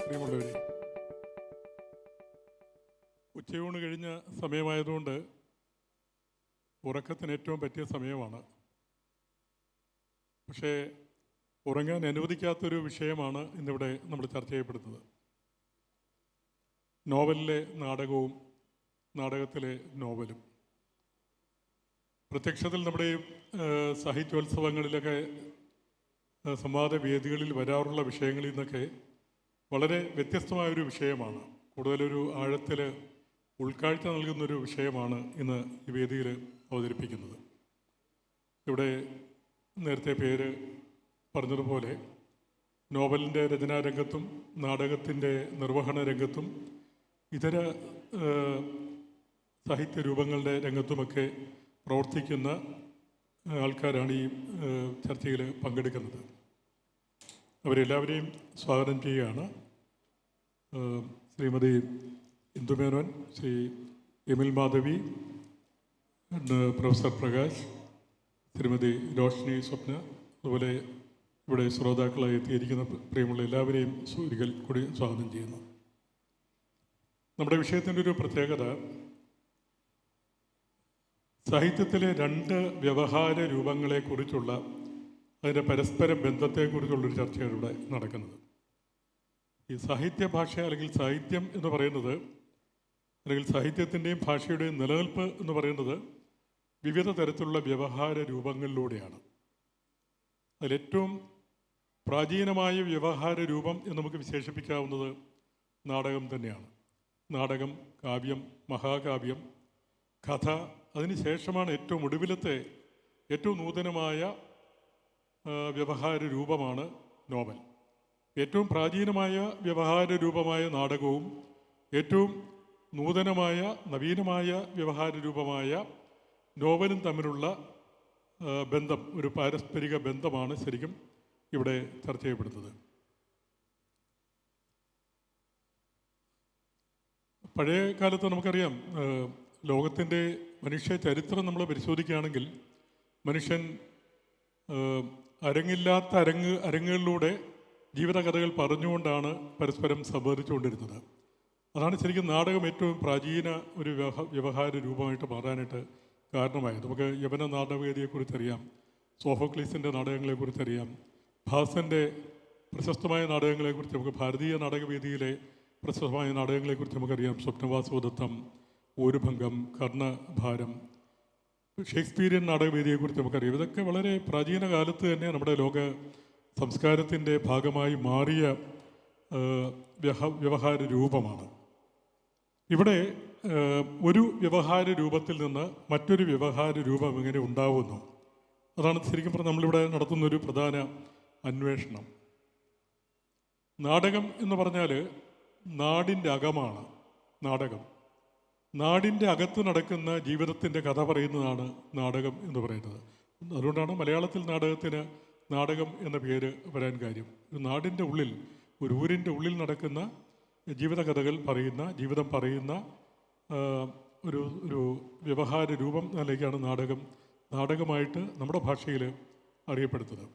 പ്രിയമുള്ളവരെ, ഉച്ചയൂണ് കഴിഞ്ഞ സമയമായതുകൊണ്ട് ഉറക്കത്തിന് ഏറ്റവും പറ്റിയ സമയമാണ്. പക്ഷേ ഉറങ്ങാൻ അനുവദിക്കാത്തൊരു വിഷയമാണ് ഇന്നിവിടെ നമ്മൾ ചർച്ച ചെയ്യപ്പെടുന്നത്. നോവലിലെ നാടകവും നാടകത്തിലെ നോവലും. പ്രത്യക്ഷത്തിൽ നമ്മുടെ സാഹിത്യോത്സവങ്ങളിലൊക്കെ സംവാദ വേദികളിൽ വരാറുള്ള വിഷയങ്ങളിൽ നിന്നൊക്കെ വളരെ വ്യത്യസ്തമായൊരു വിഷയമാണ്. കൂടുതലൊരു ആഴത്തിൽ ഉൾക്കാഴ്ച നൽകുന്നൊരു വിഷയമാണ് ഇന്ന് ഈ വേദിയിൽ അവതരിപ്പിക്കുന്നത്. ഇവിടെ നേരത്തെ പേര് പറഞ്ഞതുപോലെ നോവലിൻ്റെ രചനാരംഗത്തും നാടകത്തിൻ്റെ നിർവഹണ രംഗത്തും ഇതര സാഹിത്യ രൂപങ്ങളുടെ രംഗത്തുമൊക്കെ പ്രവർത്തിക്കുന്ന ആൾക്കാരാണ് ഈ ചർച്ചയിൽ പങ്കെടുക്കുന്നത്. അവരെല്ലാവരെയും സ്വാഗതം ചെയ്യുകയാണ്. ശ്രീമതി ഇന്ദുമേനോൻ, ശ്രീ എമിൽ മാധവി, പ്രൊഫസർ പ്രകാശ്, ശ്രീമതി രോഷ്നി സ്വപ്ന, അതുപോലെ ഇവിടെ ശ്രോതാക്കളായി എത്തിയിരിക്കുന്ന പ്രിയമുള്ള എല്ലാവരെയും ഒരിക്കൽ കൂടി സ്വാഗതം ചെയ്യുന്നു. നമ്മുടെ വിഷയത്തിൻ്റെ ഒരു പ്രത്യേകത സാഹിത്യത്തിലെ രണ്ട് വ്യവഹാര രൂപങ്ങളെക്കുറിച്ചുള്ള അതിൻ്റെ പരസ്പര ബന്ധത്തെക്കുറിച്ചുള്ളൊരു ചർച്ചയാണ് ഇവിടെ നടക്കുന്നത്. ഈ സാഹിത്യ ഭാഷ അല്ലെങ്കിൽ സാഹിത്യം എന്ന് പറയുന്നത്, അല്ലെങ്കിൽ സാഹിത്യത്തിൻ്റെയും ഭാഷയുടെയും നിലനിൽപ്പ് എന്ന് പറയുന്നത് വിവിധ തരത്തിലുള്ള വ്യവഹാര രൂപങ്ങളിലൂടെയാണ്. അതിലേറ്റവും പ്രാചീനമായ വ്യവഹാര രൂപം എന്ന് നമുക്ക് വിശേഷിപ്പിക്കാവുന്നത് നാടകം തന്നെയാണ്. നാടകം, കാവ്യം, മഹാകാവ്യം, കഥ, അതിനുശേഷമാണ് ഏറ്റവും ഒടുവിലത്തെ ഏറ്റവും നൂതനമായ വ്യവഹാര രൂപമാണ് നോവൽ. ഏറ്റവും പ്രാചീനമായ വ്യവഹാര രൂപമായ നാടകവും ഏറ്റവും നൂതനമായ നവീനമായ വ്യവഹാര രൂപമായ നോവലും തമ്മിലുള്ള ബന്ധം, ഒരു പാരസ്പരിക ബന്ധമാണ് ശരിക്കും ഇവിടെ ചർച്ച ചെയ്യപ്പെടുന്നത്. പഴയ കാലത്ത് നമുക്കറിയാം, ലോകത്തിൻ്റെ മനുഷ്യ ചരിത്രം നമ്മൾ പരിശോധിക്കുകയാണെങ്കിൽ മനുഷ്യൻ അരങ്ങില്ലാത്ത അരങ്ങുകളിലൂടെ ജീവിതകഥകൾ പറഞ്ഞുകൊണ്ടാണ് പരസ്പരം സംവദിച്ചുകൊണ്ടിരുന്നത്. അതാണ് ശരിക്കും നാടകം ഏറ്റവും പ്രാചീന ഒരു വ്യവഹാര രൂപമായിട്ട് മാറാനായിട്ട് കാരണമായത്. നമുക്ക് യവന നാടകവേദിയെക്കുറിച്ചറിയാം, സോഫോക്ലീസിൻ്റെ നാടകങ്ങളെക്കുറിച്ചറിയാം, ഭാസൻ്റെ പ്രശസ്തമായ നാടകങ്ങളെക്കുറിച്ച് നമുക്ക്, ഭാരതീയ നാടകവേദിയിലെ പ്രശസ്തമായ നാടകങ്ങളെക്കുറിച്ച് നമുക്കറിയാം. സ്വപ്നവാസോദത്തം, ഊരുഭംഗം, കർണഭാരം, ഷേക്സ്പീരിയൻ നാടകവേദിയെക്കുറിച്ച് നമുക്കറിയാം. ഇതൊക്കെ വളരെ പ്രാചീന കാലത്ത് തന്നെ നമ്മുടെ ലോക സംസ്കാരത്തിൻ്റെ ഭാഗമായി മാറിയ വ്യവഹാര രൂപമാണ്. ഇവിടെ ഒരു വ്യവഹാര രൂപത്തിൽ നിന്ന് മറ്റൊരു വ്യവഹാര രൂപം എങ്ങനെ ഉണ്ടാവുന്നു, അതാണ് ശരിക്കും പറഞ്ഞാൽ നമ്മളിവിടെ നടത്തുന്നൊരു പ്രധാന അന്വേഷണം. നാടകം എന്ന് പറഞ്ഞാൽ നാടിൻ്റെ അകമാണ്. നാടിൻ്റെ അകത്ത് നടക്കുന്ന ജീവിതത്തിൻ്റെ കഥ പറയുന്നതാണ് നാടകം എന്ന് പറയുന്നത്. അതുകൊണ്ടാണ് മലയാളത്തിൽ നാടകത്തിന് നാടകം എന്ന പേര് വരാൻ കാര്യം. ഒരു നാടിൻ്റെ ഉള്ളിൽ, ഒരു ഊരിൻ്റെ ഉള്ളിൽ നടക്കുന്ന ജീവിതകഥകൾ പറയുന്ന, ജീവിതം പറയുന്ന ഒരു വ്യവഹാര രൂപം നിലയ്ക്കാണ് നാടകമായിട്ട് നമ്മുടെ ഭാഷയിൽ അറിയപ്പെടുന്നത്.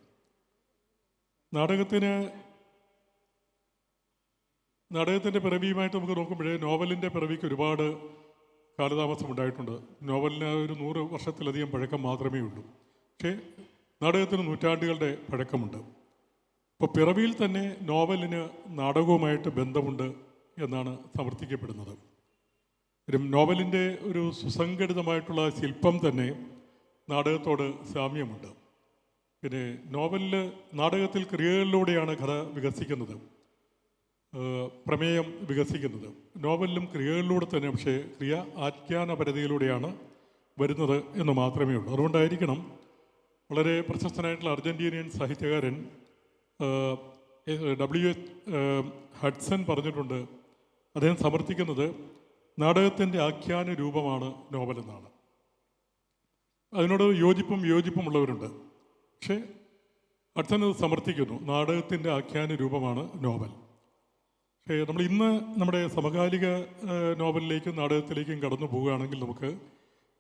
നാടകത്തിൻ്റെ പിറവിയുമായിട്ട് നമുക്ക് നോക്കുമ്പോഴേ നോവലിൻ്റെ പിറവിക്ക് ഒരുപാട് കാലതാമസം ഉണ്ടായിട്ടുണ്ട്. നോവലിന് ഒരു 100 വർഷത്തിലധികം പഴക്കം മാത്രമേ ഉള്ളൂ. പക്ഷേ നാടകത്തിന് നൂറ്റാണ്ടുകളുടെ പഴക്കമുണ്ട്. ഇപ്പോൾ പിറവിയിൽ തന്നെ നോവലിന് നാടകവുമായിട്ട് ബന്ധമുണ്ട് എന്നാണ് സമർത്ഥിക്കപ്പെടുന്നത്. നോവലിൻ്റെ ഒരു സുസംഘടിതമായിട്ടുള്ള ശില്പം തന്നെ നാടകത്തോട് സാമ്യമുണ്ട്. പിന്നെ നാടകത്തിൽ ക്രിയകളിലൂടെയാണ് കഥ വികസിക്കുന്നത്, പ്രമേയം വികസിക്കുന്നത്. നോവലിലും ക്രിയകളിലൂടെ തന്നെ, പക്ഷേ ക്രിയ ആഖ്യാനപരതയിലൂടെയാണ് വരുന്നത് എന്ന് മാത്രമേ ഉള്ളൂ. അതുകൊണ്ടായിരിക്കണം വളരെ പ്രശസ്തനായിട്ടുള്ള അർജൻറ്റീനിയൻ സാഹിത്യകാരൻ W.H. ഹഡ്സൺ പറഞ്ഞിട്ടുണ്ട്, അദ്ദേഹം സമർത്ഥിക്കുന്നത് നാടകത്തിൻ്റെ ആഖ്യാന രൂപമാണ് നോവലെന്നാണ്. അതിനോട് യോജിപ്പുമുള്ളവരുണ്ട്. പക്ഷേ ഹഡ്സൺ അത് സമർത്ഥിക്കുന്നു, നാടകത്തിൻ്റെ ആഖ്യാന രൂപമാണ് നോവൽ. പക്ഷേ നമ്മൾ ഇന്ന് നമ്മുടെ സമകാലിക നോവലിലേക്കും നാടകത്തിലേക്കും കടന്നു പോവുകയാണെങ്കിൽ നമുക്ക്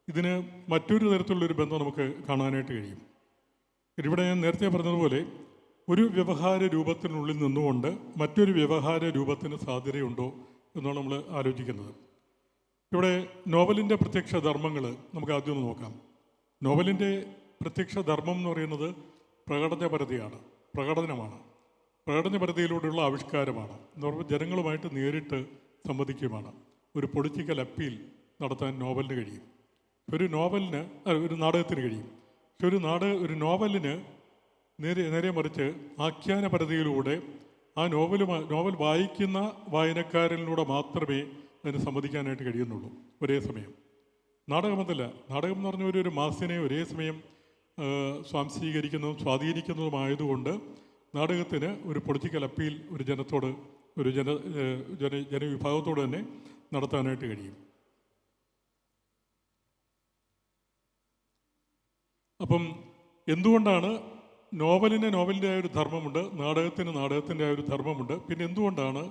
ഇതിന് മറ്റൊരു തരത്തിലുള്ളൊരു ബന്ധം നമുക്ക് കാണാനായിട്ട് കഴിയും. ഇവിടെ ഞാൻ നേരത്തെ പറഞ്ഞതുപോലെ ഒരു വ്യവഹാര രൂപത്തിനുള്ളിൽ നിന്നുകൊണ്ട് മറ്റൊരു വ്യവഹാര രൂപത്തിന് സാധ്യതയുണ്ടോ എന്നാണ് നമ്മൾ ആലോചിക്കുന്നത്. ഇവിടെ നോവലിൻ്റെ പ്രത്യക്ഷ ധർമ്മങ്ങൾ നമുക്ക് ആദ്യം ഒന്ന് നോക്കാം. നോവലിൻ്റെ പ്രത്യക്ഷ ധർമ്മം എന്ന് പറയുന്നത് പ്രകടനപരതയാണ്, പ്രകടനപരതയിലൂടെയുള്ള ആവിഷ്കാരമാണ്. എന്ന് പറയുമ്പോൾ ജനങ്ങളുമായിട്ട് നേരിട്ട് സംവദിക്കുകയുമാണ്. ഒരു പൊളിറ്റിക്കൽ അപ്പീൽ നടത്താൻ നോവലിന് കഴിയും, ഒരു നാടകത്തിന് കഴിയും. പക്ഷെ ഒരു നോവലിന് നേരെ മറിച്ച് ആഖ്യാനപരതയിലൂടെ ആ നോവൽ വായിക്കുന്ന വായനക്കാരനിലൂടെ മാത്രമേ അതിന് സമ്മതിക്കാനായിട്ട് കഴിയുന്നുള്ളൂ ഒരേ സമയം. നാടകമതല്ല. നാടകം എന്ന് പറഞ്ഞ ഒരു മാസിനെ ഒരേ സമയം സ്വാംശീകരിക്കുന്നതും സ്വാധീനിക്കുന്നതുമായതുകൊണ്ട് നാടകത്തിന് ഒരു പൊളിറ്റിക്കൽ അപ്പീൽ ഒരു ജനത്തോട്, ഒരു ജനവിഭാഗത്തോട് തന്നെ നടത്താനായിട്ട് കഴിയും. അപ്പം എന്തുകൊണ്ടാണ് നോവലിൻ്റെ ഒരു ധർമ്മമുണ്ട്, നാടകത്തിൻ്റെ ഒരു ധർമ്മമുണ്ട്. പിന്നെ എന്തുകൊണ്ടാണ്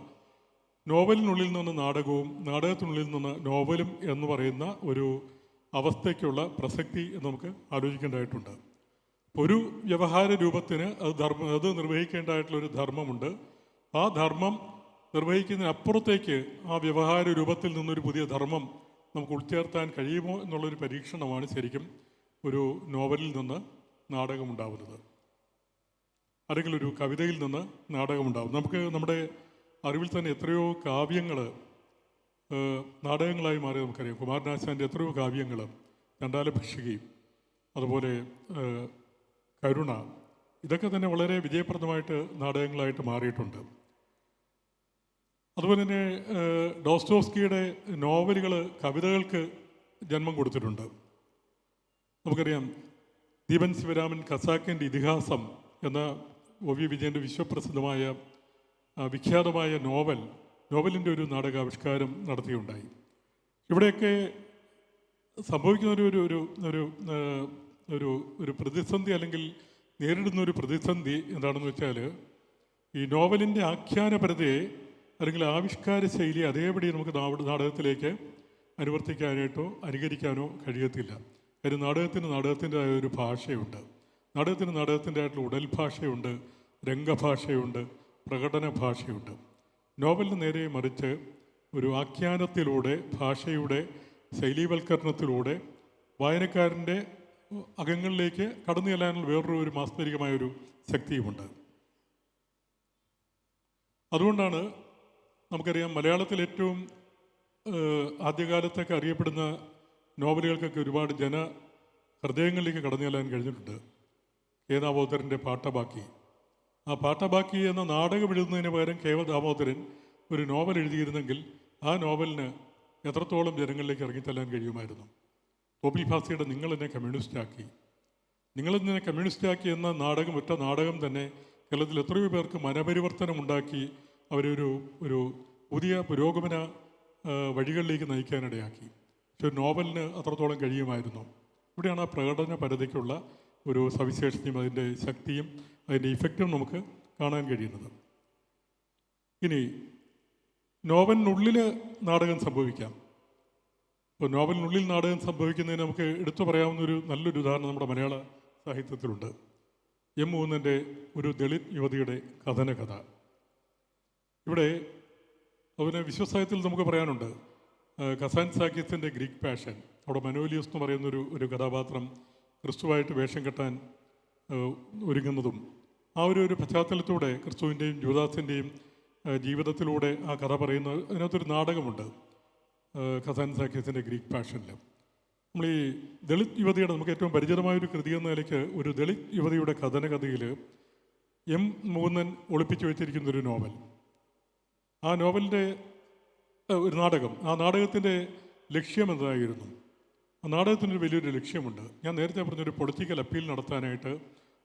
നോവലിനുള്ളിൽ നിന്ന് നാടകവും നാടകത്തിനുള്ളിൽ നിന്ന് നോവലും എന്ന് പറയുന്ന ഒരു അവസ്ഥയ്ക്കുള്ള പ്രസക്തി എന്ന് നമുക്ക് ആലോചിക്കേണ്ടതായിട്ടുണ്ട്. ഒരു വ്യവഹാര രൂപത്തിന് അത് നിർവഹിക്കേണ്ടതായിട്ടുള്ളൊരു ധർമ്മമുണ്ട്. ആ ധർമ്മം നിർവഹിക്കുന്നതിനപ്പുറത്തേക്ക് ആ വ്യവഹാര രൂപത്തിൽ നിന്നൊരു പുതിയ ധർമ്മം നമുക്ക് ഉൾച്ചേർത്താൻ കഴിയുമോ എന്നുള്ളൊരു പരീക്ഷണമാണ് ശരിക്കും ഒരു നോവലിൽ നിന്ന് നാടകമുണ്ടാവുന്നത്, അല്ലെങ്കിൽ ഒരു കവിതയിൽ നിന്ന് നാടകമുണ്ടാവും. നമുക്ക് നമ്മുടെ അറിവിൽ തന്നെ എത്രയോ കാവ്യങ്ങൾ നാടകങ്ങളായി മാറി നമുക്കറിയാം. കുമാരനാശാൻ്റെ എത്രയോ കാവ്യങ്ങൾ, ചണ്ടാല ഭിക്ഷുകി, അതുപോലെ കരുണ, ഇതൊക്കെ തന്നെ വളരെ വിജയപ്രദമായിട്ട് നാടകങ്ങളായിട്ട് മാറിയിട്ടുണ്ട്. അതുപോലെ തന്നെ ഡോസ്റ്റോവ്സ്കിയുടെ നോവലുകൾ കവിതകൾക്ക് ജന്മം കൊടുത്തിട്ടുണ്ട്. നമുക്കറിയാം ദീപൻ ശിവരാമൻ ഖസാക്കിൻ്റെ ഇതിഹാസം എന്ന ഒ.വി. വിജയൻ്റെ വിശ്വപ്രസിദ്ധമായ വിഖ്യാതമായ നോവലിൻ്റെ ഒരു നാടകാവിഷ്കാരം നടത്തിയുണ്ടായി. ഇവിടെയൊക്കെ സംഭവിക്കുന്ന ഒരു പ്രതിസന്ധി, അല്ലെങ്കിൽ നേരിടുന്ന ഒരു പ്രതിസന്ധി എന്താണെന്ന് വെച്ചാൽ, ഈ നോവലിൻ്റെ ആഖ്യാനപരതയെ അല്ലെങ്കിൽ ആവിഷ്കാര ശൈലി അതേപടി നമുക്ക് നാടകത്തിലേക്ക് അനുവർത്തിക്കാനായിട്ടോ അനുകരിക്കാനോ കഴിയത്തില്ല. കാര്യം നാടകത്തിൻ്റെതായ ഒരു ഭാഷയുണ്ട്, നാടകത്തിൻ്റെതായിട്ടുള്ള ഉടൽ ഭാഷയുണ്ട്, രംഗഭാഷയുണ്ട്, പ്രകടന ഭാഷയുണ്ട്. നോവലിന് നേരെ മറിച്ച് ഒരു ആഖ്യാനത്തിലൂടെ, ഭാഷയുടെ ശൈലീവൽക്കരണത്തിലൂടെ വായനക്കാരൻ്റെ അകങ്ങളിലേക്ക് കടന്നു ചെല്ലാനുള്ള വേറൊരു മാസ്മരികമായൊരു ശക്തിയുമുണ്ട്. അതുകൊണ്ടാണ് നമുക്കറിയാം മലയാളത്തിൽ ഏറ്റവും ആദ്യകാലത്തൊക്കെ അറിയപ്പെടുന്ന നോവലുകൾക്കൊക്കെ ഒരുപാട് ഹൃദയങ്ങളിലേക്ക് കടന്നു ചെല്ലാൻ കഴിഞ്ഞിട്ടുണ്ട്. കെ. ദാമോദരൻ്റെ പാട്ടബാക്കി. ആ പാട്ടബാക്കി എന്ന നാടകം എഴുതുന്നതിന് പകരം കെ. ദാമോദരൻ ഒരു നോവൽ എഴുതിയിരുന്നെങ്കിൽ ആ നോവലിന് എത്രത്തോളം ജനങ്ങളിലേക്ക് ഇറങ്ങിത്തല്ലാൻ കഴിയുമായിരുന്നു. തോപ്പിൽ ഭാസിയുടെ നിങ്ങളെന്നെ കമ്മ്യൂണിസ്റ്റാക്കി എന്ന നാടകം, ഒറ്റ നാടകം തന്നെ കേരളത്തിൽ എത്രയോ പേർക്ക് മനപരിവർത്തനമുണ്ടാക്കി അവരൊരു പുതിയ പുരോഗമന വഴികളിലേക്ക് നയിക്കാനിടയാക്കി. പക്ഷെ നോവലിന് അത്രത്തോളം കഴിയുമായിരുന്നു. ഇവിടെയാണ് ആ പ്രകടന പരതയ്ക്കുള്ള ഒരു സവിശേഷതയും അതിൻ്റെ ശക്തിയും അതിൻ്റെ ഇഫക്റ്റും നമുക്ക് കാണാൻ കഴിയുന്നത്. ഇനി നോവലിനുള്ളിൽ നാടകം സംഭവിക്കാം. ഇപ്പോൾ നോവലിനുള്ളിൽ നാടകം സംഭവിക്കുന്നതിന് നമുക്ക് എടുത്തു പറയാവുന്നൊരു നല്ലൊരു ഉദാഹരണം നമ്മുടെ മലയാള സാഹിത്യത്തിലുണ്ട്. എം. മൂന്നൻ്റെ ഒരു ദളിത് യുവതിയുടെ കഥന. ഇവിടെ അതിന് വിശ്വസാഹിത്യത്തിൽ നമുക്ക് പറയാനുണ്ട്. ഖസാൻ സാക്കിയത്തിൻ്റെ ഗ്രീക്ക് പാഷൻ, അവിടെ മനോലിയസ് എന്ന് പറയുന്നൊരു കഥാപാത്രം ക്രിസ്തുവായിട്ട് വേഷം കെട്ടാൻ ഒരുങ്ങുന്നതും ആ ഒരു പശ്ചാത്തലത്തൂടെ ക്രിസ്തുവിൻ്റെയും ജൂദാസിൻ്റെയും ജീവിതത്തിലൂടെ ആ കഥ പറയുന്ന അതിനകത്തൊരു നാടകമുണ്ട് ഖസാൻ സാക്കിയത്തിൻ്റെ ഗ്രീക്ക് പാഷനിൽ. നമ്മൾ ഈ ദളിത് യുവതിയുടെ നമുക്ക് ഏറ്റവും പരിചിതമായൊരു കൃതി എന്ന നിലയ്ക്ക് ഒരു ദളിത് യുവതിയുടെ കഥയിൽ എം. മൂന്നൻ ഒളിപ്പിച്ചു വെച്ചിരിക്കുന്നൊരു നോവൽ, ആ നോവലിൻ്റെ ഒരു നാടകം, ആ നാടകത്തിൻ്റെ ലക്ഷ്യം എന്തായിരുന്നു? ആ നാടകത്തിനൊരു വലിയൊരു ലക്ഷ്യമുണ്ട്. ഞാൻ നേരത്തെ പറഞ്ഞൊരു പൊളിറ്റിക്കൽ അപ്പീൽ നടത്താനായിട്ട്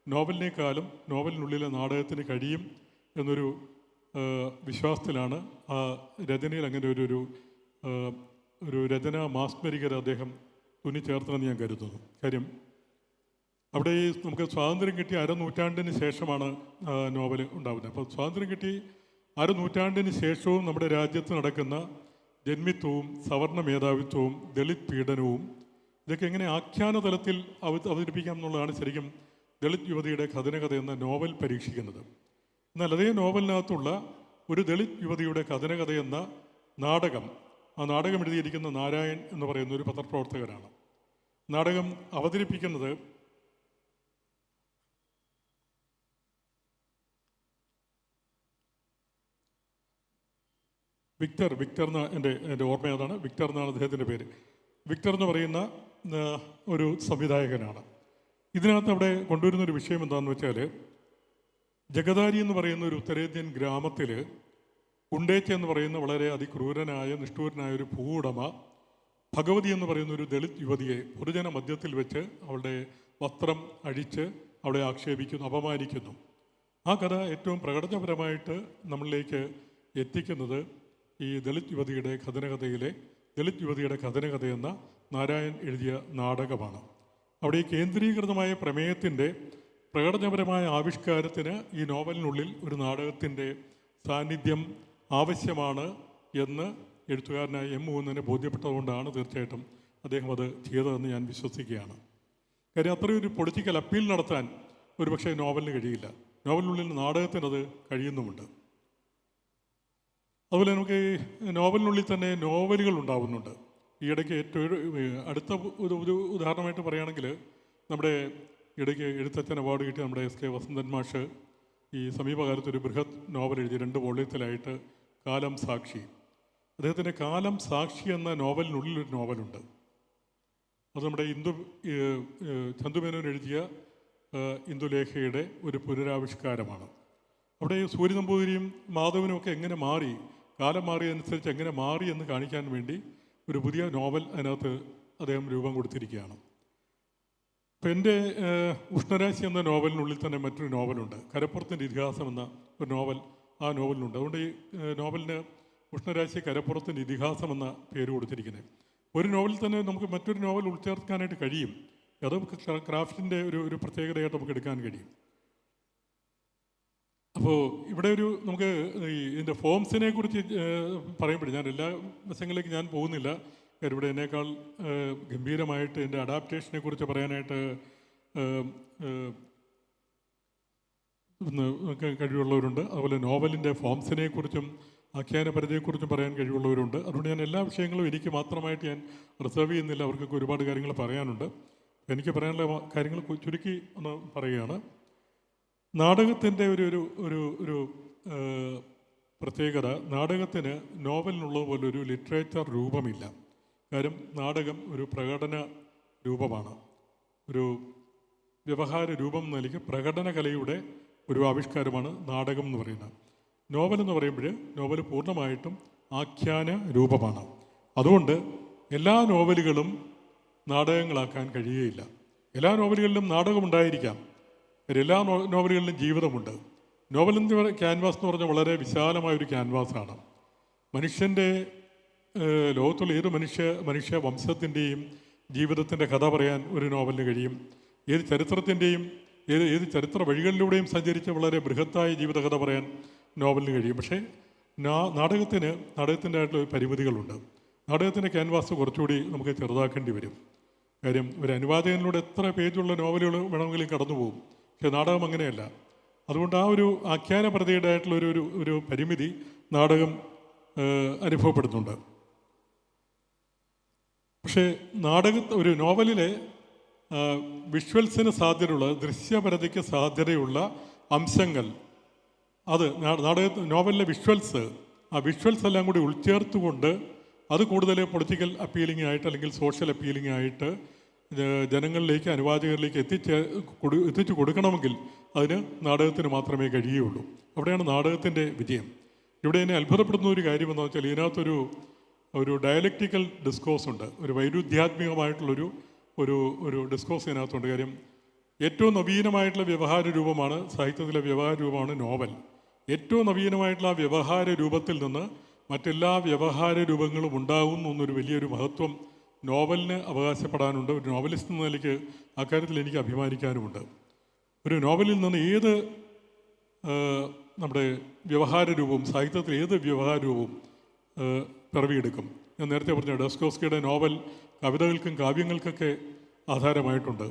നോവലിനേക്കാളും നോവലിനുള്ളിലെ നാടകത്തിന് കഴിയും എന്നൊരു വിശ്വാസത്തിലാണ് ആ രചനയിൽ അങ്ങനെ ഒരു രചന മാസ്മരികത അദ്ദേഹം തുന്നിച്ചേർത്തതെന്ന് ഞാൻ കരുതുന്നു. കാര്യം അവിടെ നമുക്ക് സ്വാതന്ത്ര്യം കിട്ടിയ അരനൂറ്റാണ്ടിന് ശേഷമാണ് നോവൽ ഉണ്ടാകുന്നത്. അപ്പോൾ സ്വാതന്ത്ര്യം കിട്ടി അരനൂറ്റാണ്ടിന് ശേഷവും നമ്മുടെ രാജ്യത്ത് നടക്കുന്ന ജന്മിത്വവും സവർണ മേധാവിത്വവും ദളിത് പീഡനവും ഇതൊക്കെ എങ്ങനെ ആഖ്യാന തലത്തിൽ അവതരിപ്പിക്കാം എന്നുള്ളതാണ് ശരിക്കും ദളിത് യുവതിയുടെ കഥനകഥ എന്ന നോവൽ പരീക്ഷിക്കുന്നത്. എന്നാൽ അതേ നോവലിനകത്തുള്ള ഒരു ദളിത് യുവതിയുടെ കഥനകഥ എന്ന നാടകം, ആ നാടകം എഴുതിയിരിക്കുന്ന നാരായൺ എന്ന് പറയുന്ന ഒരു പത്രപ്രവർത്തകനാണ്. നാടകം അവതരിപ്പിക്കുന്നത് വിക്ടർ എന്ന എൻ്റെ ഓർമ്മ അതാണ്. വിക്ടർ എന്നാണ് അദ്ദേഹത്തിൻ്റെ പേര്. വിക്ടർ എന്ന് പറയുന്ന ഒരു സംവിധായകനാണ്. ഇതിനകത്ത് അവിടെ കൊണ്ടുവരുന്നൊരു വിഷയം എന്താണെന്ന് വെച്ചാൽ, ജഗദാരി എന്ന് പറയുന്ന ഒരു ഉത്തരേന്ത്യൻ ഗ്രാമത്തിൽ കുണ്ടേച്ച എന്ന് പറയുന്ന വളരെ അതിക്രൂരനായ നിഷ്ഠൂരനായ ഒരു ഭൂവുടമ ഭഗവതി എന്ന് പറയുന്ന ഒരു ദളിത് യുവതിയെ പൊതുജന മധ്യത്തിൽ വെച്ച് അവളുടെ വസ്ത്രം അഴിച്ച് അവളെ ആക്ഷേപിക്കുന്നു, അപമാനിക്കുന്നു. ആ കഥ ഏറ്റവും പ്രകടനപരമായിട്ട് നമ്മളിലേക്ക് എത്തിക്കുന്നത് ഈ ദളിത് യുവതിയുടെ കഥനകഥ എന്ന നാരായൺ എഴുതിയ നാടകമാണ്. അവിടെ ഈ കേന്ദ്രീകൃതമായ പ്രമേയത്തിൻ്റെ പ്രകടനപരമായ ആവിഷ്കാരത്തിന് ഈ നോവലിനുള്ളിൽ ഒരു നാടകത്തിൻ്റെ സാന്നിധ്യം ആവശ്യമാണ് എന്ന് എഴുത്തുകാരനായ എം മൂന്നനെ ബോധ്യപ്പെട്ടതുകൊണ്ടാണ് തീർച്ചയായിട്ടും അദ്ദേഹം അത് ചെയ്തതെന്ന് ഞാൻ വിശ്വസിക്കുകയാണ്. കാര്യം അത്രയൊരു പൊളിറ്റിക്കൽ അപ്പീൽ നടത്താൻ ഒരുപക്ഷെ നോവലിന് കഴിയില്ല. നോവലിനുള്ളിൽ നാടകത്തിനത് കഴിയുന്നുമുണ്ട്. അതുപോലെ നമുക്ക് ഈ നോവലിനുള്ളിൽ തന്നെ നോവലുകൾ ഉണ്ടാവുന്നുണ്ട്. ഈ ഇടയ്ക്ക് ഏറ്റവും അടുത്ത ഒരു ഉദാഹരണമായിട്ട് പറയുകയാണെങ്കിൽ, നമ്മുടെ ഇടയ്ക്ക് എഴുത്തച്ഛൻ അവാർഡ് കിട്ടിയ നമ്മുടെ എസ് കെ വസന്തൻ മാഷ് ഈ സമീപകാലത്ത് ഒരു ബൃഹത് നോവൽ എഴുതി 2 വോള്യത്തിലായിട്ട്, കാലം സാക്ഷി. അദ്ദേഹത്തിൻ്റെ കാലം സാക്ഷി എന്ന നോവലിനുള്ളിലൊരു നോവലുണ്ട്. അത് നമ്മുടെ ചന്തുമേനോൻ എഴുതിയ ഇന്ദുലേഖയുടെ ഒരു പുനരാവിഷ്കാരമാണ്. അവിടെ സൂര്യ നമ്പൂതിരിയും മാധവനും ഒക്കെ എങ്ങനെ മാറി, കാലം മാറിയതനുസരിച്ച് എങ്ങനെ മാറി എന്ന് കാണിക്കാൻ വേണ്ടി ഒരു പുതിയ നോവൽ അതിനകത്ത് അദ്ദേഹം രൂപം കൊടുത്തിരിക്കുകയാണ്. അപ്പം എൻ്റെ ഉഷ്ണരാശി എന്ന നോവലിനുള്ളിൽ തന്നെ മറ്റൊരു നോവലുണ്ട്, കരപ്പുറത്തിൻ്റെ ഇതിഹാസം എന്ന ഒരു നോവൽ ആ നോവലിനുണ്ട്. അതുകൊണ്ട് ഈ നോവലിന് ഉഷ്ണരാശി കരപ്പുറത്തിൻ്റെ ഇതിഹാസം എന്ന പേര് കൊടുത്തിരിക്കുന്നത്. ഒരു നോവലിൽ തന്നെ നമുക്ക് മറ്റൊരു നോവൽ ഉൾച്ചേർക്കാനായിട്ട് കഴിയും. അത് ക്രാഫ്റ്റിൻ്റെ ഒരു പ്രത്യേകതയായിട്ട് നമുക്ക് എടുക്കാൻ കഴിയും. അപ്പോൾ ഇവിടെ നമുക്ക് ഇതിൻ്റെ ഫോംസിനെ കുറിച്ച് പറയുമ്പോഴേ ഞാൻ എല്ലാ വശങ്ങളിലേക്ക് ഞാൻ പോകുന്നില്ല. കാര്യം ഇവിടെ എന്നേക്കാൾ ഗംഭീരമായിട്ട് എൻ്റെ അഡാപ്റ്റേഷനെ കുറിച്ച് പറയാനായിട്ട് കഴിവുള്ളവരുണ്ട്. അതുപോലെ നോവലിൻ്റെ ഫോംസിനെ കുറിച്ചും ആഖ്യാന പരിധിയെക്കുറിച്ചും പറയാൻ കഴിവുള്ളവരുണ്ട്. അതുകൊണ്ട് ഞാൻ എല്ലാ വിഷയങ്ങളും എനിക്ക് മാത്രമായിട്ട് ഞാൻ റിസർവ് ചെയ്യുന്നില്ല. അവർക്കൊക്കെ ഒരുപാട് കാര്യങ്ങൾ പറയാനുണ്ട്. എനിക്ക് പറയാനുള്ള കാര്യങ്ങൾ ചുരുക്കി ഒന്ന് പറയുകയാണ്. നാടകത്തിൻ്റെ ഒരു പ്രത്യേകത, നാടകത്തിന് നോവലിനുള്ളത് പോലെ ഒരു ലിറ്ററേച്ചർ രൂപമില്ല. കാര്യം നാടകം ഒരു പ്രകടന രൂപമാണ്, ഒരു വ്യവഹാര രൂപം നൽകി പ്രകടന കലയുടെ ഒരു ആവിഷ്കാരമാണ് നാടകം എന്ന് പറയുന്നത്. നോവൽ എന്ന് പറയുമ്പോൾ നോവൽ പൂർണ്ണമായിട്ടും ആഖ്യാന രൂപമാണ്. അതുകൊണ്ട് എല്ലാ നോവലുകളും നാടകങ്ങളാക്കാൻ കഴിയുകയില്ല. എല്ലാ നോവലുകളിലും നാടകമുണ്ടായിരിക്കാം, എല്ലാ നോവലുകളിലും ജീവിതമുണ്ട്. നോവലിൻ്റെ ക്യാൻവാസ് എന്ന് പറഞ്ഞാൽ വളരെ വിശാലമായൊരു ക്യാൻവാസാണ്. മനുഷ്യൻ്റെ ലോകത്തുള്ള ഏത് മനുഷ്യ വംശത്തിൻ്റെയും ജീവിതത്തിൻ്റെ കഥ പറയാൻ ഒരു നോവലിന് കഴിയും. ഏത് ചരിത്രത്തിൻ്റെയും ഏത് ചരിത്ര വഴികളിലൂടെയും സഞ്ചരിച്ച് വളരെ ബൃഹത്തായ ജീവിതകഥ പറയാൻ നോവലിന് കഴിയും. പക്ഷേ നാടകത്തിൻ്റെ ആയിട്ടുള്ള പരിമിതികളുണ്ട്. നാടകത്തിൻ്റെ ക്യാൻവാസ് കുറച്ചുകൂടി നമുക്ക് ചെറുതാക്കേണ്ടി വരും. കാര്യം ഒരു അനുവാചകനിലൂടെ എത്ര പേജുള്ള നോവലുകൾ വേണമെങ്കിലും കടന്നു പോകും. പക്ഷേ നാടകം അങ്ങനെയല്ല. അതുകൊണ്ട് ആ ഒരു ആഖ്യാനപരതയുടെ ആയിട്ടുള്ള ഒരു പരിമിതി നാടകം അനുഭവപ്പെടുന്നുണ്ട്. പക്ഷേ ഒരു നോവലിലെ വിഷ്വൽസിന് സാധ്യതയുള്ള, ദൃശ്യപരതയ്ക്ക് സാധ്യതയുള്ള അംശങ്ങൾ, അത് നോവലിലെ ആ വിഷ്വൽസ് എല്ലാം കൂടി ഉൾച്ചേർത്തുകൊണ്ട് അത് കൂടുതൽ പൊളിറ്റിക്കൽ അപ്പീലിംഗ് ആയിട്ട് അല്ലെങ്കിൽ സോഷ്യൽ അപ്പീലിംഗ് ആയിട്ട് ജനങ്ങളിലേക്ക്, അനുവാചകരിലേക്ക് എത്തിച്ചു കൊടുക്കണമെങ്കിൽ അതിന് നാടകത്തിന് മാത്രമേ കഴിയുകയുള്ളൂ. അവിടെയാണ് നാടകത്തിൻ്റെ വിജയം. ഇവിടെ എന്നെ അത്ഭുതപ്പെടുന്ന ഒരു കാര്യം എന്താണെന്ന് വെച്ചാൽ, ഇതിനകത്തൊരു ഡയലക്റ്റിക്കൽ ഡിസ്കോഴ്സ് ഉണ്ട്, ഒരു വൈരുദ്ധ്യാത്മികമായിട്ടുള്ളൊരു ഡിസ്കോഴ്സ് ഇതിനകത്തുണ്ട്. കാര്യം ഏറ്റവും നവീനമായിട്ടുള്ള വ്യവഹാര രൂപമാണ്, സാഹിത്യത്തിലെ വ്യവഹാര രൂപമാണ് നോവൽ. ഏറ്റവും നവീനമായിട്ടുള്ള ആ വ്യവഹാര രൂപത്തിൽ നിന്ന് മറ്റെല്ലാ വ്യവഹാര രൂപങ്ങളും ഉണ്ടാകുന്നു എന്നൊരു വലിയൊരു മഹത്വം നോവലിന് അവകാശപ്പെടാനുണ്ട്. ഒരു നോവലിസ്റ്റ് എന്ന നിലയ്ക്ക് അക്കാര്യത്തിൽ എനിക്ക് അഭിമാനിക്കാനുമുണ്ട്. ഒരു നോവലിൽ നിന്ന് ഏത് നമ്മുടെ വ്യവഹാര രൂപവും, സാഹിത്യത്തിൽ ഏത് വ്യവഹാര രൂപവും പിറവിയെടുക്കും. ഞാൻ നേരത്തെ പറഞ്ഞ ഡോസ്റ്റോവ്സ്കിയുടെ നോവൽ കവിതകൾക്കും കാവ്യങ്ങൾക്കൊക്കെ ആധാരമായിട്ടുണ്ട്.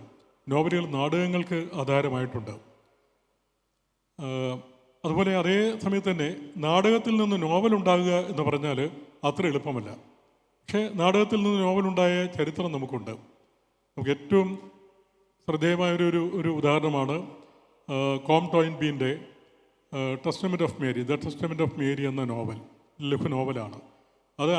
നോവലുകൾ നാടകങ്ങൾക്ക് ആധാരമായിട്ടുണ്ട്. അതുപോലെ അതേ സമയത്ത് തന്നെ നാടകത്തിൽ നിന്ന് നോവൽ ഉണ്ടാകുക എന്ന് പറഞ്ഞാൽ അത്ര എളുപ്പമല്ല. പക്ഷേ നാടകത്തിൽ നിന്ന് നോവലുണ്ടായ ചരിത്രം നമുക്കുണ്ട്. നമുക്ക് ഏറ്റവും ശ്രദ്ധേയമായൊരു ഉദാഹരണമാണ് കോം ടോയിൻ ബീൻ്റെ testament of Mary, the testament of Mary എന്ന നോവൽ, ലഘു നോവലാണ്. അത്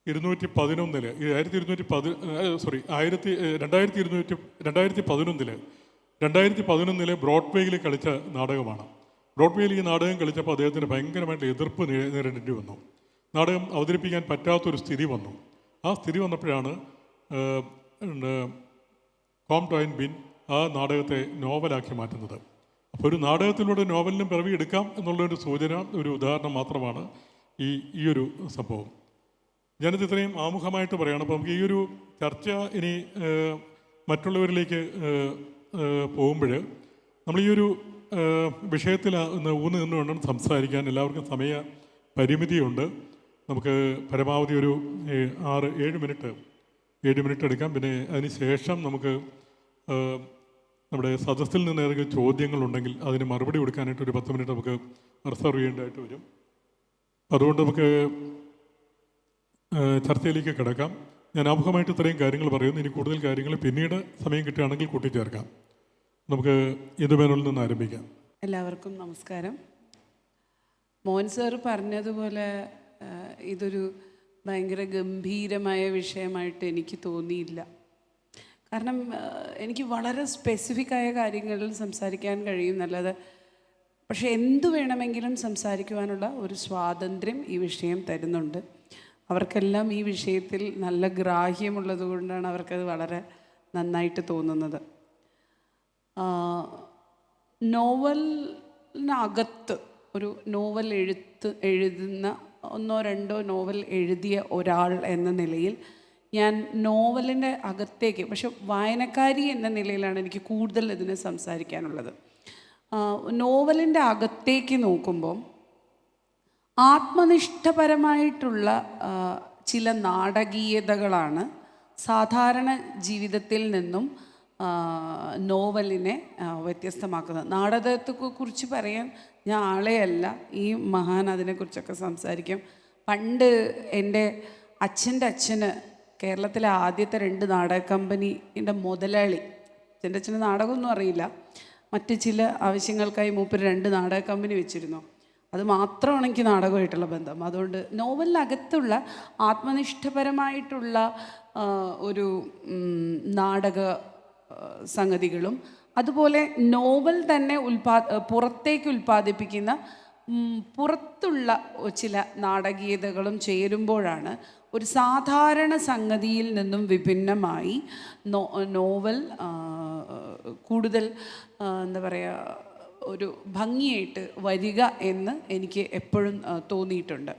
2011 ബ്രോഡ്വേയിൽ കളിച്ച നാടകമാണ്. ബ്രോഡ്വേയിൽ ഈ നാടകം കളിച്ചപ്പോൾ അദ്ദേഹത്തിന് ഭയങ്കരമായിട്ട് എതിർപ്പ് നേരിടേണ്ടി വന്നു. നാടകം അവതരിപ്പിക്കാൻ പറ്റാത്തൊരു സ്ഥിതി വന്നു. ആ സ്ഥിതി വന്നപ്പോഴാണ് കോം ടോയിൻ ബീൻ ആ നാടകത്തെ നോവലാക്കി മാറ്റുന്നത്. അപ്പോൾ ഒരു നാടകത്തിലൂടെ നോവലിനും പിറവി എടുക്കാം എന്നുള്ളൊരു സൂചന, ഒരു ഉദാഹരണം മാത്രമാണ് ഈ ഒരു സംഭവം. ഞാനിത് ഇത്രയും ആമുഖമായിട്ട് പറയുകയാണ്. അപ്പോൾ നമുക്ക് ഈ ഒരു ചർച്ച ഇനി മറ്റുള്ളവരിലേക്ക് പോകുമ്പോൾ നമ്മൾ ഈ ഒരു വിഷയത്തിൽ ഊന്ന് നിന്ന് വേണം സംസാരിക്കാൻ. എല്ലാവർക്കും സമയ പരിമിതിയുണ്ട്. നമുക്ക് പരമാവധി ഒരു 6-7 മിനിറ്റ് എടുക്കാം. പിന്നെ അതിന് ശേഷം നമുക്ക് നമ്മുടെ സദസ്സിൽ നിന്ന് ഏതെങ്കിലും ചോദ്യങ്ങളുണ്ടെങ്കിൽ അതിന് മറുപടി കൊടുക്കാനായിട്ട് ഒരു 10 മിനിറ്റ് നമുക്ക് റിസർവ് ചെയ്യേണ്ടതായിട്ട് വരും. അതുകൊണ്ട് നമുക്ക് ചർച്ചയിലേക്ക് കിടക്കാം. ഞാൻ ആമുഖമായിട്ട് ഇത്രയും കാര്യങ്ങൾ പറയുന്നു. ഇനി കൂടുതൽ കാര്യങ്ങൾ പിന്നീട് സമയം കിട്ടുകയാണെങ്കിൽ കൂട്ടിച്ചേർക്കാം. നമുക്ക് ഇന്ദുമേനോനിൽ നിന്ന് ആരംഭിക്കാം. എല്ലാവർക്കും നമസ്കാരം. മോഹൻ സാർ പറഞ്ഞതുപോലെ ഇതൊരു ഭയങ്കര ഗംഭീരമായ വിഷയമായിട്ട് എനിക്ക് തോന്നിയില്ല. കാരണം എനിക്ക് വളരെ സ്പെസിഫിക്കായ കാര്യങ്ങളിൽ സംസാരിക്കാൻ കഴിയും നല്ലത്. പക്ഷെ എന്തു വേണമെങ്കിലും സംസാരിക്കുവാനുള്ള ഒരു സ്വാതന്ത്ര്യം ഈ വിഷയം തരുന്നുണ്ട്. അവർക്കെല്ലാം ഈ വിഷയത്തിൽ നല്ല ഗ്രാഹ്യമുള്ളത് കൊണ്ടാണ് അവർക്കത് വളരെ നന്നായിട്ട് തോന്നുന്നത്. നോവലിനകത്ത് ഒരു നോവൽ എഴുതുന്ന 1-2 നോവൽ എഴുതിയ ഒരാൾ എന്ന നിലയിൽ ഞാൻ നോവലിൻ്റെ അകത്തേക്ക്, പക്ഷെ വായനക്കാരി എന്ന നിലയിലാണ് എനിക്ക് കൂടുതൽ ഇതിന് സംസാരിക്കാനുള്ളത്. നോവലിൻ്റെ അകത്തേക്ക് നോക്കുമ്പോൾ ആത്മനിഷ്ഠപരമായിട്ടുള്ള ചില നാടകീയതകളാണ് സാധാരണ ജീവിതത്തിൽ നിന്നും നോവലിനെ വ്യത്യസ്തമാക്കുന്നത്. നാടകത്തെക്കുറിച്ച് പറയാൻ ഞാൻ ആളെയല്ല, ഈ മഹാൻ അതിനെക്കുറിച്ചൊക്കെ സംസാരിക്കും. പണ്ട് എൻ്റെ അച്ഛൻ്റെ അച്ഛന് കേരളത്തിലെ ആദ്യത്തെ 2 നാടക കമ്പനിയുടെ മുതലാളി, എൻ്റെ അച്ഛന് നാടകമൊന്നും അറിയില്ല, മറ്റ് ചില ആവശ്യങ്ങൾക്കായി മൂപ്പര് 2 നാടക കമ്പനി വെച്ചിരുന്നു. അത് മാത്രമാണ് എനിക്ക് നാടകമായിട്ടുള്ള ബന്ധം. അതുകൊണ്ട് നോവലിനകത്തുള്ള ആത്മനിഷ്ഠപരമായിട്ടുള്ള ഒരു നാടക സംഗതികളും അതുപോലെ നോവൽ തന്നെ പുറത്തേക്ക് ഉൽപ്പാദിപ്പിക്കുന്ന പുറത്തുള്ള ചില നാടകീയതകളും ചേരുമ്പോഴാണ് ഒരു സാധാരണ സംഗതിയിൽ നിന്നും വിഭിന്നമായി നോവൽ കൂടുതൽ എന്താ പറയുക, ഒരു ഭംഗിയായിട്ട് വരിക എന്ന് എനിക്ക് എപ്പോഴും തോന്നിയിട്ടുണ്ട്.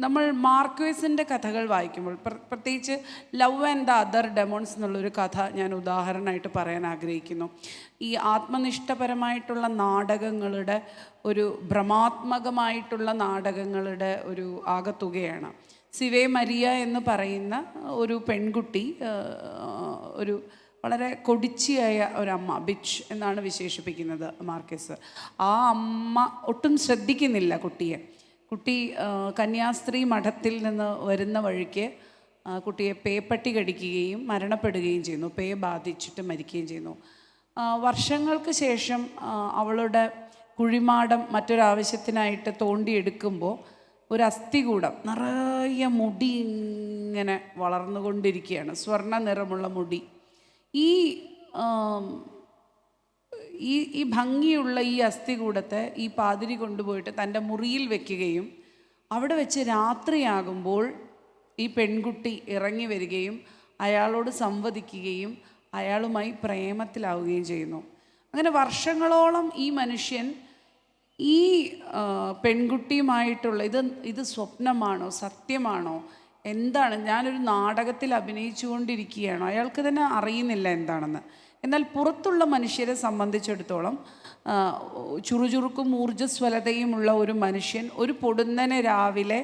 നമ്മൾ മാർക്വേസിൻ്റെ കഥകൾ വായിക്കുമ്പോൾ, പ്രത്യേകിച്ച് ലവ് ആൻഡ് ദ അതർ ഡെമോൺസ് എന്നുള്ളൊരു കഥ ഞാൻ ഉദാഹരണമായിട്ട് പറയാൻ ആഗ്രഹിക്കുന്നു. ഈ ആത്മനിഷ്ഠപരമായിട്ടുള്ള നാടകങ്ങളുടെ ഒരു ഭ്രമാത്മകമായിട്ടുള്ള നാടകങ്ങളുടെ ഒരു ആകത്തുകയാണ്. സിവേ മരിയ എന്ന് പറയുന്ന ഒരു പെൺകുട്ടി, ഒരു വളരെ കൊടിച്ചിയായ ഒരമ്മ, ബിച്ച് എന്നാണ് വിശേഷിപ്പിക്കുന്നത് മാർക്വേസ്. ആ അമ്മ ഒട്ടും ശ്രദ്ധിക്കുന്നില്ല കുട്ടി കന്യാസ്ത്രീ മഠത്തിൽ നിന്ന് വരുന്ന വഴിക്ക് കുട്ടിയെ പേപ്പട്ടി കടിക്കുകയും മരണപ്പെടുകയും ചെയ്യുന്നു. പേ ബാധിച്ചിട്ട് മരിക്കുകയും ചെയ്യുന്നു. വർഷങ്ങൾക്ക് ശേഷം അവളുടെ കുഴിമാടം മറ്റൊരാവശ്യത്തിനായിട്ട് തോണ്ടിയെടുക്കുമ്പോൾ ഒരു അസ്ഥികൂടം നിറയെ മുടി ഇങ്ങനെ വളർന്നുകൊണ്ടിരിക്കുകയാണ്, സ്വർണ്ണ നിറമുള്ള മുടി. ഈ ഭംഗിയുള്ള ഈ അസ്ഥികൂടത്തെ ഈ പാതിരി കൊണ്ടുപോയിട്ട് തൻ്റെ മുറിയിൽ വെക്കുകയും അവിടെ വെച്ച് രാത്രിയാകുമ്പോൾ ഈ പെൺകുട്ടി ഇറങ്ങി വരികയും അയാളോട് സംവദിക്കുകയും അയാളുമായി പ്രേമത്തിലാവുകയും ചെയ്യുന്നു. അങ്ങനെ വർഷങ്ങളോളം ഈ മനുഷ്യൻ ഈ പെൺകുട്ടിയുമായിട്ടുള്ള ഇത് സ്വപ്നമാണോ സത്യമാണോ എന്താണ്, ഞാനൊരു നാടകത്തിൽ അഭിനയിച്ചുകൊണ്ടിരിക്കുകയാണോ, അയാൾക്ക് തന്നെ അറിയുന്നില്ല എന്താണെന്ന്. എന്നാൽ പുറത്തുള്ള മനുഷ്യരെ സംബന്ധിച്ചിടത്തോളം ചുറുചുറുക്കും ഊർജ്ജസ്വലതയുമുള്ള ഒരു മനുഷ്യൻ ഒരു പൊടുന്നനെ രാവിലെ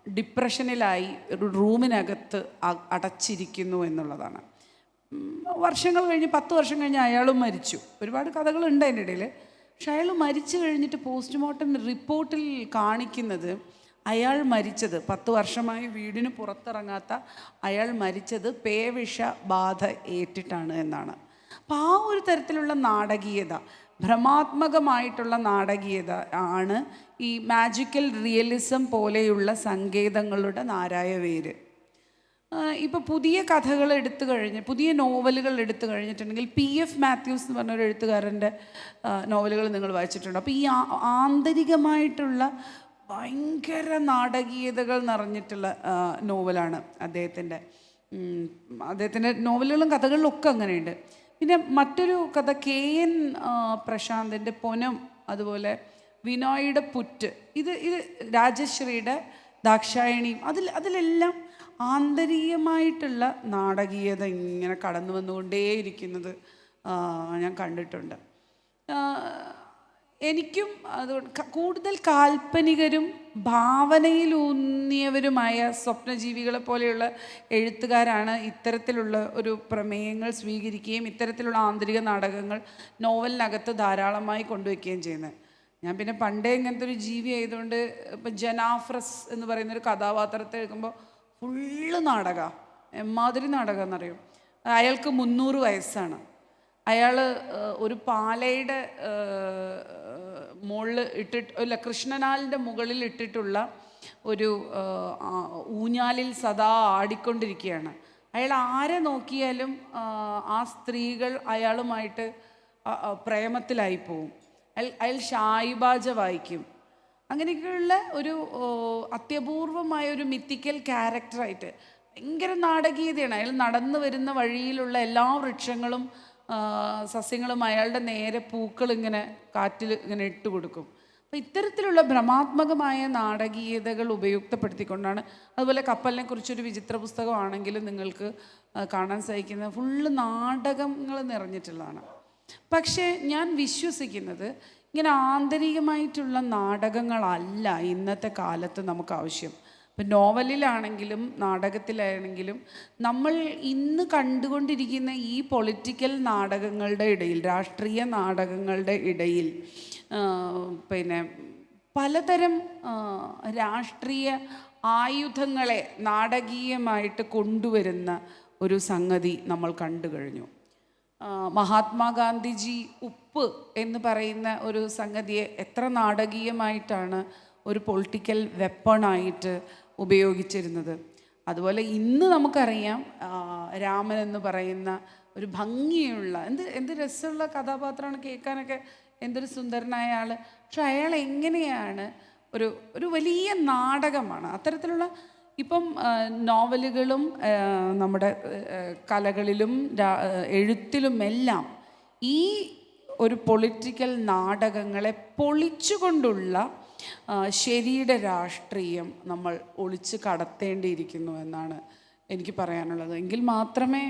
ഡിപ്രഷനിലായി ഒരു റൂമിനകത്ത് അടച്ചിരിക്കുന്നു എന്നുള്ളതാണ്. വർഷങ്ങൾ കഴിഞ്ഞ് 10 വർഷം കഴിഞ്ഞ് അയാളും മരിച്ചു. ഒരുപാട് കഥകളുണ്ട് അതിൻ്റെ ഇടയിൽ. പക്ഷെ അയാൾ മരിച്ചു കഴിഞ്ഞിട്ട് പോസ്റ്റ്മോർട്ടം റിപ്പോർട്ടിൽ കാണിക്കുന്നത് അയാൾ മരിച്ചത് 10 വർഷമായി വീടിന് പുറത്തിറങ്ങാത്ത അയാൾ മരിച്ചത് പേവിഷ ബാധ ഏറ്റിട്ടാണ് എന്നാണ്. അപ്പോൾ ആ ഒരു തരത്തിലുള്ള നാടകീയത, ഭ്രമാത്മകമായിട്ടുള്ള നാടകീയത ആണ് ഈ മാജിക്കൽ റിയലിസം പോലെയുള്ള സങ്കേതങ്ങളുടെ നാരായ വേര്. ഇപ്പോൾ പുതിയ കഥകൾ എടുത്തു കഴിഞ്ഞ്, പുതിയ നോവലുകൾ എടുത്തു കഴിഞ്ഞിട്ടുണ്ടെങ്കിൽ PF മാത്യൂസ് എന്ന് പറഞ്ഞൊരു എഴുത്തുകാരൻ്റെ നോവലുകൾ നിങ്ങൾ വായിച്ചിട്ടുണ്ട്. അപ്പോൾ ഈ ആന്തരികമായിട്ടുള്ള ഭയങ്കര നാടകീയതകൾ നിറഞ്ഞിട്ടുള്ള നോവലാണ് അദ്ദേഹത്തിൻ്റെ. അദ്ദേഹത്തിൻ്റെ നോവലുകളും കഥകളിലും ഒക്കെ അങ്ങനെയുണ്ട്. പിന്നെ മറ്റൊരു കഥ KN പ്രശാന്തിൻ്റെ പൊനം, അതുപോലെ വിനോയുടെ പുറ്റ്, ഇത് രാജശ്രീയുടെ ദാക്ഷായണിയും, അതിലെല്ലാം ആന്തരികമായിട്ടുള്ള നാടകീയത ഇങ്ങനെ കടന്നു വന്നുകൊണ്ടേയിരിക്കുന്നത് ഞാൻ കണ്ടിട്ടുണ്ട്. എനിക്കും അതുകൊണ്ട് കൂടുതൽ കാൽപ്പനികരും ഭാവനയിലൂന്നിയവരുമായ സ്വപ്നജീവികളെ പോലെയുള്ള എഴുത്തുകാരാണ് ഇത്തരത്തിലുള്ള ഒരു പ്രമേയങ്ങൾ സ്വീകരിക്കുകയും ഇത്തരത്തിലുള്ള ആന്തരിക നാടകങ്ങൾ നോവലിനകത്ത് ധാരാളമായി കൊണ്ടുവയ്ക്കുകയും ചെയ്യുന്നത്. ഞാൻ പിന്നെ പണ്ടേ ഇങ്ങനത്തെ ഒരു ജീവി ആയതുകൊണ്ട് ഇപ്പം ജനാഫ്രസ് എന്ന് പറയുന്നൊരു കഥാപാത്രത്തെ എടുക്കുമ്പോൾ ഫുള്ള് നാടകമാണ്. എമ്മാതിരി നാടകം എന്നറിയും. അയാൾക്ക് 300 വയസ്സാണ്. അയാൾ ഒരു പാലയുടെ മുകളിൽ കൃഷ്ണനാളിൻ്റെ മുകളിൽ ഇട്ടിട്ടുള്ള ഒരു ഊഞ്ഞാലിൽ സദാ ആടിക്കൊണ്ടിരിക്കുകയാണ്. അയാൾ ആരെ നോക്കിയാലും ആ സ്ത്രീകൾ അയാളുമായിട്ട് പ്രേമത്തിലായി പോവും. അയാൾ ഷായിബാജ വായിക്കും. അങ്ങനെയൊക്കെയുള്ള ഒരു അത്യപൂർവമായ ഒരു മിത്തിക്കൽ ക്യാരക്ടറായിട്ട് ഭയങ്കര നാടകീയതയാണ്. അയാൾ നടന്നു വരുന്ന വഴിയിലുള്ള എല്ലാ വൃക്ഷങ്ങളും സസ്യങ്ങളും അയാളുടെ നേരെ പൂക്കൾ ഇങ്ങനെ കാറ്റിൽ ഇങ്ങനെ ഇട്ട് കൊടുക്കും. അപ്പോൾ ഇത്തരത്തിലുള്ള ഭ്രമാത്മകമായ നാടകീയതകൾ ഉപയുക്തപ്പെടുത്തിക്കൊണ്ടാണ്. അതുപോലെ കപ്പലിനെ കുറിച്ചൊരു വിചിത്ര പുസ്തകമാണെങ്കിലും നിങ്ങൾക്ക് കാണാൻ സാധിക്കുന്നത് ഫുള്ള് നാടകങ്ങൾ നിറഞ്ഞിട്ടുള്ളതാണ്. പക്ഷേ ഞാൻ വിശ്വസിക്കുന്നത് ഇങ്ങനെ ആന്തരികമായിട്ടുള്ള നാടകങ്ങളല്ല ഇന്നത്തെ കാലത്ത് നമുക്ക് ആവശ്യം. ഇപ്പം നോവലിലാണെങ്കിലും നാടകത്തിലാണെങ്കിലും നമ്മൾ ഇന്ന് കണ്ടുകൊണ്ടിരിക്കുന്ന ഈ പൊളിറ്റിക്കൽ നാടകങ്ങളുടെ ഇടയിൽ, രാഷ്ട്രീയ നാടകങ്ങളുടെ ഇടയിൽ പിന്നെ പലതരം രാഷ്ട്രീയ ആയുധങ്ങളെ നാടകീയമായിട്ട് കൊണ്ടുവരുന്ന ഒരു സംഗതി നമ്മൾ കണ്ടു കഴിഞ്ഞു. മഹാത്മാഗാന്ധിജി ഉപ്പ് എന്ന് പറയുന്ന ഒരു സംഗതിയെ എത്ര നാടകീയമായിട്ടാണ് ഒരു പൊളിറ്റിക്കൽ വെപ്പണായിട്ട് ഉപയോഗിച്ചിരുന്നത്. അതുപോലെ ഇന്ന് നമുക്കറിയാം രാമൻ എന്ന് പറയുന്ന ഒരു ഭംഗിയുള്ള എന്ത് രസമുള്ള കഥാപാത്രമാണ്, കേൾക്കാനൊക്കെ എന്തൊരു സുന്ദരനായ ആൾ. പക്ഷെ അയാൾ എങ്ങനെയാണ് ഒരു വലിയ നാടകമാണ്. അത്തരത്തിലുള്ള ഇപ്പം നോവലുകളും നമ്മുടെ കലകളിലും എഴുത്തിലുമെല്ലാം ഈ ഒരു പൊളിറ്റിക്കൽ നാടകങ്ങളെ പൊളിച്ചുകൊണ്ടുള്ള ശരിയുടെ രാഷ്ട്രീയം നമ്മൾ ഒളിച്ച് കടത്തേണ്ടിയിരിക്കുന്നു എന്നാണ് എനിക്ക് പറയാനുള്ളത്. എങ്കിൽ മാത്രമേ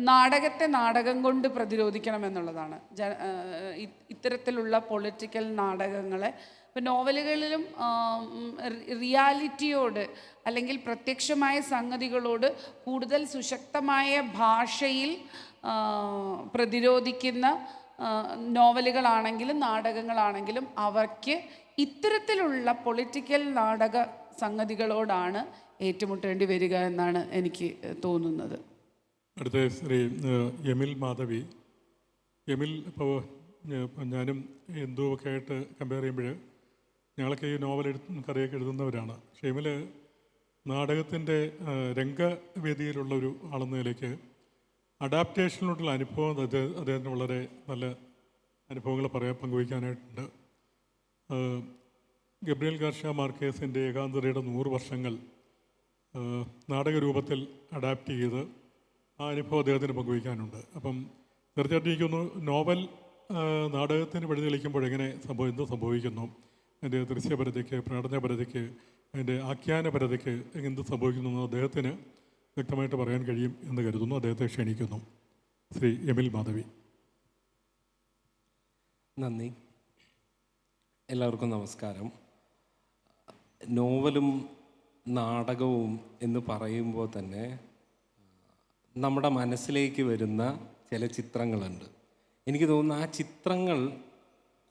നാടകത്തെ നാടകം കൊണ്ട് പ്രതിരോധിക്കണമെന്നുള്ളതാണ്. ഇത്തരത്തിലുള്ള പൊളിറ്റിക്കൽ നാടകങ്ങളെ ഇപ്പം നോവലുകളിലും റിയാലിറ്റിയോട് അല്ലെങ്കിൽ പ്രത്യക്ഷമായ സംഗതികളോട് കൂടുതൽ സുശക്തമായ ഭാഷയിൽ പ്രതിരോധിക്കുന്ന നോവലുകളാണെങ്കിലും നാടകങ്ങളാണെങ്കിലും അവയ്ക്ക് ഇത്തരത്തിലുള്ള പൊളിറ്റിക്കൽ നാടക സംഗതികളോടാണ് ഏറ്റുമുട്ടേണ്ടി വരിക എന്നാണ് എനിക്ക് തോന്നുന്നത്. അടുത്ത ശ്രീ എമിൽ മാധവി. എമിൽ ഇപ്പോൾ ഞാനും എന്തുമൊക്കെ ആയിട്ട് കമ്പയർ ചെയ്യുമ്പോൾ ഞങ്ങളൊക്കെ ഈ നോവൽ കഥയൊക്കെ എഴുതുന്നവരാണ്. പക്ഷേ എമിൽ നാടകത്തിൻ്റെ രംഗവേദിയിലുള്ളൊരു ആളെന്ന നിലയ്ക്ക് അഡാപ്റ്റേഷനിലോട്ടുള്ള അനുഭവം അദ്ദേഹത്തിന് വളരെ നല്ല അനുഭവങ്ങൾ പങ്കുവയ്ക്കാനായിട്ടുണ്ട്. ഗബ്രിയേൽ ഗാർഷ്യ മാർക്കേസിൻ്റെ ഏകാന്തതയുടെ 100 വർഷങ്ങൾ നാടകരൂപത്തിൽ അഡാപ്റ്റ് ചെയ്ത് ആ അനുഭവം അദ്ദേഹത്തിന് പങ്കുവയ്ക്കാനുണ്ട്. അപ്പം തീർച്ചയായിട്ടും എനിക്കൊന്ന് നോവൽ നാടകത്തിന് വഴിതെളിക്കുമ്പോൾ എങ്ങനെ എന്ത് സംഭവിക്കുന്നു, അതിൻ്റെ ദൃശ്യപരതയ്ക്ക്, പ്രകടനപരതയ്ക്ക്, അതിൻ്റെ ആഖ്യാനപരതയ്ക്ക് എന്ത് സംഭവിക്കുന്നു എന്ന് അദ്ദേഹത്തിന് വ്യക്തമായിട്ട് പറയാൻ കഴിയും എന്ന് കരുതുന്നു. അദ്ദേഹത്തെ ക്ഷണിക്കുന്നു. ശ്രീ എമിൽ മാധവി. നന്ദി. എല്ലാവർക്കും നമസ്കാരം. നോവലും നാടകവും എന്ന് പറയുമ്പോൾ തന്നെ നമ്മുടെ മനസ്സിലേക്ക് വരുന്ന ചില ചിത്രങ്ങളുണ്ട്. എനിക്ക് തോന്നുന്നു ആ ചിത്രങ്ങൾ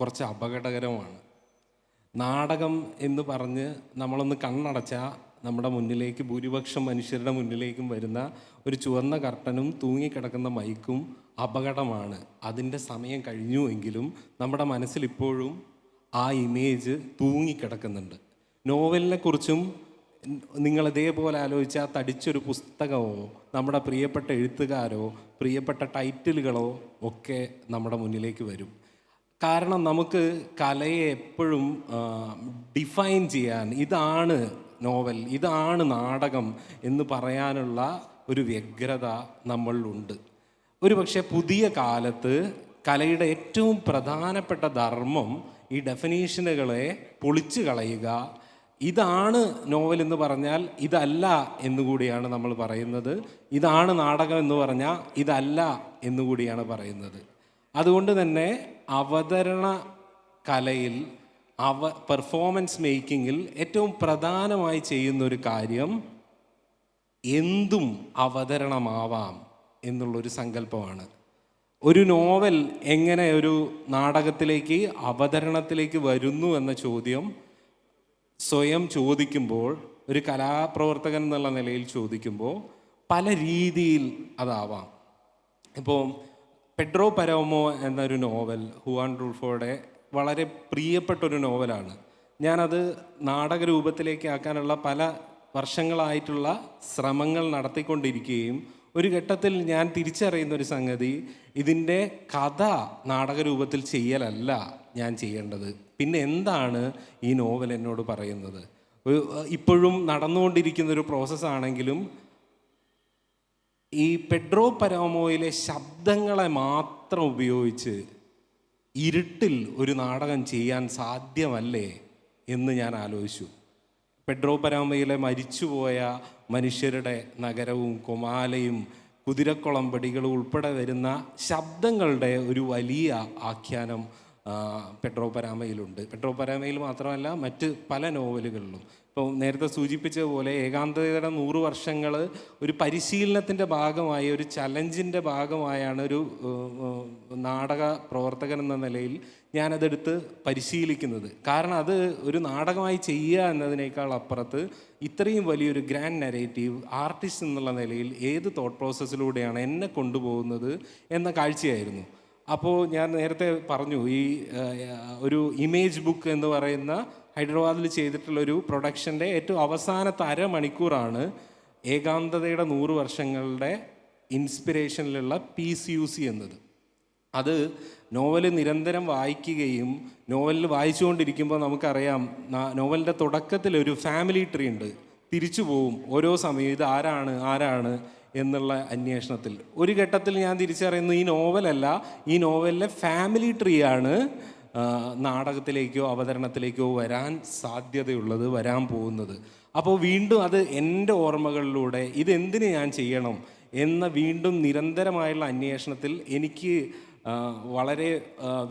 കുറച്ച് അപകടകരമാണ്. നാടകം എന്ന് പറഞ്ഞ് നമ്മളൊന്ന് കണ്ണടച്ചാൽ നമ്മുടെ മുന്നിലേക്ക്, ഭൂരിപക്ഷം മനുഷ്യരുടെ മുന്നിലേക്കും വരുന്ന ഒരു ചുവന്ന കർട്ടനും തൂങ്ങിക്കിടക്കുന്ന മൈക്കും അപകടമാണ്. അതിൻ്റെ സമയം കഴിഞ്ഞുവെങ്കിലും നമ്മുടെ മനസ്സിൽ ഇപ്പോഴും ആ ഇമേജ് തൂങ്ങിക്കിടക്കുന്നുണ്ട്. നോവലിനെ കുറിച്ചും നിങ്ങൾ ഇതേപോലെ ആലോചിച്ചാൽ തടിച്ചൊരു പുസ്തകമോ നമ്മുടെ പ്രിയപ്പെട്ട എഴുത്തുകാരോ പ്രിയപ്പെട്ട ടൈറ്റിലുകളോ ഒക്കെ നമ്മുടെ മുന്നിലേക്ക് വരും. കാരണം നമുക്ക് കലയെ എപ്പോഴും ഡിഫൈൻ ചെയ്യാൻ, ഇതാണ് നോവൽ, ഇതാണ് നാടകം എന്ന് പറയാനുള്ള ഒരു വ്യഗ്രത നമ്മളിലുണ്ട്. ഒരു പക്ഷേ പുതിയ കാലത്ത് കലയുടെ ഏറ്റവും പ്രധാനപ്പെട്ട ധർമ്മം ഈ ഡെഫിനീഷനുകളെ പൊളിച്ചു കളയുക. ഇതാണ് നോവൽ എന്ന് പറഞ്ഞാൽ ഇതല്ല എന്നുകൂടിയാണ് നമ്മൾ പറയുന്നത്. ഇതാണ് നാടകം എന്ന് പറഞ്ഞാൽ ഇതല്ല എന്നുകൂടിയാണ് പറയുന്നത്. അതുകൊണ്ട് തന്നെ അവതരണ കലയിൽ, പെർഫോമൻസ് മേക്കിങ്ങിൽ ഏറ്റവും പ്രധാനമായി ചെയ്യുന്നൊരു കാര്യം എന്തും അവതരണമാവാം എന്നുള്ളൊരു സങ്കല്പമാണ്. ഒരു നോവൽ എങ്ങനെ ഒരു നാടകത്തിലേക്ക്, അവതരണത്തിലേക്ക് വരുന്നു എന്ന ചോദ്യം സ്വയം ചോദിക്കുമ്പോൾ, ഒരു കലാപ്രവർത്തകൻ എന്നുള്ള നിലയിൽ ചോദിക്കുമ്പോൾ പല രീതിയിൽ അതാവാം. ഇപ്പോൾ പെഡ്രോ പരോമോ എന്നൊരു നോവൽ ഹുവാൻ റൂൾഫോയുടെ വളരെ പ്രിയപ്പെട്ടൊരു നോവലാണ്. ഞാനത് നാടക രൂപത്തിലേക്ക് ആക്കാനുള്ള പല വർഷങ്ങളായിട്ടുള്ള ശ്രമങ്ങൾ നടത്തിക്കൊണ്ടിരിക്കുകയും ഒരു ഘട്ടത്തിൽ ഞാൻ തിരിച്ചറിയുന്നൊരു സംഗതി, ഇതിൻ്റെ കഥ നാടകരൂപത്തിൽ ചെയ്യലല്ല ഞാൻ ചെയ്യേണ്ടത്. പിന്നെ എന്താണ് ഈ നോവൽ എന്നോട് പറയുന്നത്? ഇപ്പോഴും നടന്നുകൊണ്ടിരിക്കുന്നൊരു പ്രോസസ്സാണെങ്കിലും ഈ പെഡ്രോ പരോമോയിലെ ശബ്ദങ്ങളെ മാത്രം ഉപയോഗിച്ച് ഇരുട്ടിൽ ഒരു നാടകം ചെയ്യാൻ സാധ്യമല്ലേ എന്ന് ഞാൻ ആലോചിച്ചു. പെഡ്രോ പരോമോയിലെ മരിച്ചുപോയ മനുഷ്യരുടെ നഗരവും കൊമാലയും കുതിരക്കുളമ്പടികളും ഉൾപ്പെടെ വരുന്ന ശബ്ദങ്ങളുടെ ഒരു വലിയ ആഖ്യാനം പെഡ്രോ പരോമോയിലുണ്ട്. പെഡ്രോ പരോമോയിൽ മാത്രമല്ല, മറ്റ് പല നോവലുകളിലും. ഇപ്പോൾ നേരത്തെ സൂചിപ്പിച്ച പോലെ ഏകാന്തതയുടെ 100 വർഷങ്ങൾ ഒരു പരിശീലനത്തിൻ്റെ ഭാഗമായി, ഒരു ചലഞ്ചിൻ്റെ ഭാഗമായാണ് ഒരു നാടക പ്രവർത്തകൻ എന്ന നിലയിൽ ഞാനതെടുത്ത് പരിശീലിക്കുന്നത്. കാരണം അത് ഒരു നാടകമായി ചെയ്യുക എന്നതിനേക്കാൾ അപ്പുറത്ത് ഇത്രയും വലിയൊരു ഗ്രാൻഡ് നരേറ്റീവ് ആർട്ടിസ്റ്റ് എന്നുള്ള നിലയിൽ ഏത് തോട്ട് പ്രോസസ്സിലൂടെയാണ് എന്നെ കൊണ്ടുപോകുന്നത് എന്ന കാഴ്ചയായിരുന്നു. അപ്പോൾ ഞാൻ നേരത്തെ പറഞ്ഞു, ഈ ഒരു ഇമേജ് ബുക്ക് എന്ന് പറയുന്ന ഹൈദരാബാദിൽ ചെയ്തിട്ടുള്ളൊരു പ്രൊഡക്ഷൻ്റെ ഏറ്റവും അവസാനത്തെ അരമണിക്കൂറാണ് ഏകാന്തതയുടെ 100 വർഷങ്ങളുടെ ഇൻസ്പിറേഷനിലുള്ള PCUC എന്നത്. അത് നോവൽ നിരന്തരം വായിക്കുകയും നോവലിൽ വായിച്ചുകൊണ്ടിരിക്കുമ്പോൾ നമുക്കറിയാം, നോവലിൻ്റെ തുടക്കത്തിൽ ഒരു ഫാമിലി ട്രീ ഉണ്ട്. തിരിച്ചു പോവും ഓരോ സമയം, ഇത് ആരാണ് എന്നുള്ള അന്വേഷണത്തിൽ. ഒരു ഘട്ടത്തിൽ ഞാൻ തിരിച്ചറിയുന്നു, ഈ നോവലല്ല, ഈ നോവലിലെ ഫാമിലി ട്രീ ആണ് നാടകത്തിലേക്കോ അവതരണത്തിലേക്കോ വരാൻ സാധ്യതയുള്ളത്, വരാൻ പോകുന്നത്. അപ്പോൾ വീണ്ടും അത് എൻ്റെ ഓർമ്മകളിലൂടെ ഇതെന്തിന് ഞാൻ ചെയ്യണം എന്ന വീണ്ടും നിരന്തരമായുള്ള അന്വേഷണത്തിൽ എനിക്ക് വളരെ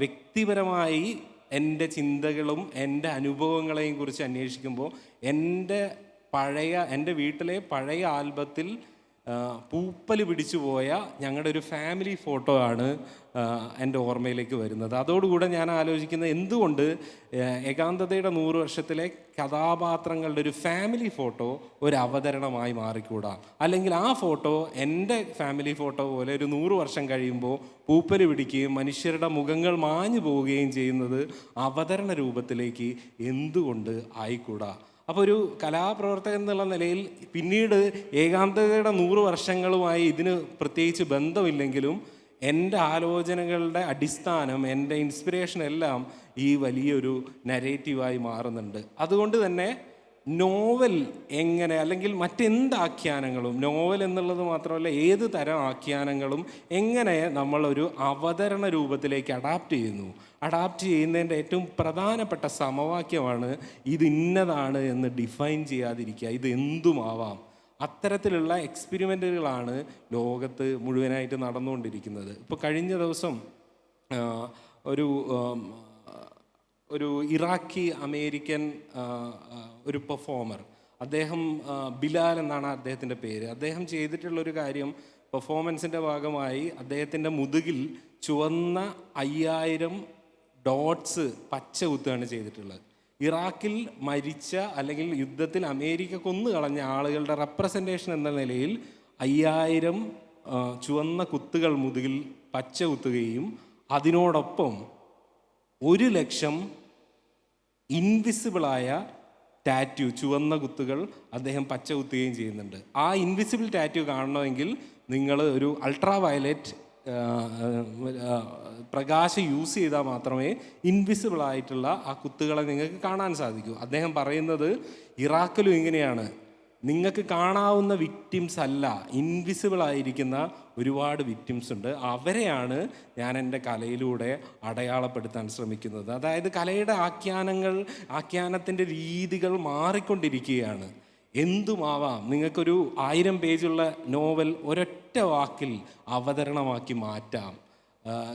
വ്യക്തിപരമായി എൻ്റെ ചിന്തകളും എൻ്റെ അനുഭവങ്ങളെയും കുറിച്ച് അന്വേഷിക്കുമ്പോൾ എൻ്റെ വീട്ടിലെ പഴയ ആൽബത്തിൽ പൂപ്പൽ പിടിച്ചു പോയ ഞങ്ങളുടെ ഒരു ഫാമിലി ഫോട്ടോ ആണ് എൻ്റെ ഓർമ്മയിലേക്ക് വരുന്നത്. അതോടുകൂടെ ഞാൻ ആലോചിക്കുന്നത്, എന്തുകൊണ്ട് ഏകാന്തതയുടെ 100 വർഷത്തിലെ കഥാപാത്രങ്ങളുടെ ഒരു ഫാമിലി ഫോട്ടോ ഒരു അവതരണമായി മാറിക്കൂടാ? അല്ലെങ്കിൽ ആ ഫോട്ടോ എൻ്റെ ഫാമിലി ഫോട്ടോ പോലെ ഒരു 100 വർഷം കഴിയുമ്പോൾ പൂപ്പൽ പിടിക്കുകയും മനുഷ്യരുടെ മുഖങ്ങൾ മാഞ്ഞു പോവുകയും ചെയ്യുന്നത് അവതരണ രൂപത്തിലേക്ക് എന്തുകൊണ്ട് ആയിക്കൂടാ? അപ്പോൾ ഒരു കലാപ്രവർത്തകൻ എന്നുള്ള നിലയിൽ പിന്നീട് ഏകാന്തതയുടെ 100 വർഷങ്ങളുമായി ഇതിന് പ്രത്യേകിച്ച് ബന്ധമില്ലെങ്കിലും എൻ്റെ ആലോചനകളുടെ അടിസ്ഥാനം, എൻ്റെ ഇൻസ്പിറേഷൻ എല്ലാം ഈ വലിയൊരു നരേറ്റീവായി മാറുന്നുണ്ട്. അതുകൊണ്ട് തന്നെ നോവൽ എങ്ങനെ, അല്ലെങ്കിൽ മറ്റെന്ത് ആഖ്യാനങ്ങളും, നോവൽ എന്നുള്ളത് മാത്രമല്ല ഏത് തരം ആഖ്യാനങ്ങളും എങ്ങനെ നമ്മളൊരു അവതരണ രൂപത്തിലേക്ക് അഡാപ്റ്റ് ചെയ്യുന്നതിൻ്റെ ഏറ്റവും പ്രധാനപ്പെട്ട സമവാക്യമാണ് ഇത് ഇന്നതാണ് എന്ന് ഡിഫൈൻ ചെയ്യാതിരിക്കുക. ഇത് എന്തുമാവാം. അത്തരത്തിലുള്ള എക്സ്പെരിമെൻറ്റുകളാണ് ലോകത്ത് മുഴുവനായിട്ട് നടന്നുകൊണ്ടിരിക്കുന്നത്. ഇപ്പോൾ കഴിഞ്ഞ ദിവസം ഒരു ഇറാഖി അമേരിക്കൻ ഒരു പെർഫോമർ, അദ്ദേഹം ബിലാൽ എന്നാണ് അദ്ദേഹത്തിൻ്റെ പേര്. അദ്ദേഹം ചെയ്തിട്ടുള്ളൊരു കാര്യം, പെർഫോമൻസിൻ്റെ ഭാഗമായി അദ്ദേഹത്തിൻ്റെ മുതുകിൽ ചുവന്ന 5000 ഡോട്ട്സ് പച്ച കുത്തുകയാണ് ചെയ്തിട്ടുള്ളത്. ഇറാഖിൽ മരിച്ച അല്ലെങ്കിൽ യുദ്ധത്തിൽ അമേരിക്ക കൊന്നു കളഞ്ഞ ആളുകളുടെ റെപ്രസെൻറ്റേഷൻ എന്ന നിലയിൽ 5000 ചുവന്ന കുത്തുകൾ മുതുകിൽ പച്ച കുത്തുകയും അതിനോടൊപ്പം 100,000 ഇൻവിസിബിളായ ടാറ്റു, ചുവന്ന കുത്തുകൾ അദ്ദേഹം പച്ച കുത്തുകയും ചെയ്യുന്നുണ്ട്. ആ ഇൻവിസിബിൾ ടാറ്റു കാണണമെങ്കിൽ നിങ്ങൾ ഒരു അൾട്രാ വയലറ്റ് പ്രകാശം യൂസ് ചെയ്താൽ മാത്രമേ ഇൻവിസിബിൾ ആയിട്ടുള്ള ആ കുത്തുകളെ നിങ്ങൾക്ക് കാണാൻ സാധിക്കൂ. അദ്ദേഹം പറയുന്നത് ഇറാഖിലും ഇങ്ങനെയാണ്, നിങ്ങൾക്ക് കാണാവുന്ന വിക്ടിംസ് അല്ല, ഇൻവിസിബിൾ ആയിരിക്കുന്ന ഒരുപാട് വിക്ടിംസ് ഉണ്ട്. അവരെയാണ് ഞാൻ എൻ്റെ കലയിലൂടെ അടയാളപ്പെടുത്താൻ ശ്രമിക്കുന്നത്. അതായത് കലയുടെ ആഖ്യാനത്തിൻ്റെ രീതികൾ മാറിക്കൊണ്ടിരിക്കുകയാണ്. എന്തുമാവാം. നിങ്ങൾക്കൊരു 1000 പേജുള്ള നോവൽ ഒരൊറ്റ വാക്കിൽ അവതരണമാക്കി മാറ്റാം.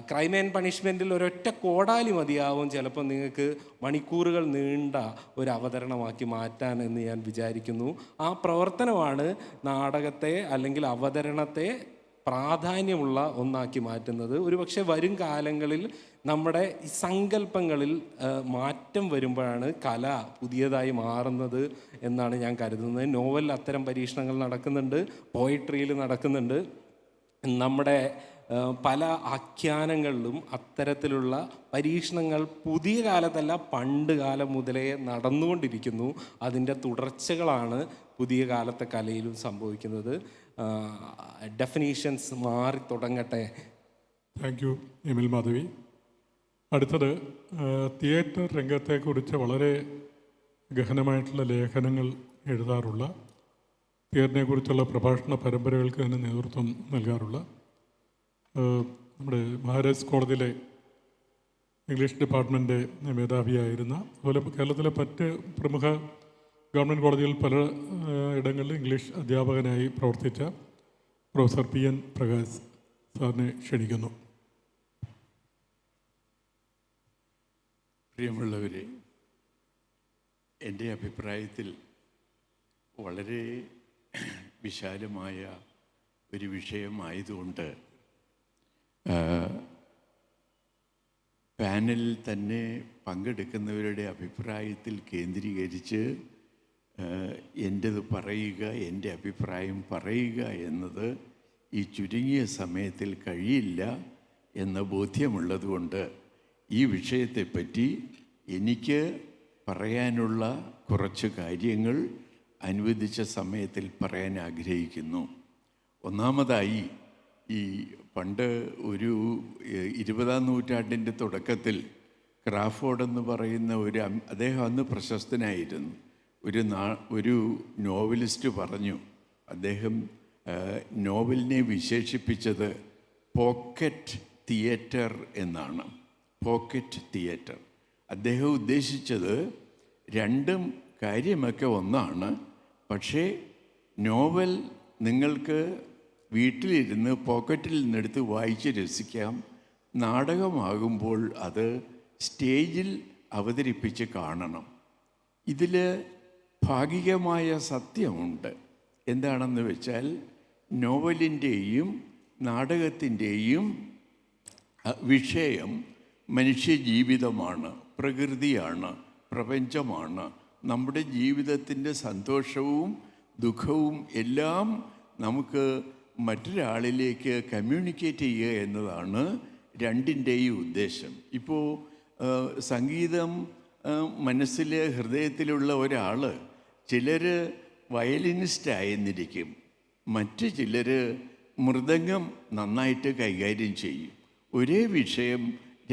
ക്രൈം ആൻഡ് പണിഷ്മെൻറ്റിൽ ഒരൊറ്റ കോടാലി മതിയാവും ചിലപ്പോൾ നിങ്ങൾക്ക് മണിക്കൂറുകൾ നീണ്ട ഒരു അവതരണമാക്കി മാറ്റാൻ എന്ന് ഞാൻ വിചാരിക്കുന്നു. ആ പ്രവർത്തനമാണ് നാടകത്തെ അല്ലെങ്കിൽ അവതരണത്തെ പ്രാധാന്യമുള്ള ഒന്നാക്കി മാറ്റുന്നത്. ഒരുപക്ഷെ വരും കാലങ്ങളിൽ നമ്മുടെ ഈ സങ്കല്പങ്ങളിൽ മാറ്റം വരുമ്പോഴാണ് കല പുതിയതായി മാറുന്നത് എന്നാണ് ഞാൻ കരുതുന്നത്. നോവലിൽ അത്തരം പരീക്ഷണങ്ങൾ നടക്കുന്നുണ്ട്, പോയിട്രിയിൽ നടക്കുന്നുണ്ട്. നമ്മുടെ പല ആഖ്യാനങ്ങളിലും അത്തരത്തിലുള്ള പരീക്ഷണങ്ങൾ പുതിയ കാലത്തല്ല പണ്ട് കാലം മുതലേ നടന്നുകൊണ്ടിരിക്കുന്നു. അതിൻ്റെ തുടർച്ചകളാണ് പുതിയ കാലത്തെ കലയിലും സംഭവിക്കുന്നത്. ഡെഫിനീഷൻസ് മാറി തുടങ്ങട്ടെ. താങ്ക് യു എമിൽ മാധവി. അടുത്തത് തിയേറ്റർ രംഗത്തെക്കുറിച്ച് വളരെ ഗഹനമായിട്ടുള്ള ലേഖനങ്ങൾ എഴുതാറുള്ള, തിയേറ്ററിനെക്കുറിച്ചുള്ള പ്രഭാഷണ പരമ്പരകൾക്ക് തന്നെ നേതൃത്വം നൽകാറുള്ള നമ്മുടെ മഹാരാജ് കോളേജിലെ ഇംഗ്ലീഷ് ഡിപ്പാർട്ട്മെൻറ്റ് മേധാവിയായിരുന്ന, അതുപോലെ കേരളത്തിലെ മറ്റ് പ്രമുഖ ഗവൺമെൻറ് കോളേജുകളിൽ പല ഇടങ്ങളിൽ ഇംഗ്ലീഷ് അധ്യാപകനായി പ്രവർത്തിച്ച പ്രൊഫസർ PN പ്രകാശ് സാറിനെ ക്ഷണിക്കുന്നു. പ്രിയമുള്ളവരെ, എൻ്റെ അഭിപ്രായത്തിൽ വളരെ വിശാലമായ ഒരു വിഷയമായതുകൊണ്ട് പാനലിൽ തന്നെ പങ്കെടുക്കുന്നവരുടെ അഭിപ്രായത്തിൽ കേന്ദ്രീകരിച്ച് എൻ്റേത് പറയുക, എൻ്റെ അഭിപ്രായം പറയുക എന്നത് ഈ ചുരുങ്ങിയ സമയത്തിൽ കഴിയില്ല എന്ന ബോധ്യമുള്ളതുകൊണ്ട് ഈ വിഷയത്തെപ്പറ്റി എനിക്ക് പറയാനുള്ള കുറച്ച് കാര്യങ്ങൾ അനുവദിച്ച സമയത്തിൽ പറയാൻ ആഗ്രഹിക്കുന്നു. ഒന്നാമതായി, ഈ പണ്ട് ഒരു 20-ാം നൂറ്റാണ്ടിൻ്റെ തുടക്കത്തിൽ ക്രാഫോർഡ് എന്ന് പറയുന്ന അദ്ദേഹം അന്ന് പ്രശസ്തനായിരുന്നു ഒരു നോവലിസ്റ്റ് പറഞ്ഞു, അദ്ദേഹം നോവലിനെ വിശേഷിപ്പിച്ചത് പോക്കറ്റ് തിയേറ്റർ എന്നാണ്. Pocket theatre. അദ്ദേഹം ഉദ്ദേശിച്ചത് രണ്ടും കാര്യമൊക്കെ ഒന്നാണ്, പക്ഷേ നോവൽ നിങ്ങൾക്ക് വീട്ടിലിരുന്ന് പോക്കറ്റിൽ നിന്നെടുത്ത് വായിച്ച് രസിക്കാം, നാടകമാകുമ്പോൾ അത് സ്റ്റേജിൽ അവതരിപ്പിച്ച് കാണണം. ഇതിൽ ഭാഗികമായ സത്യമുണ്ട്. എന്താണെന്ന് വെച്ചാൽ, നോവലിൻ്റെയും നാടകത്തിൻ്റെയും വിഷയം മനുഷ്യജീവിതമാണ്, പ്രകൃതിയാണ്, പ്രപഞ്ചമാണ്. നമ്മുടെ ജീവിതത്തിൻ്റെ സന്തോഷവും ദുഃഖവും എല്ലാം നമുക്ക് മറ്റൊരാളിലേക്ക് കമ്മ്യൂണിക്കേറ്റ് ചെയ്യുക എന്നതാണ് രണ്ടിൻ്റെയും ഉദ്ദേശം. ഇപ്പോൾ സംഗീതം മനസ്സിൽ ഹൃദയത്തിലുള്ള ഒരാൾ, ചിലർ വയലിനിസ്റ്റായെന്നിരിക്കും, മറ്റ് ചിലർ മൃദംഗം നന്നായിട്ട് കൈകാര്യം ചെയ്യും. ഒരേ വിഷയം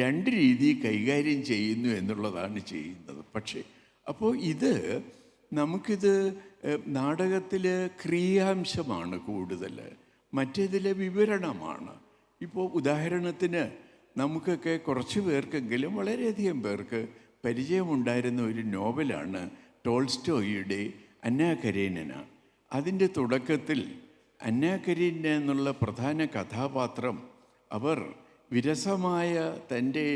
രണ്ട് രീതി കൈകാര്യം ചെയ്യുന്നു എന്നുള്ളതാണ് ചെയ്യുന്നത്. പക്ഷേ അപ്പോൾ നമുക്കിത് നാടകത്തിൽ ക്രിയാംശമാണ് കൂടുതൽ, മറ്റേതിലെ വിവരണമാണ്. ഇപ്പോൾ ഉദാഹരണത്തിന് നമുക്കൊക്കെ കുറച്ച് പേർക്കെങ്കിലും വളരെയധികം പേർക്ക് പരിചയമുണ്ടായിരുന്ന ഒരു നോവലാണ് ടോൾസ്റ്റോയിയുടെ അന്നാ കരേനിന. അതിൻ്റെ തുടക്കത്തിൽ അന്നാ കരേനിന എന്നുള്ള പ്രധാന കഥാപാത്രം അവർ വിരസമായ തൻ്റെ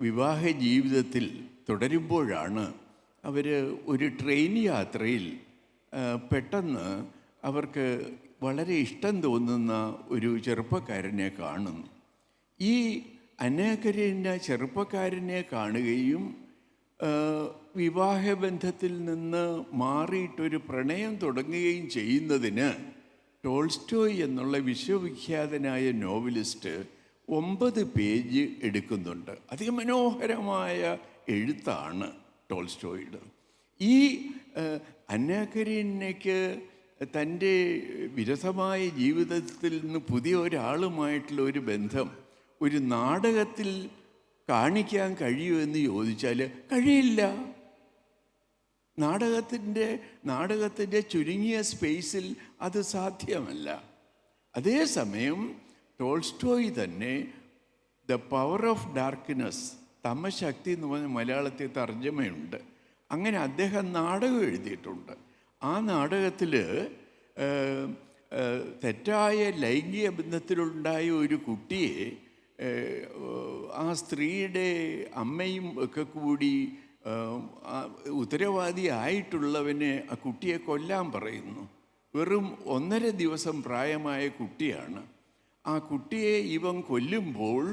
വിവാഹ ജീവിതത്തിൽ തുടരുമ്പോഴാണ് അവർ ഒരു ട്രെയിൻ യാത്രയിൽ പെട്ടെന്ന് അവർക്ക് വളരെ ഇഷ്ടം തോന്നുന്ന ഒരു ചെറുപ്പക്കാരനെ കാണുന്നു. ഈ അനേകരിൻ്റെ ചെറുപ്പക്കാരനെ കാണുകയും വിവാഹബന്ധത്തിൽ നിന്ന് മാറിയിട്ടൊരു പ്രണയം തുടങ്ങുകയും ചെയ്യുന്നതിന് ടോൾസ്റ്റോയ് എന്നുള്ള വിശ്വവിഖ്യാതനായ നോവലിസ്റ്റ് 9 പേജ് എടുക്കുന്നുണ്ട്. അതിമനോഹരമായ എഴുത്താണ് ടോൾസ്റ്റോയുടെ. ഈ അന്നാകരീനയ്ക്ക് തൻ്റെ വിരസമായ ജീവിതത്തിൽ നിന്ന് പുതിയ ഒരാളുമായിട്ടുള്ള ഒരു ബന്ധം ഒരു നാടകത്തിൽ കാണിക്കാൻ കഴിയുമെന്ന് ചോദിച്ചാൽ കഴിയില്ല. നാടകത്തിൻ്റെ ചുരുങ്ങിയ സ്പേസിൽ അത് സാധ്യമല്ല. അതേസമയം ടോൾസ്റ്റോയ് തന്നെ ദ പവർ ഓഫ് ഡാർക്ക്നെസ്, തമശക്തി എന്ന് പറഞ്ഞ മലയാളത്തിൽ തർജ്ജമയുണ്ട്. അങ്ങനെ അദ്ദേഹം നാടകം എഴുതിയിട്ടുണ്ട്. ആ നാടകത്തിൽ തെറ്റായ ലൈംഗിക ബന്ധത്തിലുണ്ടായ ഒരു കുട്ടിയെ ആ സ്ത്രീയുടെ അമ്മയും ഒക്കെ കൂടി ഉത്തരവാദിയായിട്ടുള്ളവനെ ആ കുട്ടിയെ കൊല്ലാൻ പറയുന്നു. വെറും 1.5 ദിവസം പ്രായമായ കുട്ടിയാണ്. ആ കുട്ടിയെ ഇവൻ കൊല്ലുമ്പോൾ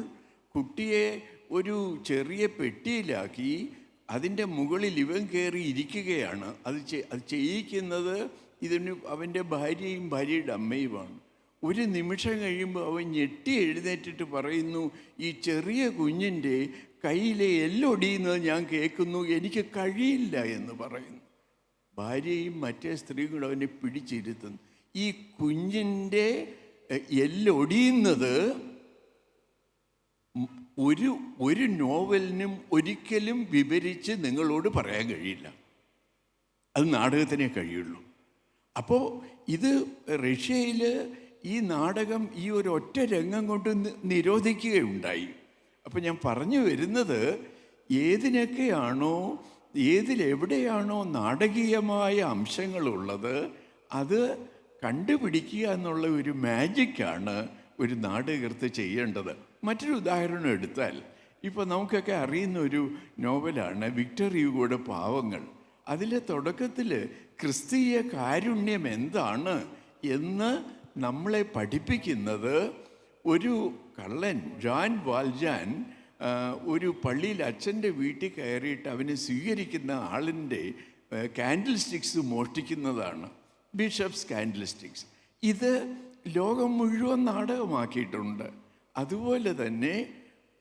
കുട്ടിയെ ഒരു ചെറിയ പെട്ടിയിലാക്കി അതിൻ്റെ മുകളിൽ ഇവൻ കയറി ഇരിക്കുകയാണ്. അത് ചെയ്യിക്കുന്നത് അവൻ്റെ ഭാര്യയും ഭാര്യയുടെ അമ്മയുമാണ്. ഒരു നിമിഷം കഴിയുമ്പോൾ അവൻ ഞെട്ടി എഴുന്നേറ്റിട്ട് പറയുന്നു, ഈ ചെറിയ കുഞ്ഞിൻ്റെ കയ്യിലെ എല്ലൊടിയുന്നത് ഞാൻ കേൾക്കുന്നു, എനിക്ക് കഴിയില്ല എന്ന് പറയുന്നു. ഭാര്യയും മറ്റേ സ്ത്രീകളും അവനെ പിടിച്ചിരുത്തുന്നു. ഈ കുഞ്ഞിൻ്റെ എല്ലൊടിയുന്നത് ഒരു നോവലിനും ഒരിക്കലും വിവരിച്ച് നിങ്ങളോട് പറയാൻ കഴിയില്ല. അത് നാടകത്തിനേ കഴിയുള്ളൂ. അപ്പോൾ ഇത് റഷ്യയിൽ ഈ നാടകം ഈ ഒരു ഒറ്റ രംഗം കൊണ്ട് നിരോധിക്കുകയുണ്ടായി. അപ്പോൾ ഞാൻ പറഞ്ഞു വരുന്നത്, ഏതിലെവിടെയാണോ നാടകീയമായ അംശങ്ങളുള്ളത് അത് കണ്ടുപിടിക്കുക എന്നുള്ള ഒരു മാജിക്കാണ് ഒരു നാടകകൃത്ത് ചെയ്യേണ്ടത്. മറ്റൊരു ഉദാഹരണം എടുത്താൽ, ഇപ്പോൾ നമുക്കൊക്കെ അറിയുന്ന ഒരു നോവലാണ് വിക്ടർ ഹ്യൂഗോയുടെ പാവങ്ങൾ. അതിലെ തുടക്കത്തിൽ ക്രിസ്തീയ കാരുണ്യം എന്താണ് എന്ന് നമ്മളെ പഠിപ്പിക്കുന്നത് ഒരു കള്ളൻ ജാൻ വാൽജാൻ ഒരു പള്ളിയിൽ അച്ഛൻ്റെ വീട്ടിൽ കയറിയിട്ട് അവനെ സ്വീകരിക്കുന്ന ആളിൻ്റെ കാൻഡിൽ സ്റ്റിക്സ് മോഷ്ടിക്കുന്നതാണ്. Bishop's candlesticks. ഇത് ലോകം മുഴുവൻ നാടകമാക്കിയിട്ടുണ്ട്. അതുപോലെ തന്നെ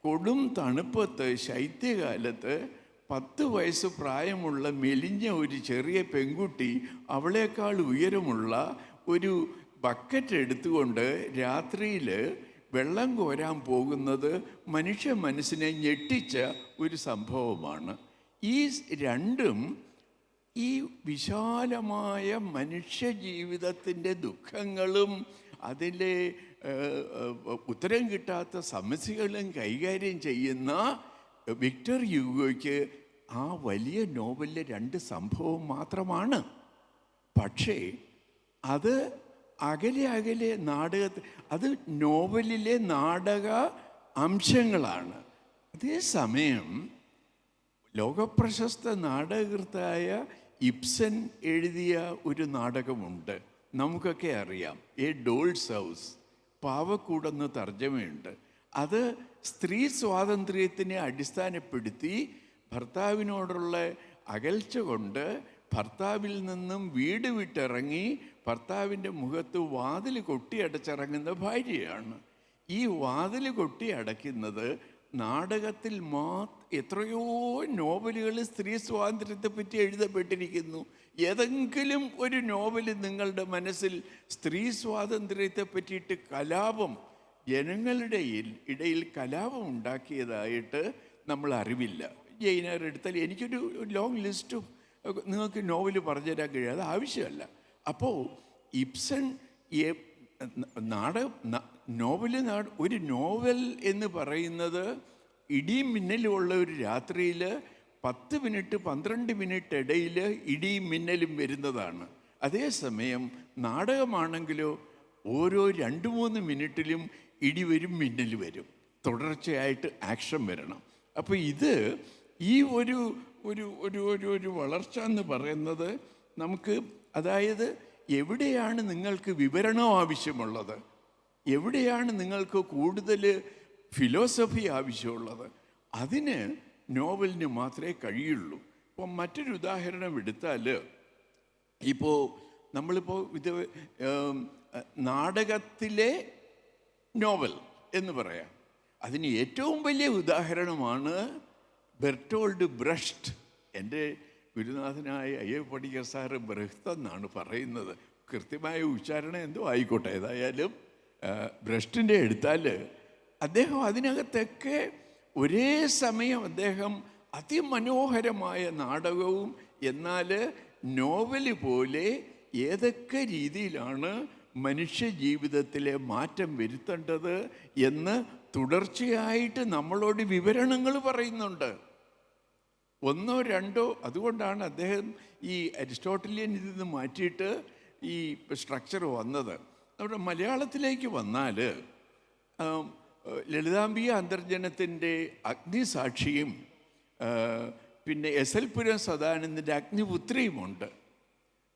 കൊടും തണുപ്പത്ത് ശൈത്യകാലത്ത് 10 വയസ്സ് പ്രായമുള്ള മെലിഞ്ഞ ഒരു ചെറിയ പെൺകുട്ടി അവളേക്കാൾ ഉയരമുള്ള ഒരു ബക്കറ്റ് എടുത്തുകൊണ്ട് രാത്രിയിൽ വെള്ളം കോരാൻ പോകുന്നത് മനുഷ്യ മനസ്സിനെ ഞെട്ടിച്ച ഒരു സംഭവമാണ്. ഈ രണ്ടും ഈ വിശാലമായ മനുഷ്യ ജീവിതത്തിൻ്റെ ദുഃഖങ്ങളും അതിലെ ഉത്തരം കിട്ടാത്ത സമസ്യകളും കൈകാര്യം ചെയ്യുന്ന വിക്ടർ ഹ്യൂഗോയ്ക്ക് ആ വലിയ നോവലിലെ 2 സംഭവം മാത്രമാണ്. പക്ഷേ അത് അകലെ അത് നോവലിലെ നാടക അംശങ്ങളാണ്. അതേസമയം ലോകപ്രശസ്ത നാടകകൃത്തായ ഇബ്സൻ എഴുതിയ ഒരു നാടകമുണ്ട്, നമുക്കൊക്കെ അറിയാം, എ ഡോൾസ് ഹൗസ്. പാവക്കൂടെന്ന് തർജ്ജമയുണ്ട്. അത് സ്ത്രീ സ്വാതന്ത്ര്യത്തിനെ അടിസ്ഥാനപ്പെടുത്തി ഭർത്താവിനോടുള്ള അകൽച്ച കൊണ്ട് ഭർത്താവിൽ നിന്നും വീട് വിട്ടിറങ്ങി ഭർത്താവിൻ്റെ മുഖത്ത് വാതിൽ കൊട്ടിയടച്ചിറങ്ങുന്ന ഭാര്യയാണ്. ഈ വാതിൽ കൊട്ടിയടയ്ക്കുന്നത് നാടകത്തിൽ എത്രയോ നോവലുകൾ സ്ത്രീ സ്വാതന്ത്ര്യത്തെപ്പറ്റി എഴുതപ്പെട്ടിരിക്കുന്നു. ഏതെങ്കിലും ഒരു നോവൽ നിങ്ങളുടെ മനസ്സിൽ സ്ത്രീ സ്വാതന്ത്ര്യത്തെ പറ്റിയിട്ട് ജനങ്ങളുടെ ഇടയിൽ കലാപം ഉണ്ടാക്കിയതായിട്ട് നമ്മൾ അറിവില്ല. ജൈനർ എടുത്താൽ എനിക്കൊരു ലോങ് ലിസ്റ്റും നിങ്ങൾക്ക് നോവൽ പറഞ്ഞുതരാൻ കഴിയും, അത് ആവശ്യമല്ല. അപ്പോൾ ഇബ്സൺ ഒരു നോവൽ എന്ന് പറയുന്നത് ഇടിയും മിന്നലുമുള്ള ഒരു രാത്രിയിൽ 10 മിനിറ്റ് 12 മിനിറ്റ് ഇടയിൽ ഇടിയും മിന്നലും വരുന്നതാണ്. അതേസമയം നാടകമാണെങ്കിലോ ഓരോ 2-3 മിനിറ്റിലും ഇടി വരും, മിന്നൽ വരും. തുടർച്ചയായിട്ട് ആക്ഷൻ വരണം. അപ്പോൾ ഇത് ഈ ഒരു ഒരു ഒരു ഒരു ഒരു വളർച്ച എന്ന് പറയുന്നത് നമുക്ക്, അതായത് എവിടെയാണ് നിങ്ങൾക്ക് വിവരണം ആവശ്യമുള്ളത്, എവിടെയാണ് നിങ്ങൾക്ക് കൂടുതൽ ഫിലോസഫി ആവശ്യമുള്ളത്, അതിന് നോവലിന് മാത്രമേ കഴിയുള്ളൂ. ഇപ്പം മറ്റൊരു ഉദാഹരണം എടുത്താൽ, ഇപ്പോൾ നമ്മളിപ്പോൾ ഇത് നാടകത്തിലെ നോവൽ എന്ന് പറയാം. അതിന് ഏറ്റവും വലിയ ഉദാഹരണമാണ് ബെർട്ടോൾഡ് ബ്രഷ്ട്. എൻ്റെ ഗുരുനാഥനായ അയ്യപ്പ പണിക്കർ സാറ് ബ്രഹ്ത് എന്നാണ് പറയുന്നത്. കൃത്യമായ ഉച്ചാരണം എന്തോ ആയിക്കോട്ടെ. ഏതായാലും ബ്രഷ്ടിൻ്റെ എടുത്താൽ അദ്ദേഹം അതിനകത്തൊക്കെ ഒരേ സമയം അദ്ദേഹം അതിമനോഹരമായ നാടകവും എന്നാൽ നോവല് പോലെ ഏതൊക്കെ രീതിയിലാണ് മനുഷ്യ ജീവിതത്തിലെ മാറ്റം വരുത്തേണ്ടത് എന്ന് തുടർച്ചയായിട്ട് നമ്മളോട് വിവരണങ്ങൾ പറയുന്നുണ്ട്. ഒന്നോ രണ്ടോ. അതുകൊണ്ടാണ് അദ്ദേഹം ഈ അരിസ്റ്റോട്ടലിയൻ ഇതിൽ നിന്ന് മാറ്റിയിട്ട് ഈ സ്ട്രക്ചർ വന്നത്. നമ്മുടെ മലയാളത്തിലേക്ക് വന്നാൽ ലളിതാംബിക അന്തർജനത്തിൻ്റെ അഗ്നിസാക്ഷിയും പിന്നെ എസ്.എൽ. പുരം സദാനന്ദൻ്റെ അഗ്നിപുത്രിയുമുണ്ട്.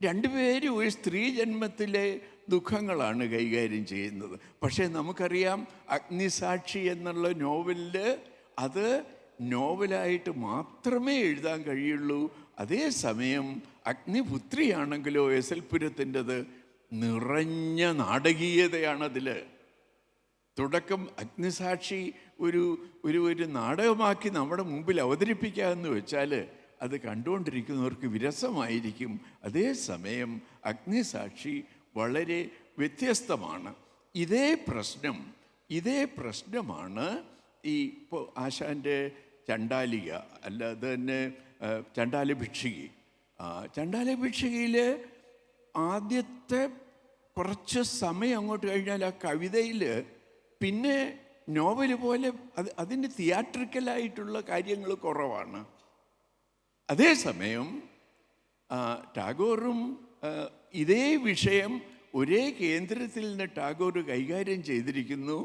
രണ്ടുപേരും ഒരു സ്ത്രീ ജന്മത്തിലെ ദുഃഖങ്ങളാണ് കൈകാര്യം ചെയ്യുന്നത്. പക്ഷേ നമുക്കറിയാം അഗ്നിസാക്ഷി എന്നുള്ള നോവലിൽ അത് നോവലായിട്ട് മാത്രമേ എഴുതാൻ കഴിയുള്ളൂ. അതേസമയം അഗ്നിപുത്രിയാണെങ്കിലോ എസ്.എൽ. പുരത്തിൻ്റെത് നിറഞ്ഞ നാടകീയതയാണതിൽ. തുടക്കം അഗ്നിസാക്ഷി ഒരു ഒരു ഒരു നാടകമാക്കി നമ്മുടെ മുമ്പിൽ അവതരിപ്പിക്കാമെന്ന് വെച്ചാൽ അത് കണ്ടുകൊണ്ടിരിക്കുന്നവർക്ക് വിരസമായിരിക്കും. അതേസമയം അഗ്നിസാക്ഷി വളരെ വ്യത്യസ്തമാണ്. ഇതേ പ്രശ്നമാണ് ഈ ഇപ്പോൾ ആശാൻ്റെ ചണ്ടാലിക, അല്ലാതെ തന്നെ ചണ്ടാല ഭിക്ഷുകി. ചണ്ടാല ഭിക്ഷുകിയിൽ ആദ്യത്തെ കുറച്ച് സമയം അങ്ങോട്ട് കഴിഞ്ഞാൽ ആ കവിതയിൽ പിന്നെ നോവൽ പോലെ അതിൻ്റെ തിയേറ്ററിക്കലായിട്ടുള്ള കാര്യങ്ങൾ കുറവാണ്. അതേസമയം ടാഗോറും ഇതേ വിഷയം ഒരേ കേന്ദ്രത്തിൽ നിന്ന് ടാഗോർ കൈകാര്യം ചെയ്തിരിക്കുന്നു.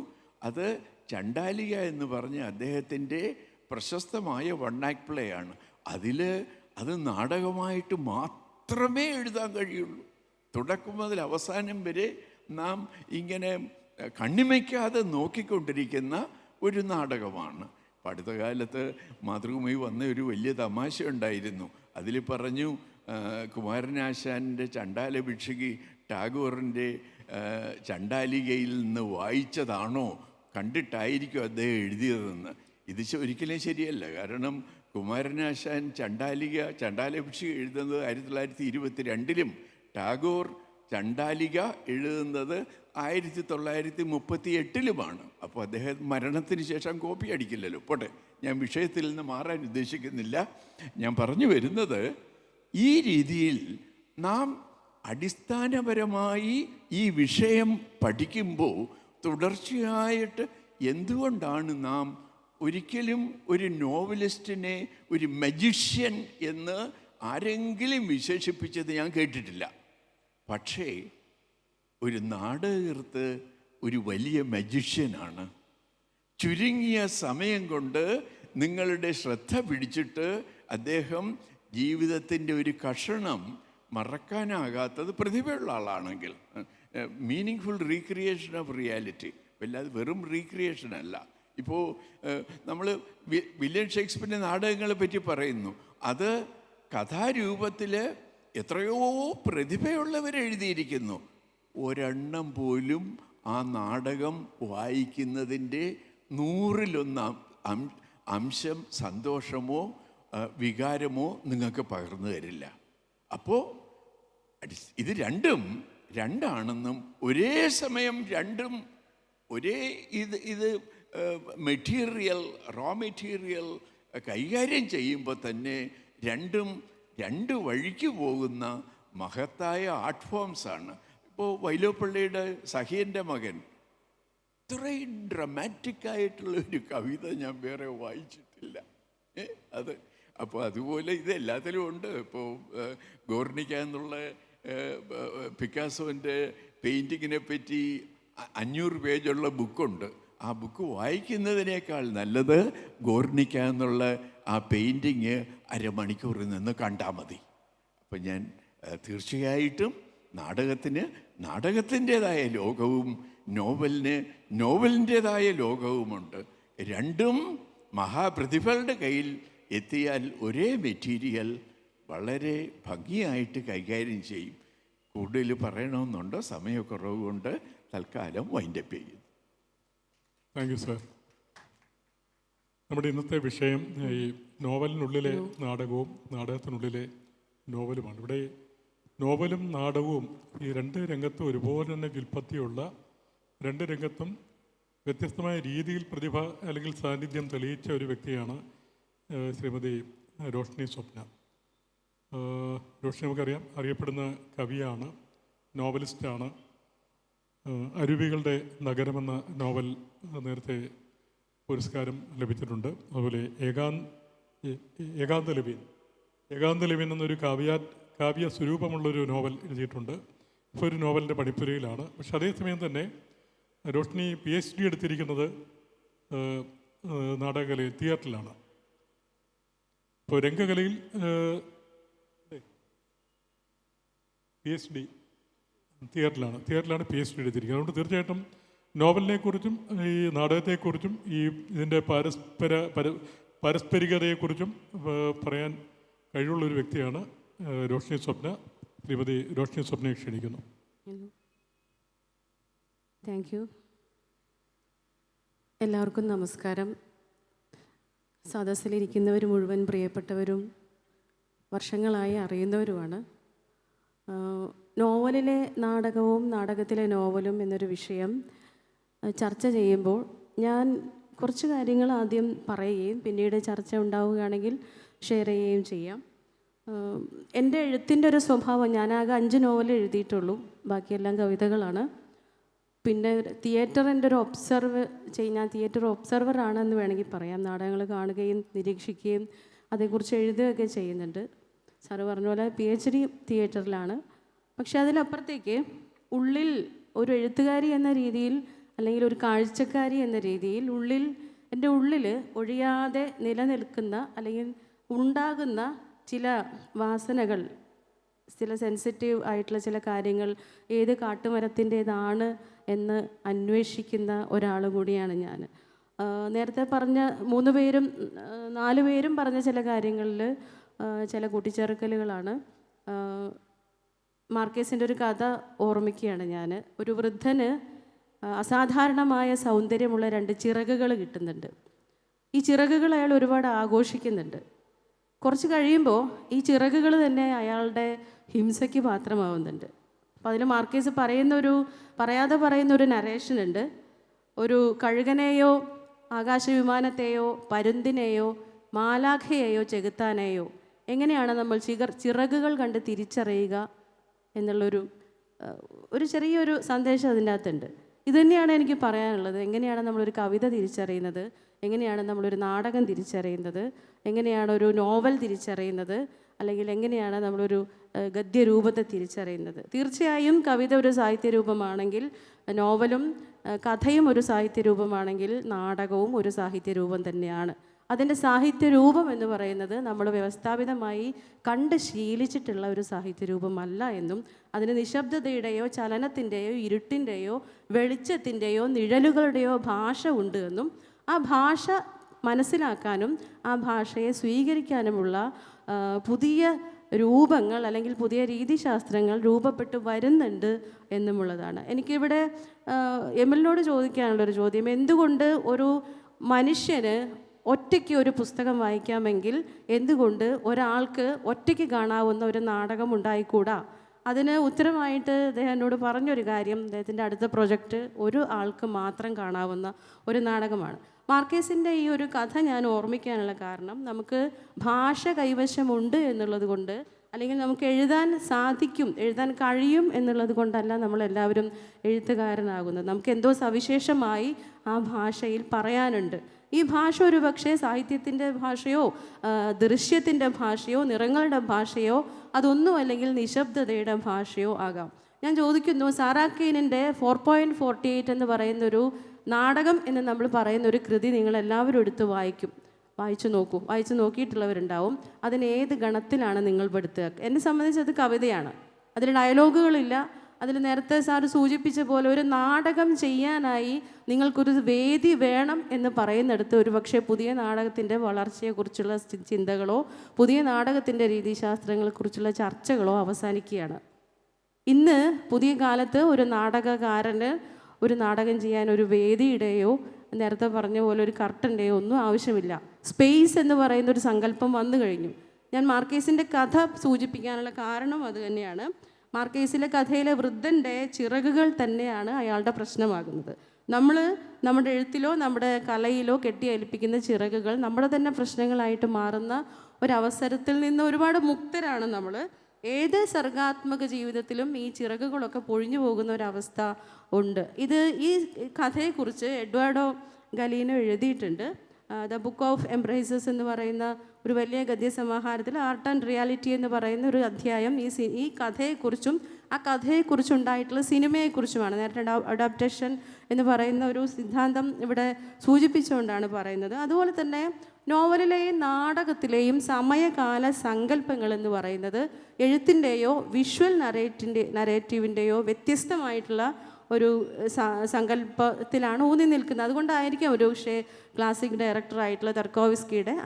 അത് ചണ്ടാലിക എന്ന് പറഞ്ഞ അദ്ദേഹത്തിൻ്റെ പ്രശസ്തമായ വൺ ആക്ട് പ്ലേ ആണ്. അത് നാടകമായിട്ട് മാത്രമേ എഴുതാൻ കഴിയുള്ളൂ. തുടക്കം മുതൽ അവസാനം വരെ നാം ഇങ്ങനെ കണ്ണിമയ്ക്കാതെ നോക്കിക്കൊണ്ടിരിക്കുന്ന ഒരു നാടകമാണ്. അടുത്ത കാലത്ത് മാതൃഭൂമി വന്ന ഒരു വലിയ തമാശ ഉണ്ടായിരുന്നു. അതിൽ പറഞ്ഞു, കുമാരനാശാൻ്റെ ചണ്ടാല ഭിക്ഷുകി ടാഗോറിൻ്റെ ചണ്ടാലികയിൽ നിന്ന് വായിച്ചതാണോ, കണ്ടിട്ടായിരിക്കും അദ്ദേഹം എഴുതിയതെന്ന്. ഇത് ഒരിക്കലും ശരിയല്ല. കാരണം കുമാരനാശാൻ ചണ്ടാല ഭിക്ഷുകി എഴുതുന്നത് 1922-ലും ടാഗോർ ചണ്ടാലിക എഴുതുന്നത് 1938-ലുമാണ്. അപ്പോൾ അദ്ദേഹം മരണത്തിന് ശേഷം കോപ്പി അടിക്കില്ലല്ലോ. പോട്ടെ, ഞാൻ വിഷയത്തിൽ നിന്ന് മാറാൻ ഉദ്ദേശിക്കുന്നില്ല. ഞാൻ പറഞ്ഞു വരുന്നത്, ഈ രീതിയിൽ നാം അടിസ്ഥാനപരമായി ഈ വിഷയം പഠിക്കുമ്പോൾ തുടർച്ചയായിട്ട് എന്തുകൊണ്ടാണ് നാം ഒരിക്കലും ഒരു നോവലിസ്റ്റിനെ ഒരു മജീഷ്യൻ എന്ന് ആരെങ്കിലും വിശേഷിപ്പിച്ചത് ഞാൻ കേട്ടിട്ടില്ല. പക്ഷേ ഒരു നാടകകൃത്ത് ഒരു വലിയ മജീഷ്യനാണ്. ചുരുങ്ങിയ സമയം കൊണ്ട് നിങ്ങളുടെ ശ്രദ്ധ പിടിച്ചിട്ട് അദ്ദേഹം ജീവിതത്തിൻ്റെ ഒരു കഷണം മറക്കാനാകാത്തത് പ്രതിഭയുള്ള ആളാണെങ്കിൽ, മീനിങ് റീക്രിയേഷൻ ഓഫ് റിയാലിറ്റി, വല്ലാതെ വെറും റീക്രിയേഷൻ അല്ല. ഇപ്പോൾ നമ്മൾ വില്യം ഷേക്സ്പിയറിൻ്റെ നാടകങ്ങളെ പറ്റി പറയുന്നു. അത് കഥാരൂപത്തിൽ എത്രയോ പ്രതിഭയുള്ളവരെഴുതിയിരിക്കുന്നു. ഒരെണ്ണം പോലും ആ നാടകം വായിക്കുന്നതിൻ്റെ 100-1 അംശം സന്തോഷമോ വികാരമോ നിങ്ങൾക്ക് പകർന്നു തരില്ല. അപ്പോൾ ഇത് രണ്ടാണെന്നും ഒരേ സമയം രണ്ടും ഒരേ ഇത് റോ മെറ്റീരിയൽ കൈകാര്യം ചെയ്യുമ്പോൾ തന്നെ രണ്ട് വഴിക്ക് പോകുന്ന മഹത്തായ ആർട്ട് ഫോംസാണ്. ഇപ്പോൾ വൈലോപ്പിള്ളിയുടെ സഹിയൻ്റെ മകൻ ഇത്രയും ഡ്രമാറ്റിക്കായിട്ടുള്ള ഒരു കവിത ഞാൻ വേറെ വായിച്ചിട്ടില്ല. അപ്പോൾ അതുപോലെ ഇത് എല്ലാത്തിലും ഉണ്ട്. ഇപ്പോൾ ഗോർണിക്ക എന്നുള്ള പിക്കാസോൻ്റെ പെയിൻറ്റിങ്ങിനെ പറ്റി 500 പേജുള്ള ബുക്കുണ്ട്. ആ ബുക്ക് വായിക്കുന്നതിനേക്കാൾ നല്ലത് ഗോർണിക്ക എന്നുള്ള ആ പെയിൻറ്റിങ് അരമണിക്കൂറിൽ നിന്ന് കണ്ടാൽ മതി. അപ്പം ഞാൻ തീർച്ചയായിട്ടും നാടകത്തിൻ്റേതായ ലോകവും നോവലിൻ്റേതായ ലോകവുമുണ്ട്. രണ്ടും മഹാപ്രതിഭകളുടെ കയ്യിൽ എത്തിയാൽ ഒരേ മെറ്റീരിയൽ വളരെ ഭംഗിയായിട്ട് കൈകാര്യം ചെയ്യും. കൂടുതൽ പറയണമെന്നുണ്ടോ? സമയക്കുറവ് കൊണ്ട് തൽക്കാലം വൈൻഡപ്പ് ചെയ്യുന്നു. Thank you sir. നമ്മുടെ ഇന്നത്തെ വിഷയം ഈ നോവലിനുള്ളിലെ നാടകവും നാടകത്തിനുള്ളിലെ നോവലുമാണ്. ഇവിടെ നോവലും നാടകവും ഈ രണ്ട് രംഗത്തും ഒരുപോലെ തന്നെ വിൽപ്പത്തിയുള്ള, രണ്ട് രംഗത്തും വ്യത്യസ്തമായ രീതിയിൽ പ്രതിഭ അല്ലെങ്കിൽ സാന്നിധ്യം തെളിയിച്ച ഒരു വ്യക്തിയാണ് ശ്രീമതി രോഷ്നി സ്വപ്ന. രോഷ്നി നമുക്കറിയാം, അറിയപ്പെടുന്ന കവിയാണ്, നോവലിസ്റ്റാണ്. അരുവികളുടെ നഗരമെന്ന നോവൽ നേരത്തെ പുരസ്കാരം ലഭിച്ചിട്ടുണ്ട്. അതുപോലെ ഏകാന്ത ലവീൻ എന്നൊരു കാവ്യ സ്വരൂപമുള്ളൊരു നോവൽ എഴുതിയിട്ടുണ്ട്. ഇപ്പോൾ ഒരു നോവലിൻ്റെ പണിപ്പുരയിലാണ്. പക്ഷെ അതേസമയം തന്നെ രോഷ്നി PhD എടുത്തിരിക്കുന്നത് നാടകകലയിൽ, തിയേറ്ററിലാണ്. ഇപ്പോൾ രംഗകലയിൽ PhD തിയേറ്ററിലാണ് PhD എടുത്തിരിക്കുന്നത്. അതുകൊണ്ട് തീർച്ചയായിട്ടും നോവലിനെക്കുറിച്ചും ഈ നാടകത്തെക്കുറിച്ചും ഇതിൻ്റെ പാരസ്പരികതയെക്കുറിച്ചും പറയാൻ കഴിവുള്ളൊരു വ്യക്തിയാണ് രോഷ്നി സ്വപ്ന. ശ്രീമതി രോഷ്നി സ്വപ്നയെ ക്ഷണിക്കുന്നു. Thank you. എല്ലാവർക്കും നമസ്കാരം. സദസ്സിലിരിക്കുന്നവർ മുഴുവൻ പ്രിയപ്പെട്ടവരും വർഷങ്ങളായി അറിയുന്നവരുമാണ്. നോവലിലെ നാടകവും നാടകത്തിലെ നോവലും എന്നൊരു വിഷയം ചർച്ച ചെയ്യുമ്പോൾ ഞാൻ കുറച്ച് കാര്യങ്ങൾ ആദ്യം പറയുകയും പിന്നീട് ചർച്ച ഉണ്ടാവുകയാണെങ്കിൽ ഷെയർ ചെയ്യുകയും ചെയ്യാം. എൻ്റെ എഴുത്തിൻ്റെ ഒരു സ്വഭാവം, ഞാനാകെ 5 നോവൽ എഴുതിയിട്ടുള്ളൂ, ബാക്കിയെല്ലാം കവിതകളാണ്. പിന്നെ തിയേറ്ററിൻ്റെ ഒരു ഞാൻ തിയേറ്റർ ഒബ്സർവറാണെന്ന് വേണമെങ്കിൽ പറയാം. നാടകങ്ങൾ കാണുകയും നിരീക്ഷിക്കുകയും അതേക്കുറിച്ച് എഴുതുകയൊക്കെ ചെയ്യുന്നുണ്ട്. സാറ് പറഞ്ഞ പോലെ PhD തിയേറ്ററിലാണ്. പക്ഷെ അതിലപ്പുറത്തേക്ക് ഉള്ളിൽ ഒരു എഴുത്തുകാരി എന്ന രീതിയിൽ അല്ലെങ്കിൽ ഒരു കാഴ്ചക്കാരി എന്ന രീതിയിൽ എൻ്റെ ഉള്ളിൽ ഒഴിയാതെ നിലനിൽക്കുന്ന അല്ലെങ്കിൽ ഉണ്ടാകുന്ന ചില വാസനകൾ, ചില സെൻസിറ്റീവ് ആയിട്ടുള്ള ചില കാര്യങ്ങൾ ഏത് കാട്ടുമരത്തിൻ്റേതാണ് എന്ന് അന്വേഷിക്കുന്ന ഒരാൾ കൂടിയാണ് ഞാൻ. നേരത്തെ പറഞ്ഞ 4 പേരും പറഞ്ഞ ചില കാര്യങ്ങളിൽ ചില കൂട്ടിച്ചേർക്കലുകളാണ്. മാർക്കേസിൻ്റെ ഒരു കഥ ഓർമ്മിക്കുകയാണ് ഞാൻ. ഒരു വൃദ്ധന് അസാധാരണമായ സൗന്ദര്യമുള്ള 2 ചിറകുകൾ കിട്ടുന്നുണ്ട്. ഈ ചിറകുകൾ അയാൾ ഒരുപാട് ആഘോഷിക്കുന്നുണ്ട്. കുറച്ച് കഴിയുമ്പോൾ ഈ ചിറകുകൾ തന്നെ അയാളുടെ ഹിംസയ്ക്ക് പാത്രമാവുന്നുണ്ട്. അപ്പോൾ അതിൽ മാർക്കേസ് പറയാതെ പറയുന്ന ഒരു നരേഷൻ ഉണ്ട്. ഒരു കഴുകനെയോ ആകാശവിമാനത്തെയോ പരുന്തിനെയോ മാലാഖയെയോ ചെകുത്താനെയോ എങ്ങനെയാണ് നമ്മൾ ചിറകുകൾ കണ്ട് തിരിച്ചറിയുക എന്നുള്ളൊരു ചെറിയൊരു സന്ദേശം അതിൻ്റെ അകത്തുണ്ട്. ഇതുതന്നെയാണ് എനിക്ക് പറയാനുള്ളത്. എങ്ങനെയാണ് നമ്മളൊരു കവിത തിരിച്ചറിയുന്നത്, എങ്ങനെയാണ് നമ്മളൊരു നാടകം തിരിച്ചറിയുന്നത്, എങ്ങനെയാണ് ഒരു നോവൽ തിരിച്ചറിയുന്നത്, അല്ലെങ്കിൽ എങ്ങനെയാണ് നമ്മളൊരു ഗദ്യരൂപത്തെ തിരിച്ചറിയുന്നത്. തീർച്ചയായും കവിത ഒരു സാഹിത്യരൂപമാണെങ്കിൽ, നോവലും കഥയും ഒരു സാഹിത്യരൂപമാണെങ്കിൽ, നാടകവും ഒരു സാഹിത്യരൂപം തന്നെയാണ്. അതിൻ്റെ സാഹിത്യരൂപം എന്ന് പറയുന്നത് നമ്മൾ വ്യവസ്ഥാപിതമായി കണ്ട് ശീലിച്ചിട്ടുള്ള ഒരു സാഹിത്യരൂപമല്ല എന്നും, അതിന് നിശബ്ദതയുടെയോ ചലനത്തിൻ്റെയോ ഇരുട്ടിൻ്റെയോ വെളിച്ചത്തിൻ്റെയോ നിഴലുകളുടെയോ ഭാഷ ഉണ്ട് എന്നും, ആ ഭാഷ മനസ്സിലാക്കാനും ആ ഭാഷയെ സ്വീകരിക്കാനുമുള്ള പുതിയ രൂപങ്ങൾ അല്ലെങ്കിൽ പുതിയ രീതിശാസ്ത്രങ്ങൾ രൂപപ്പെട്ട് വരുന്നുണ്ട് എന്നുമുള്ളതാണ്. എനിക്കിവിടെ എമിലിനോട് ചോദിക്കാനുള്ളൊരു ചോദ്യം, എന്തുകൊണ്ട് ഒരു മനുഷ്യന് ഒറ്റയ്ക്ക് ഒരു പുസ്തകം വായിക്കാമെങ്കിൽ എന്തുകൊണ്ട് ഒരാൾക്ക് ഒറ്റയ്ക്ക് കാണാവുന്ന ഒരു നാടകം ഉണ്ടായിക്കൂടാ? അതിന് ഉത്തരമായിട്ട് അദ്ദേഹം എന്നോട് പറഞ്ഞൊരു കാര്യം, അദ്ദേഹത്തിൻ്റെ അടുത്ത പ്രൊജക്റ്റ് ഒരു ആൾക്ക് മാത്രം കാണാവുന്ന ഒരു നാടകമാണ്. മാർക്കേസിൻ്റെ ഈ ഒരു കഥ ഞാൻ ഓർമ്മിക്കാനുള്ള കാരണം, നമുക്ക് ഭാഷ കൈവശമുണ്ട് എന്നുള്ളത് കൊണ്ട്, അല്ലെങ്കിൽ നമുക്ക് എഴുതാൻ സാധിക്കും, എഴുതാൻ കഴിയും എന്നുള്ളത് കൊണ്ടല്ല നമ്മളെല്ലാവരും എഴുത്തുകാരനാകുന്നത്. നമുക്ക് എന്തോ സവിശേഷമായി ആ ഭാഷയിൽ പറയാനുണ്ട്. ഈ ഭാഷ ഒരു പക്ഷേ സാഹിത്യത്തിൻ്റെ ഭാഷയോ ദൃശ്യത്തിൻ്റെ ഭാഷയോ നിറങ്ങളുടെ ഭാഷയോ അതൊന്നും അല്ലെങ്കിൽ നിശബ്ദതയുടെ ഭാഷയോ ആകാം. ഞാൻ ചോദിക്കുന്നു, സാറാ കെയ്നിൻ്റെ 4.48 എന്ന് പറയുന്നൊരു നാടകം എന്ന് നമ്മൾ പറയുന്ന ഒരു കൃതി നിങ്ങളെല്ലാവരും എടുത്ത് വായിച്ചു നോക്കൂ. വായിച്ചു നോക്കിയിട്ടുള്ളവരുണ്ടാവും. അതിന് ഏത് ഗണത്തിലാണ് നിങ്ങൾ പെടുത്തുക? എന്നെ സംബന്ധിച്ച് അത് കവിതയാണ്. അതിൽ ഡയലോഗുകളില്ല. അതിൽ നേരത്തെ സാറ് സൂചിപ്പിച്ച പോലെ ഒരു നാടകം ചെയ്യാനായി നിങ്ങൾക്കൊരു വേദി വേണം എന്ന് പറയുന്നിടത്ത് ഒരു പക്ഷേ പുതിയ നാടകത്തിൻ്റെ വളർച്ചയെക്കുറിച്ചുള്ള ചിന്തകളോ പുതിയ നാടകത്തിൻ്റെ രീതിശാസ്ത്രങ്ങളെക്കുറിച്ചുള്ള ചർച്ചകളോ അവസാനിക്കുകയാണ്. ഇന്ന് പുതിയ കാലത്ത് ഒരു നാടകകാരന് ഒരു നാടകം ചെയ്യാൻ ഒരു വേദിയുടെയോ നേരത്തെ പറഞ്ഞ പോലെ ഒരു കർട്ടൻ്റെയോ ഒന്നും ആവശ്യമില്ല. സ്പേസ് എന്ന് പറയുന്ന ഒരു സങ്കല്പം വന്നു കഴിഞ്ഞു. ഞാൻ മാർക്കേസിൻ്റെ കഥ സൂചിപ്പിക്കാനുള്ള കാരണം അത് തന്നെയാണ്. മാർക്കേസിലെ കഥയിലെ വൃദ്ധൻ്റെ ചിറകുകൾ തന്നെയാണ് അയാളുടെ പ്രശ്നമാകുന്നത്. നമ്മൾ നമ്മുടെ എഴുത്തിലോ നമ്മുടെ കലയിലോ കെട്ടിയേൽപ്പിക്കുന്ന ചിറകുകൾ നമ്മുടെ തന്നെ പ്രശ്നങ്ങളായിട്ട് മാറുന്ന ഒരവസരത്തിൽ നിന്ന് ഒരുപാട് മുക്തരാണ് നമ്മൾ. ഏത് സർഗാത്മക ജീവിതത്തിലും ഈ ചിറകുകളൊക്കെ പൊഴിഞ്ഞു പോകുന്ന ഒരവസ്ഥ ഉണ്ട്. ഈ കഥയെക്കുറിച്ച് എഡ്വാർഡോ ഗലീനോ എഴുതിയിട്ടുണ്ട്. ദ ബുക്ക് ഓഫ് എംബ്രേസസ് എന്ന് പറയുന്ന ഒരു വലിയ ഗദ്യസമാഹാരത്തിൽ ആർട്ട് ആൻഡ് റിയാലിറ്റി എന്ന് പറയുന്ന ഒരു അധ്യായം ഈ കഥയെക്കുറിച്ചും ആ കഥയെക്കുറിച്ചുണ്ടായിട്ടുള്ള സിനിമയെക്കുറിച്ചുമാണ്. നേരത്തെ അഡാപ്റ്റേഷൻ എന്ന് പറയുന്ന ഒരു സിദ്ധാന്തം ഇവിടെ സൂചിപ്പിച്ചുകൊണ്ടാണ് പറയുന്നത്. അതുപോലെ തന്നെ നോവലിലെയും നാടകത്തിലെയും സമയകാല സങ്കല്പങ്ങൾ എന്ന് പറയുന്നത് എഴുത്തിൻ്റെയോ വിഷ്വൽ നരേറ്റീവിൻ്റെയോ വ്യത്യസ്തമായിട്ടുള്ള ഒരു സങ്കല്പത്തിലാണ് ഊന്നി നിൽക്കുന്നത്. അതുകൊണ്ടായിരിക്കും ഒരു പക്ഷേ ക്ലാസിക് ഡയറക്ടറായിട്ടുള്ള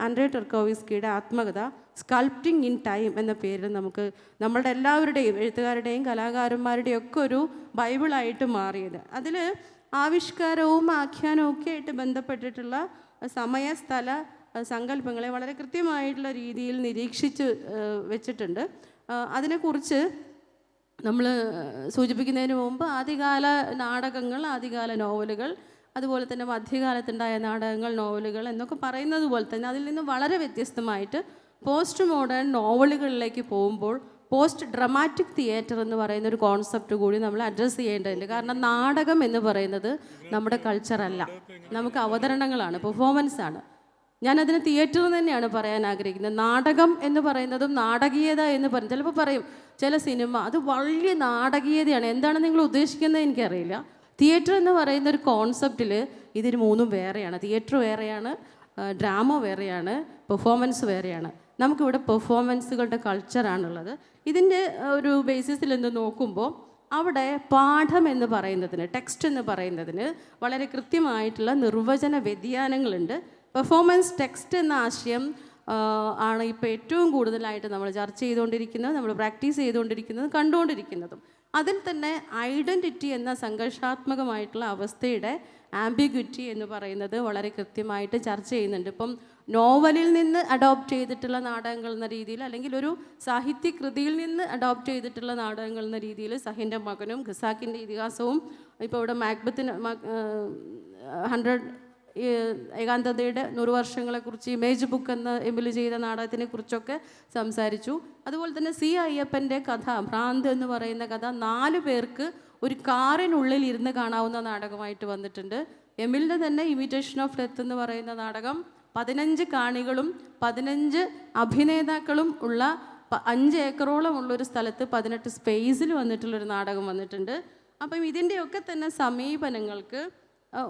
ആൻഡ്രേ ടെർക്കോവിസ്കിയുടെ ആത്മകഥ സ്കൾപ്റ്റിംഗ് ഇൻ ടൈം എന്ന പേരിൽ നമ്മളുടെ എല്ലാവരുടെയും എഴുത്തുകാരുടെയും കലാകാരന്മാരുടെയും ഒക്കെ ഒരു ബൈബിളായിട്ട് മാറിയത്. അതിൽ ആവിഷ്കാരവും ആഖ്യാനവും ഒക്കെ ആയിട്ട് ബന്ധപ്പെട്ടിട്ടുള്ള സമയസ്ഥല സങ്കല്പങ്ങളെ വളരെ കൃത്യമായിട്ടുള്ള രീതിയിൽ നിരീക്ഷിച്ച് വെച്ചിട്ടുണ്ട്. അതിനെക്കുറിച്ച് നമ്മൾ സൂചിപ്പിക്കുന്നതിന് മുമ്പ് ആദ്യകാല നാടകങ്ങൾ, ആദ്യകാല നോവലുകൾ, അതുപോലെ തന്നെ മധ്യകാലത്തുണ്ടായ നാടകങ്ങൾ, നോവലുകൾ എന്നൊക്കെ പറയുന്നത് പോലെ തന്നെ അതിൽ നിന്ന് വളരെ വ്യത്യസ്തമായിട്ട് പോസ്റ്റ് മോഡേൺ നോവലുകളിലേക്ക് പോകുമ്പോൾ പോസ്റ്റ് ഡ്രമാറ്റിക് തിയേറ്റർ എന്ന് പറയുന്ന ഒരു കോൺസെപ്റ്റ് കൂടി നമ്മൾ അഡ്രസ്സ് ചെയ്യേണ്ടതുണ്ട്. കാരണം നാടകം എന്ന് പറയുന്നത് നമ്മുടെ കൾച്ചറല്ല, നമുക്ക് അവതരണങ്ങളാണ്, പെർഫോമൻസാണ്. ഞാനതിന് തിയേറ്റർ തന്നെയാണ് പറയാൻ ആഗ്രഹിക്കുന്നത്. നാടകം എന്ന് പറയുന്നതും നാടകീയത എന്ന് പറയും. ചിലപ്പോൾ പറയും ചില സിനിമ അത് വലിയ നാടകീയതയാണ്. എന്താണ് നിങ്ങൾ ഉദ്ദേശിക്കുന്നത് എനിക്കറിയില്ല. തിയേറ്റർ എന്ന് പറയുന്ന ഒരു കോൺസെപ്റ്റിൽ ഇതിന് മൂന്നും വേറെയാണ്. തിയേറ്റർ വേറെയാണ്, ഡ്രാമ വേറെയാണ്, പെർഫോമൻസ് വേറെയാണ്. നമുക്കിവിടെ പെർഫോമൻസുകളുടെ കൾച്ചറാണുള്ളത്. ഇതിൻ്റെ ഒരു ബേസിസിൽ നിന്ന് നോക്കുമ്പോൾ അവിടെ പാഠം എന്ന് പറയുന്നതിന്, ടെക്സ്റ്റ് എന്ന് പറയുന്നതിന് വളരെ കൃത്യമായിട്ടുള്ള നിർവചന വ്യതിയാനങ്ങളുണ്ട്. പെർഫോമൻസ് ടെക്സ്റ്റ് എന്ന ആശയം ആണ് ഇപ്പോൾ ഏറ്റവും കൂടുതലായിട്ട് നമ്മൾ ചർച്ച ചെയ്തുകൊണ്ടിരിക്കുന്നത്, നമ്മൾ പ്രാക്ടീസ് ചെയ്തുകൊണ്ടിരിക്കുന്നതും കണ്ടുകൊണ്ടിരിക്കുന്നതും. അതിൽ തന്നെ ഐഡൻറ്റിറ്റി എന്ന സംഘർഷാത്മകമായിട്ടുള്ള അവസ്ഥയുടെ ആംബിഗ്വിറ്റി എന്ന് പറയുന്നത് വളരെ കൃത്യമായിട്ട് ചർച്ച ചെയ്യുന്നുണ്ട്. ഇപ്പം നോവലിൽ നിന്ന് അഡോപ്റ്റ് ചെയ്തിട്ടുള്ള നാടകങ്ങൾ എന്ന രീതിയിൽ, അല്ലെങ്കിൽ ഒരു സാഹിത്യകൃതിയിൽ നിന്ന് അഡോപ്റ്റ് ചെയ്തിട്ടുള്ള നാടകങ്ങൾ എന്ന രീതിയിൽ സഹിൻ്റെ മകനും ഖസാക്കിൻ്റെ ഇതിഹാസവും, ഇപ്പോൾ ഇവിടെ മാക്ബത്തിന് 100 ഏകാന്തതയുടെ 100 വർഷങ്ങളെക്കുറിച്ച് ഇമേജ് ബുക്ക് എന്ന എമിൽ ചെയ്ത നാടകത്തിനെ കുറിച്ചൊക്കെ സംസാരിച്ചു. അതുപോലെ തന്നെ സി അയ്യപ്പൻ്റെ കഥ ഭ്രാന്ത് എന്ന് പറയുന്ന കഥ 4 പേർക്ക് ഒരു കാറിനുള്ളിൽ ഇരുന്ന് കാണാവുന്ന നാടകമായിട്ട് വന്നിട്ടുണ്ട്. എമിലിൻ്റെ തന്നെ ഇമിറ്റേഷൻ ഓഫ് ഡെത്ത് എന്ന് പറയുന്ന നാടകം 15 കാണികളും 15 അഭിനേതാക്കളും ഉള്ള 5 ഏക്കറോളം ഉള്ളൊരു സ്ഥലത്ത് 18 സ്പേസിൽ വന്നിട്ടുള്ളൊരു നാടകം വന്നിട്ടുണ്ട്. അപ്പം ഇതിൻ്റെയൊക്കെ തന്നെ സമീപനങ്ങൾക്ക്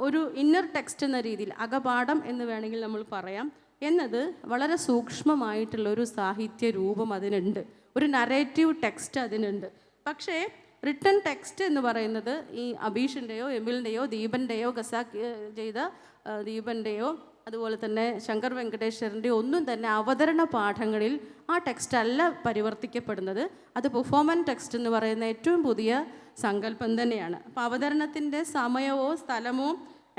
ഒരു ഇന്നർ ടെക്സ്റ്റ് എന്ന രീതിയിൽ, അകപാഠം എന്ന് വേണമെങ്കിൽ നമ്മൾ പറയാം, എന്നത് വളരെ സൂക്ഷ്മമായിട്ടുള്ളൊരു സാഹിത്യ രൂപം അതിനുണ്ട്, ഒരു നരേറ്റീവ് ടെക്സ്റ്റ് അതിനുണ്ട്. പക്ഷേ റിട്ടൺ ടെക്സ്റ്റ് എന്ന് പറയുന്നത് ഈ അബീഷിൻ്റെയോ എമിലിൻ്റെയോ ദീപൻ്റെയോ ഖസാക്ക് ചെയ്ത ദീപൻ്റെയോ അതുപോലെ തന്നെ ശങ്കർ വെങ്കടേശ്വരൻ്റെ ഒന്നും തന്നെ അവതരണ പാഠങ്ങളിൽ ആ ടെക്സ്റ്റ് അല്ല പരിവർത്തിക്കപ്പെടുന്നത്. അത് പെർഫോമൻസ് ടെക്സ്റ്റ് എന്ന് പറയുന്ന ഏറ്റവും പുതിയ സങ്കല്പം തന്നെയാണ്. അപ്പോൾ അവതരണത്തിൻ്റെ സമയമോ സ്ഥലമോ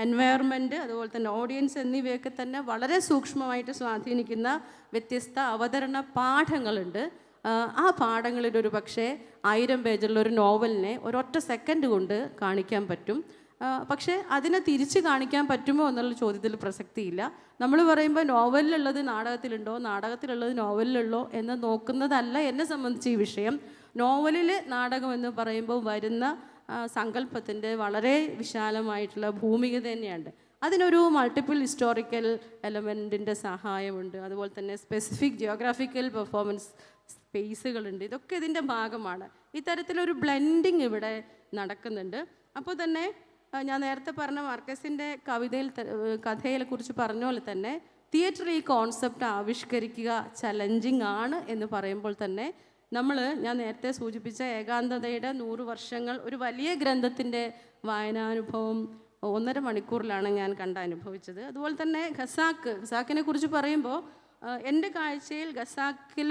എൻവയറമെൻറ്റ് അതുപോലെ തന്നെ ഓഡിയൻസ് എന്നിവയൊക്കെ തന്നെ വളരെ സൂക്ഷ്മമായിട്ട് സ്വാധീനിക്കുന്ന വ്യത്യസ്ത അവതരണ പാഠങ്ങളുണ്ട്. ആ പാഠങ്ങളിൽ ഒരു പക്ഷേ 1000 പേജുള്ള ഒരു നോവലിനെ ഒരൊറ്റ സെക്കൻഡ് കൊണ്ട് കാണിക്കാൻ പറ്റും. പക്ഷേ അതിനെ തിരിച്ച് കാണിക്കാൻ പറ്റുമോ എന്നുള്ള ചോദ്യത്തിൽ പ്രസക്തിയില്ല. നമ്മൾ പറയുമ്പോൾ നോവലിലുള്ളത് നാടകത്തിലുണ്ടോ, നാടകത്തിലുള്ളത് നോവലിലുള്ളോ എന്ന് നോക്കുന്നതല്ല എന്നെ സംബന്ധിച്ച് ഈ വിഷയം. നോവലിൽ നാടകം എന്ന് പറയുമ്പോൾ വരുന്ന സങ്കല്പത്തിൻ്റെ വളരെ വിശാലമായിട്ടുള്ള ഭൂമിക തന്നെയുണ്ട്. അതിനൊരു മൾട്ടിപ്പിൾ ഹിസ്റ്റോറിക്കൽ എലമെൻറ്റിൻ്റെ സഹായമുണ്ട്. അതുപോലെ തന്നെ സ്പെസിഫിക് ജിയോഗ്രാഫിക്കൽ പെർഫോമൻസ് സ്പേസുകളുണ്ട്. ഇതൊക്കെ ഇതിൻ്റെ ഭാഗമാണ്. ഇത്തരത്തിലൊരു ബ്ലെൻഡിങ് ഇവിടെ നടക്കുന്നുണ്ട്. അപ്പോൾ തന്നെ ഞാൻ നേരത്തെ പറഞ്ഞ മാർക്കസിൻ്റെ കഥയെ കുറിച്ച് പറഞ്ഞ പോലെ തന്നെ തിയേറ്ററിൽ ഈ കോൺസെപ്റ്റ് ആവിഷ്കരിക്കുക ചലഞ്ചിങ് ആണ് എന്ന് പറയുമ്പോൾ തന്നെ ഞാൻ നേരത്തെ സൂചിപ്പിച്ച ഏകാന്തതയുടെ 100 വർഷങ്ങൾ ഒരു വലിയ ഗ്രന്ഥത്തിൻ്റെ വായനാനുഭവം 1.5 മണിക്കൂറിലാണ് ഞാൻ അനുഭവിച്ചത്. അതുപോലെ തന്നെ ഖസാക്കിനെ കുറിച്ച് പറയുമ്പോൾ എൻ്റെ കാഴ്ചയിൽ ഖസാക്കിൽ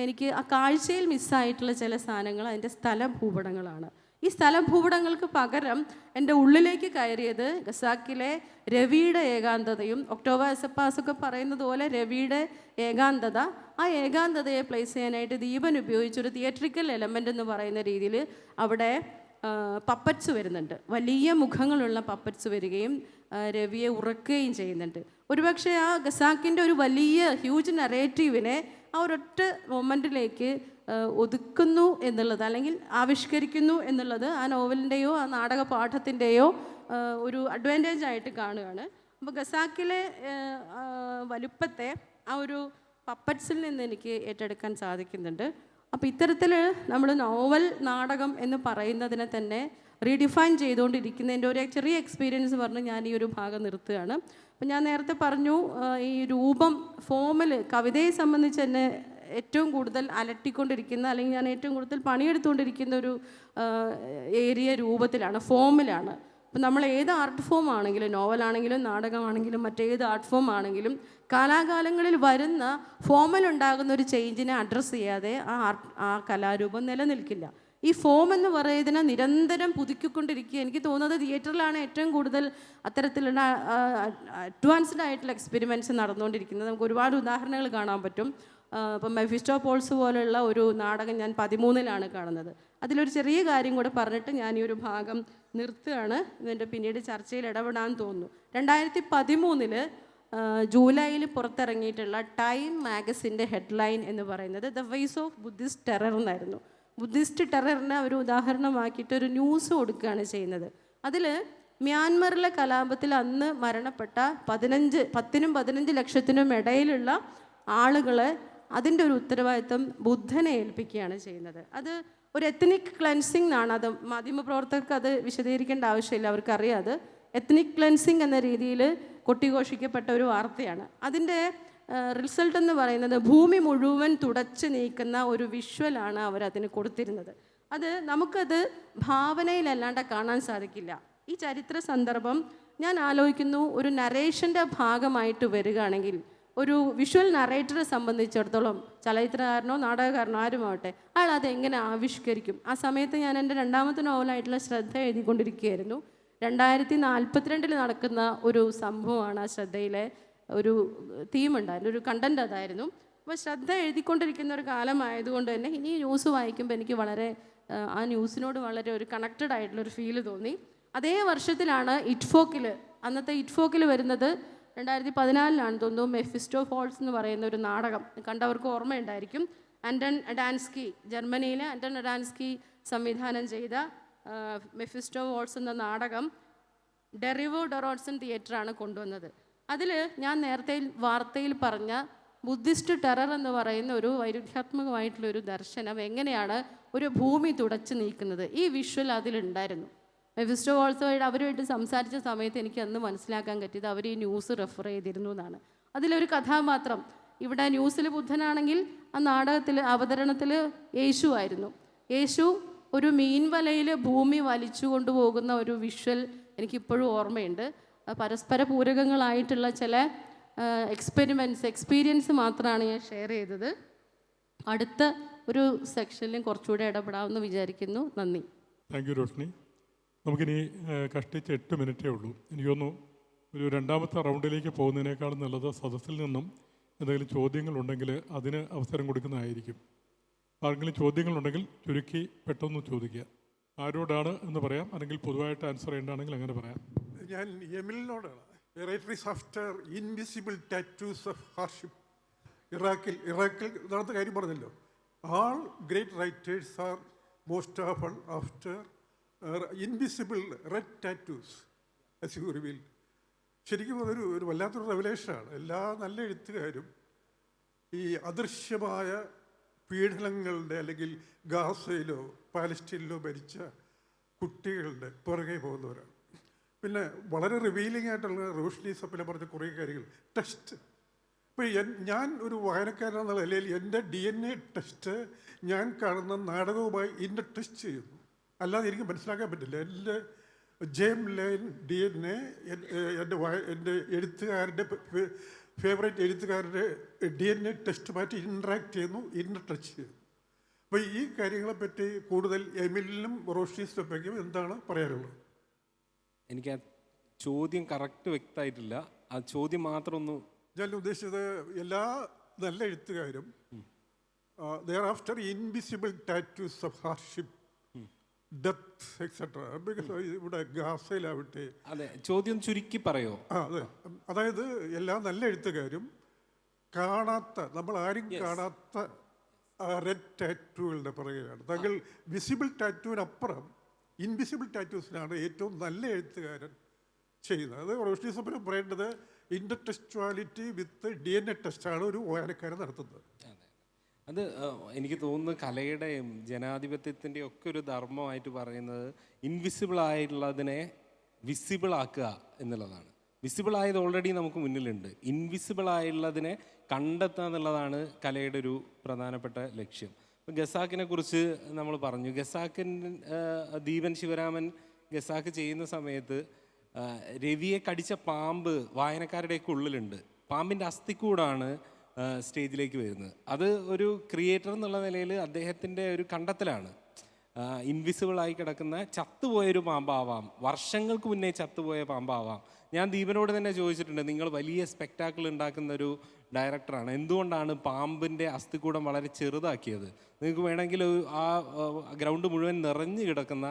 എനിക്ക് ആ കാഴ്ചയിൽ മിസ്സായിട്ടുള്ള ചില സാധനങ്ങൾ അതിൻ്റെ സ്ഥലഭൂപടങ്ങളാണ്. ഈ സ്ഥലഭൂപടങ്ങൾക്ക് പകരം എൻ്റെ ഉള്ളിലേക്ക് കയറിയത് ഖസാക്കിലെ രവിയുടെ ഏകാന്തതയും ഒക്ടോബർ എസപ്പാസൊക്കെ പറയുന്നത് പോലെ രവിയുടെ ഏകാന്തത, ആ ഏകാന്തതയെ പ്ലേസ് ചെയ്യാനായിട്ട് ദീപൻ ഉപയോഗിച്ചൊരു തിയേറ്ററിക്കൽ എലമെൻ്റ് എന്ന് പറയുന്ന രീതിയിൽ അവിടെ പപ്പറ്റ്സ് വരുന്നുണ്ട്. വലിയ മുഖങ്ങളുള്ള പപ്പറ്റ്സ് വരികയും രവിയെ ഉറക്കുകയും ചെയ്യുന്നുണ്ട്. ഒരുപക്ഷെ ആ ഖസാക്കിൻ്റെ ഒരു വലിയ ഹ്യൂജ് നറേറ്റീവിനെ ആ ഒരൊറ്റ മൊമെൻറ്റിലേക്ക് ഒതുക്കുന്നു എന്നുള്ളത്, അല്ലെങ്കിൽ ആവിഷ്കരിക്കുന്നു എന്നുള്ളത് ആ നോവലിൻ്റെയോ ആ നാടക പാഠത്തിൻ്റെയോ ഒരു അഡ്വാൻറ്റേജ് ആയിട്ട് കാണുകയാണ്. അപ്പോൾ ഖസാക്കിലെ വലുപ്പത്തെ ആ ഒരു പപ്പറ്റ്സിൽ നിന്ന് എനിക്ക് ഏറ്റെടുക്കാൻ സാധിക്കുന്നുണ്ട്. അപ്പോൾ ഇത്തരത്തിൽ നമ്മൾ നോവൽ നാടകം എന്ന് പറയുന്നതിനെ തന്നെ റീഡിഫൈൻ ചെയ്തുകൊണ്ടിരിക്കുന്നതിൻ്റെ ഒരു ചെറിയ എക്സ്പീരിയൻസ് പറഞ്ഞ് ഞാൻ ഈ ഒരു ഭാഗം നിർത്തുകയാണ്. അപ്പം ഞാൻ നേരത്തെ പറഞ്ഞു, ഈ രൂപം ഫോമിൽ കവിതയെ സംബന്ധിച്ച് തന്നെ ഏറ്റവും കൂടുതൽ അലട്ടിക്കൊണ്ടിരിക്കുന്ന, അല്ലെങ്കിൽ ഞാൻ ഏറ്റവും കൂടുതൽ പണിയെടുത്തുകൊണ്ടിരിക്കുന്ന ഒരു ഏരിയ രൂപത്തിലാണ്, ഫോമിലാണ്. അപ്പം നമ്മൾ ഏത് ആർട്ട് ഫോം ആണെങ്കിലും, നോവലാണെങ്കിലും നാടകമാണെങ്കിലും മറ്റേത് ആർട്ട് ഫോം ആണെങ്കിലും കാലാകാലങ്ങളിൽ വരുന്ന ഫോമിലുണ്ടാകുന്ന ഒരു ചേഞ്ചിനെ അഡ്രസ്സ് ചെയ്യാതെ ആ കലാരൂപം നിലനിൽക്കില്ല. ഈ ഫോം എന്ന് പറയുന്നതിനെ നിരന്തരം പുതുക്കിക്കൊണ്ടിരിക്കുക. എനിക്ക് തോന്നുന്നത് തിയേറ്ററിലാണ് ഏറ്റവും കൂടുതൽ അത്തരത്തിലുള്ള അഡ്വാൻസ്ഡ് ആയിട്ടുള്ള എക്സ്പെരിമെൻറ്റ്സ് നടന്നുകൊണ്ടിരിക്കുന്നത്. നമുക്ക് ഒരുപാട് ഉദാഹരണങ്ങൾ കാണാൻ പറ്റും. ഇപ്പം മെഫിസ്റ്റോ പോൾസ് പോലുള്ള ഒരു നാടകം ഞാൻ 13-ലാണ് കാണുന്നത്. അതിലൊരു ചെറിയ കാര്യം കൂടെ പറഞ്ഞിട്ട് ഞാൻ ഈ ഒരു ഭാഗം നിർത്തുകയാണ്. ഇതിൻ്റെ പിന്നീട് ചർച്ചയിൽ ഇടപെടാൻ തോന്നുന്നു. 2013 ജൂലൈയിൽ പുറത്തിറങ്ങിയിട്ടുള്ള ടൈം മാഗസിൻ്റെ ഹെഡ്ലൈൻ എന്ന് പറയുന്നത് the face of Buddhist terror എന്നായിരുന്നു. ബുദ്ധിസ്റ്റ് ടെററിനെ ഒരു ഉദാഹരണമാക്കിയിട്ട് ഒരു ന്യൂസ് കൊടുക്കുകയാണ് ചെയ്യുന്നത്. അതിൽ മ്യാൻമറിലെ കലാപത്തിൽ അന്ന് മരണപ്പെട്ട 10-15 ലക്ഷത്തിനും ഇടയിലുള്ള ആളുകളെ അതിൻ്റെ ഒരു ഉത്തരവാദിത്വം ബുദ്ധനെ ഏൽപ്പിക്കുകയാണ് ചെയ്യുന്നത്. അത് ഒരു എത്നിക് ക്ലെൻസിങ് എന്നാണ്. അത് മാധ്യമപ്രവർത്തകർക്ക് അത് വിശദീകരിക്കേണ്ട ആവശ്യമില്ല, അവർക്കറിയാം. അത് എത്നിക് ക്ലെൻസിങ് എന്ന രീതിയിൽ കൊട്ടിഘോഷിക്കപ്പെട്ട ഒരു വാർത്തയാണ്. അതിൻ്റെ റിസൾട്ട് എന്ന് പറയുന്നത് ഭൂമി മുഴുവൻ തുടച്ച് നീക്കുന്ന ഒരു വിഷ്വലാണ് അവരതിന് കൊടുത്തിരുന്നത്. നമുക്കത് ഭാവനയിലല്ലാണ്ട് കാണാൻ സാധിക്കില്ല. ഈ ചരിത്ര സന്ദർഭം ഞാൻ ആലോചിക്കുന്നു, ഒരു നരേഷൻ്റെ ഭാഗമായിട്ട് വരികയാണെങ്കിൽ ഒരു വിഷ്വൽ നറേറ്ററെ സംബന്ധിച്ചിടത്തോളം, ചലച്ചിത്രകാരനോ നാടകകാരനോ ആരുമാവട്ടെ, അയാൾ അതെങ്ങനെ ആവിഷ്കരിക്കും? ആ സമയത്ത് ഞാൻ എൻ്റെ 2ാമത്തെ നോവലായിട്ടുള്ള ശ്രദ്ധ എഴുതിക്കൊണ്ടിരിക്കുകയായിരുന്നു. 2042 നടക്കുന്ന ഒരു സംഭവമാണ് ആ ശ്രദ്ധയിലെ ഒരു തീമുണ്ടായിരുന്നു, ഒരു കണ്ടൻറ് അതായിരുന്നു. അപ്പോൾ ശ്രദ്ധ എഴുതിക്കൊണ്ടിരിക്കുന്ന ഒരു കാലമായതുകൊണ്ട് തന്നെ ഇനി ന്യൂസ് വായിക്കുമ്പോൾ എനിക്ക് വളരെ ആ ന്യൂസിനോട് വളരെ ഒരു കണക്റ്റഡ് ആയിട്ടുള്ളൊരു ഫീല് തോന്നി. അതേ വർഷത്തിലാണ് ഇറ്റ്ഫോക്കിൽ, അന്നത്തെ ഇറ്റ്ഫോക്കിൽ വരുന്നത് 2014 തോന്നുന്നു, മെഫിസ്റ്റോ ഫോൾസ് എന്ന് പറയുന്ന ഒരു നാടകം. കണ്ടവർക്ക് ഓർമ്മയുണ്ടായിരിക്കും. ആൻറ്റൺ അഡാൻസ്കി, ജർമ്മനിയിലെ ആൻറ്റൺ അഡാൻസ്കി സംവിധാനം ചെയ്ത മെഫിസ്റ്റോ ഫോൾസ് എന്ന നാടകം ഡെറിവോ ഡൊറോട്സൺ തിയേറ്ററാണ് കൊണ്ടുവന്നത്. അതിൽ ഞാൻ നേരത്തെ വാർത്തയിൽ പറഞ്ഞ ബുദ്ധിസ്റ്റ് ടെറർ എന്ന് പറയുന്ന ഒരു വൈരുദ്ധ്യാത്മകമായിട്ടുള്ളൊരു ദർശനം എങ്ങനെയാണ് ഒരു ഭൂമി തുടച്ചു നീക്കുന്നത്, ഈ വിഷ്വൽ അതിലുണ്ടായിരുന്നു. മെഫിസ്റ്റോ ഫോൾസുമായിട്ട് അവരുമായിട്ട് സംസാരിച്ച സമയത്ത് എനിക്ക് അന്ന് മനസ്സിലാക്കാൻ പറ്റിയത് അവർ ഈ ന്യൂസ് റെഫർ ചെയ്തിരുന്നു എന്നാണ്. അതിലൊരു കഥാപാത്രം, ഇവിടെ ന്യൂസിൽ ബുദ്ധനാണെങ്കിൽ ആ നാടകത്തിൽ അവതരണത്തിൽ യേശു ആയിരുന്നു. യേശു ഒരു മീൻവലയിൽ ഭൂമി വലിച്ചു കൊണ്ടുപോകുന്ന ഒരു വിഷ്വൽ എനിക്കിപ്പോഴും ഓർമ്മയുണ്ട്. പരസ്പര പൂരകങ്ങളായിട്ടുള്ള ചില എക്സ്പീരിയൻസ് മാത്രമാണ് ഞാൻ ഷെയർ ചെയ്തത്. അടുത്ത ഒരു സെക്ഷനിലും കുറച്ചുകൂടെ ഇടപെടാമെന്ന് വിചാരിക്കുന്നു. നന്ദി. Thank you Roshni. നമുക്കിനി കഷ്ടിച്ച് 8 മിനിറ്റേ ഉള്ളൂ. എനിക്കൊന്നു ഒരു 2ാമത്തെ റൗണ്ടിലേക്ക് പോകുന്നതിനേക്കാളും നല്ലത് സദസ്സിൽ നിന്നും എന്തെങ്കിലും ചോദ്യങ്ങളുണ്ടെങ്കിൽ അതിന് അവസരം കൊടുക്കുന്നതായിരിക്കും. ആരെങ്കിലും ചോദ്യങ്ങളുണ്ടെങ്കിൽ ചുരുക്കി പെട്ടെന്ന് ചോദിക്കുക. ആരോടാണ് എന്ന് പറയാം, അല്ലെങ്കിൽ പൊതുവായിട്ട് ആൻസർ ചെയ്യേണ്ടതാണെങ്കിൽ അങ്ങനെ പറയാം. ഞാൻ യമനിനോടാണ്. Writers after invisible tattoos of hardship. ഇറാഖിൽ നടന്ന കാര്യം പറഞ്ഞല്ലോ. All great writers are most of all after invisible red tattoos as you reveal. ശരിക്കും അതൊരു വല്ലാത്തൊരു റെവലേഷനാണ്. എല്ലാ നല്ല എഴുത്തുകാരും ഈ അദൃശ്യമായ പീഡനങ്ങളുടെ, അല്ലെങ്കിൽ ഗാസയിലോ പാലസ്റ്റീനിലോ മരിച്ച കുട്ടികളുടെ പുറകെ പോകുന്നവരാണ്. പിന്നെ വളരെ റിവീലിംഗ് ആയിട്ടുള്ള റോഷ്നി സപ്പിലെ പറഞ്ഞ കുറേ കാര്യങ്ങൾ. ടെസ്റ്റ്, ഇപ്പോൾ ഞാൻ ഒരു വായനക്കാരനെന്ന നിലയിൽ എൻ്റെ DNA ടെസ്റ്റ് ഞാൻ കാണുന്ന നാടകവുമായി ഇന്നെ ടെസ്റ്റ് ചെയ്യുന്നു. അല്ലാതെ എനിക്ക് മനസ്സിലാക്കാൻ പറ്റില്ല. എൻ്റെ ജെയിം ലൈൻ DNA എൻ്റെ എഴുത്തുകാരുടെ ഫേവറേറ്റ് എഴുത്തുകാരുടെ DNA ടെസ്റ്റുമായിട്ട് ഇൻട്രാക്ട് ചെയ്യുന്നു, ഇന്നെ ടച്ച് ചെയ്യുന്നു. അപ്പോൾ ഈ കാര്യങ്ങളെപ്പറ്റി കൂടുതൽ എമിലിനും റോഷ്നി സ്റ്റെപ്പയ്ക്കും എന്താണ് പറയാനുള്ളത്? എനിക്ക് ആ ചോദ്യം കറക്റ്റ് വ്യക്തമായിട്ടില്ല. ആ ചോദ്യം മാത്രം ഒന്ന്. ഞാൻ ഉദ്ദേശിച്ചത് എല്ലാ നല്ല എഴുത്തുകാരും there after invisible tattoos of hardship, death etcetera. Because ഇവിടെ ഗാസയിലാവട്ടെ. അതെ, ചോദ്യം ചുരുക്കി പറയോ? അതെ, അതായത് എല്ലാ നല്ല എഴുത്തുകാരും കാണാത്ത, നമ്മൾ ആരും കാണാത്ത റെഡ് ടാറ്റൂകളുടെ പുറകെയാണ്. താങ്കൾ വിസിബിൾ ടാറ്റൂവിനപ്പുറം ഇൻവിസിബിൾ ടാറ്റൂസിനാണ് ഏറ്റവും നല്ല എഴുത്തുകാരൻ ചെയ്യുന്നത്. അത് റോഷ്നി സപ്പിന് പറയേണ്ടത് ഇൻ്റർടെക്ച്വാലിറ്റി വിത്ത് DNA ടെസ്റ്റാണ് ഒരു വായനക്കാരൻ നടത്തുന്നത്. അത് എനിക്ക് തോന്നുന്നു കലയുടെയും ജനാധിപത്യത്തിൻ്റെയും ഒക്കെ ഒരു ധർമ്മമായിട്ട് പറയുന്നത് ഇൻവിസിബിൾ ആയിട്ടുള്ളതിനെ വിസിബിൾ ആക്കുക എന്നുള്ളതാണ്. വിസിബിൾ ആയത് ഓൾറെഡി നമുക്ക് മുന്നിലുണ്ട്. ഇൻവിസിബിൾ ആയിട്ടുള്ളതിനെ കണ്ടെത്തുക എന്നുള്ളതാണ് കലയുടെ ഒരു പ്രധാനപ്പെട്ട ലക്ഷ്യം. ഇപ്പം ഗസാക്കിനെ കുറിച്ച് നമ്മൾ പറഞ്ഞു. ദീപൻ ശിവരാമൻ ഗസാക്ക് ചെയ്യുന്ന സമയത്ത് രവിയെ കടിച്ച പാമ്പ് വായനക്കാരുടെയൊക്കെ ഉള്ളിലുണ്ട്. പാമ്പിൻ്റെ അസ്ഥിക്കൂടാണ് സ്റ്റേജിലേക്ക് വരുന്നത്. അത് ഒരു ക്രിയേറ്റർ എന്നുള്ള നിലയിൽ അദ്ദേഹത്തിൻ്റെ ഒരു കണ്ടെത്തലാണ്. ഇൻവിസിബിളായി കിടക്കുന്ന ചത്തുപോയൊരു പാമ്പാവാം, വർഷങ്ങൾക്ക് മുന്നേ ചത്തുപോയ പാമ്പാവാം. ഞാൻ ദീപനോട് തന്നെ ചോദിച്ചിട്ടുണ്ട്, നിങ്ങൾ വലിയ സ്പെക്ടാക്കിൾ ഉണ്ടാക്കുന്ന ഒരു ഡയറക്ടറാണ്, എന്തുകൊണ്ടാണ് പാമ്പിൻ്റെ അസ്ഥികൂടം വളരെ ചെറുതാക്കിയത്? നിങ്ങൾക്ക് വേണമെങ്കിൽ ആ ഗ്രൗണ്ട് മുഴുവൻ നിറഞ്ഞു കിടക്കുന്ന